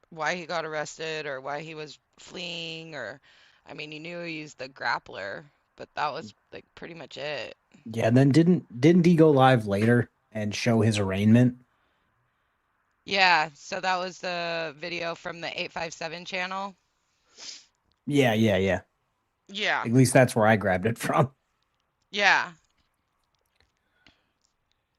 S10: why he got arrested or why he was fleeing or, I mean, he knew he used the grappler, but that was like pretty much it.
S8: Yeah, and then didn't he go live later and show his arraignment?
S10: Yeah, so that was the video from the 857 channel.
S8: Yeah.
S10: Yeah.
S8: At least that's where I grabbed it from.
S10: Yeah.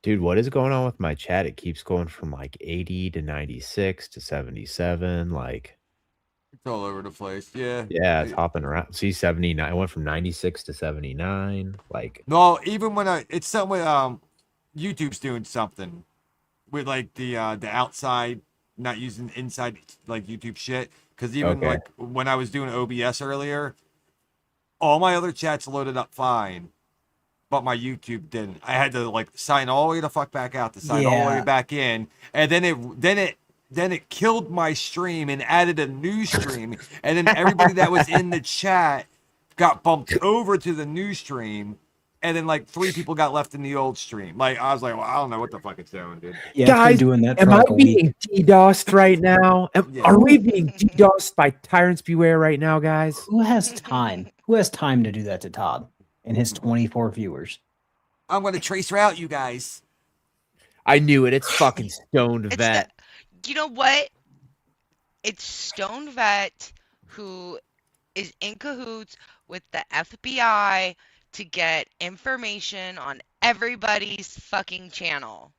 S1: Dude, what is going on with my chat? It keeps going from like 80 to 96 to 77. Like,
S7: It's all over the place. Yeah.
S1: yeah, it's hopping around. See, 79. I went from 96 to 79. Like,
S7: No, even when it's something with YouTube's doing something with like the outside, not using inside like YouTube shit. Because even
S1: Okay.
S7: like when I was doing OBS earlier, all my other chats loaded up fine, but my YouTube didn't. I had to like sign all the way the fuck back out to sign all the way
S8: Yeah.
S7: back in, and then it killed my stream and added a new stream, and then everybody that was in the chat got bumped over to the new stream, and then like 3 people got left in the old stream. Like I was like, well, I don't know what the fuck it's doing, dude.
S8: Yeah, it's been
S1: guys,
S8: doing that
S1: am
S8: for
S1: I
S8: like a week.
S1: being DDoSed right now?
S7: Yeah.
S1: Are we being DDoSed by Tyrants Beware right now, guys?
S8: Who has time? Who has time to do that to Todd and his 24 viewers?
S7: I'm gonna trace route you guys.
S1: I knew it. It's fucking Stoned
S10: It's
S1: Vet.
S10: You know what? It's Stone Vet who is in cahoots with the FBI to get information on everybody's fucking channel.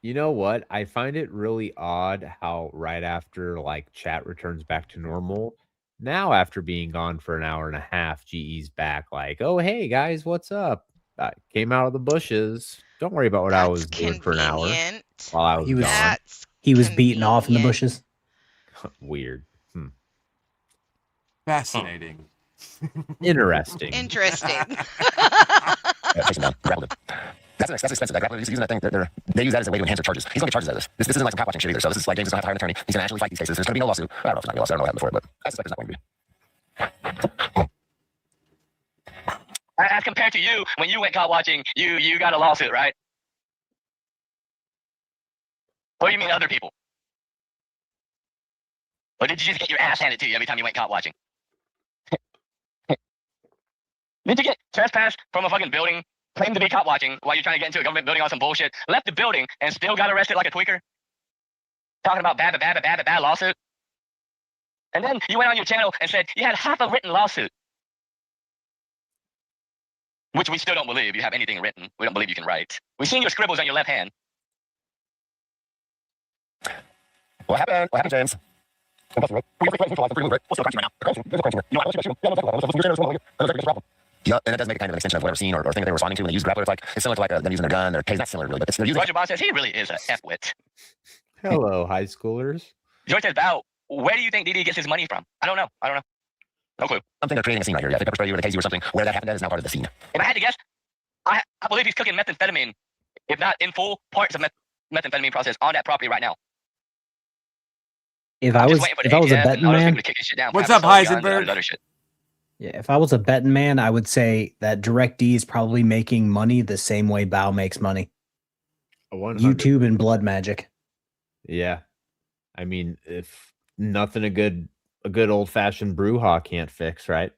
S1: You know what? I find it really odd how right after like chat returns back to normal, now after being gone for an hour and a half, GE's back like, oh hey guys, what's up? I came out of the bushes. Don't worry about what I was doing for an hour
S10: Convenient.
S1: while I was
S8: He was-
S1: gone.
S10: That's
S8: He was beaten off in the
S10: convenient.
S8: bushes.
S1: Weird.
S7: Fascinating.
S1: Interesting.
S10: Interesting.
S12: Yeah, chase him down. Grappled him. That's expensive. That grappler, using that thing, they use that as a way to enhance their charges. He's going to get charges out of this. This isn't like some cop watching shit either. So this is like James is going to have to hire an attorney. He's going to actually fight these cases. There's going to be no lawsuit. I don't know if it's not going to be a lawsuit. I don't know what happened before, but I suspect there's not going to be.
S9: As compared to you, when you went cop watching, you got a lawsuit, right? What do you mean other people? Or did you just get your ass handed to you every time you went cop watching? Did you get trespassed from a fucking building, claimed to be cop watching while you're trying to get into a government building on some bullshit, left the building and still got arrested like a tweaker? Talking about bad lawsuit? And then you went on your channel and said you had half a written lawsuit. Which we still don't believe you have anything written. We don't believe you can write. We've seen your scribbles on your left hand.
S12: What happened? What happened, James? Yeah, and that does make it kind of an extension of whatever scene or thing that they're responding to when they use grappler. It's similar to like them using their gun. It's not similar really, but they're using.
S9: Roger Bond says he really is a F-wit.
S1: Hello, high schoolers.
S9: George says, Val, where do you think DD gets his money from? I don't know. No clue.
S12: Something they're creating a scene right here. Yeah, if they pepper spray you or they tase you or something, where that happened, that is now part of the scene.
S9: If I had to guess, I believe he's cooking methamphetamine, if not in full parts of methamphetamine process on that property right now.
S8: If I was a betting man,
S7: what's up, Heisenberg?
S8: Yeah, if I was a betting man, I would say that DirectD is probably making money the same way Bao makes money.
S1: 100.
S8: YouTube and blood magic.
S1: Yeah, I mean, if nothing a good old fashioned brouhaha can't fix, right?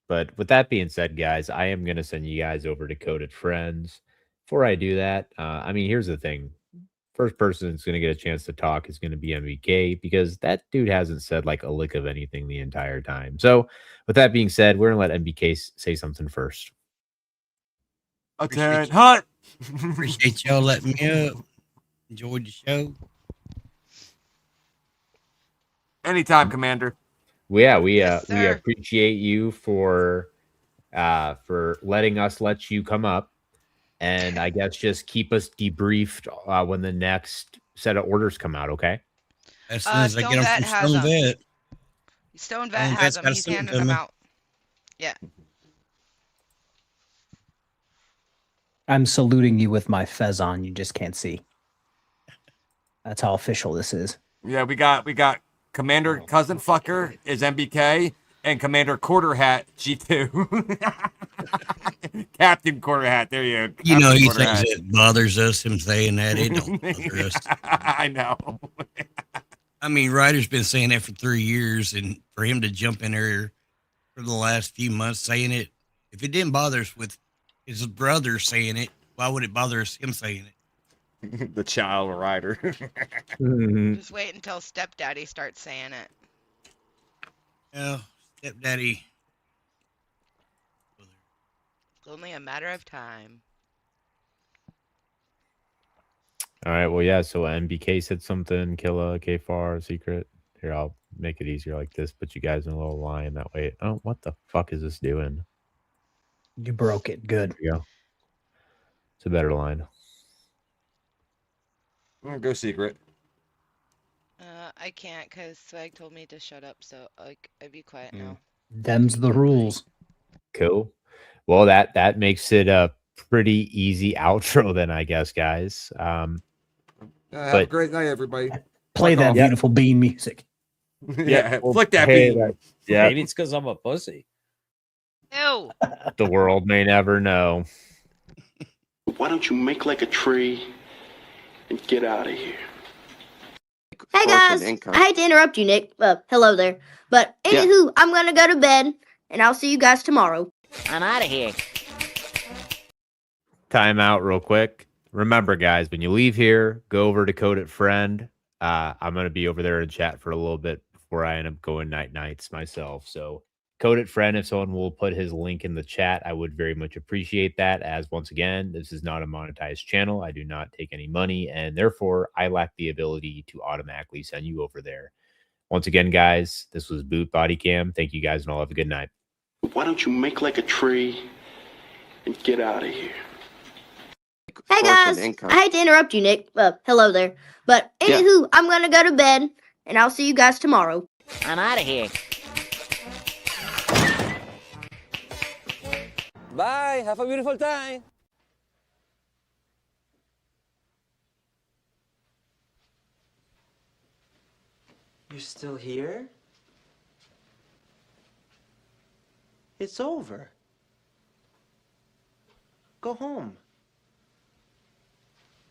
S1: But with that being said, guys, I am gonna send you guys over to Coded Friends. Before I do that, I mean, here's the thing. First person that's going to get a chance to talk is going to be MBK because that dude hasn't said like a lick of anything the entire time. So with that being said, we're going to let MBK say something first.
S7: Attack hut.
S11: Appreciate y'all letting me up. Enjoyed the show.
S7: Anytime, Commander.
S1: Well, yeah, we appreciate you for letting us let you come up. And I guess just keep us debriefed when the next set of orders come out, okay?
S11: As soon as I get them from Stone Vet.
S10: Stone Vet has them. He's handing them out. Yeah.
S8: I'm saluting you with my fez on. You just can't see. That's how official this is.
S7: Yeah, we got Commander Cousin Fucker is MBK. And Commander Quarter Hat G2. Captain Quarter Hat. There you go.
S11: You know, he thinks it bothers us, him saying that. It don't bother us.
S7: I know.
S11: I mean, Ryder's been saying that for 3 years, and for him to jump in there for the last few months saying it, if it didn't bother us with his brother saying it, why would it bother us him saying
S7: it? The child Ryder.
S10: Just wait until Stepdaddy starts saying it.
S11: Yeah. Stepdaddy.
S10: It's only a matter of time.
S1: All right. Well, yeah. So MBK said something. Killa, Kfar, Secret. Here, I'll make it easier like this. Put you guys in a little line that way. Oh, what the fuck is this doing?
S8: You broke it. Good.
S1: There you go. It's a better line.
S7: Go Secret.
S10: I can't because Swag told me to shut up, so I'd be quiet now.
S8: Them's the rules.
S1: Cool. Well, that makes it a pretty easy outro then, I guess, guys.
S7: Have a great night, everybody.
S8: Play that beautiful bean music.
S7: Yeah, flick that bean.
S1: Yeah.
S16: Maybe it's because I'm a pussy.
S10: Ew.
S1: The world may never know.
S17: Why don't you make like a tree and get out of here?
S18: Hey guys, I hate to interrupt you, Nick. Hello there. But anywho, I'm gonna go to bed, and I'll see you guys tomorrow. I'm out of here.
S1: Time out real quick. Remember, guys, when you leave here, go over to Coded Friend. I'm going to be over there in chat for a little bit before I end up going nights myself. So Coded Friend, if someone will put his link in the chat, I would very much appreciate that. As once again, this is not a monetized channel. I do not take any money, and therefore I lack the ability to automatically send you over there. Once again, guys, this was Boot Body Cam. Thank you guys, and all have a good night.
S17: Why don't you make like a tree and get out of here?
S18: Hey guys, I hate to interrupt you, Nick. Hello there. But anywho, I'm gonna go to bed, and I'll see you guys tomorrow. I'm out of here.
S16: Bye. Have a beautiful time.
S19: You're still here? It's over. Go home.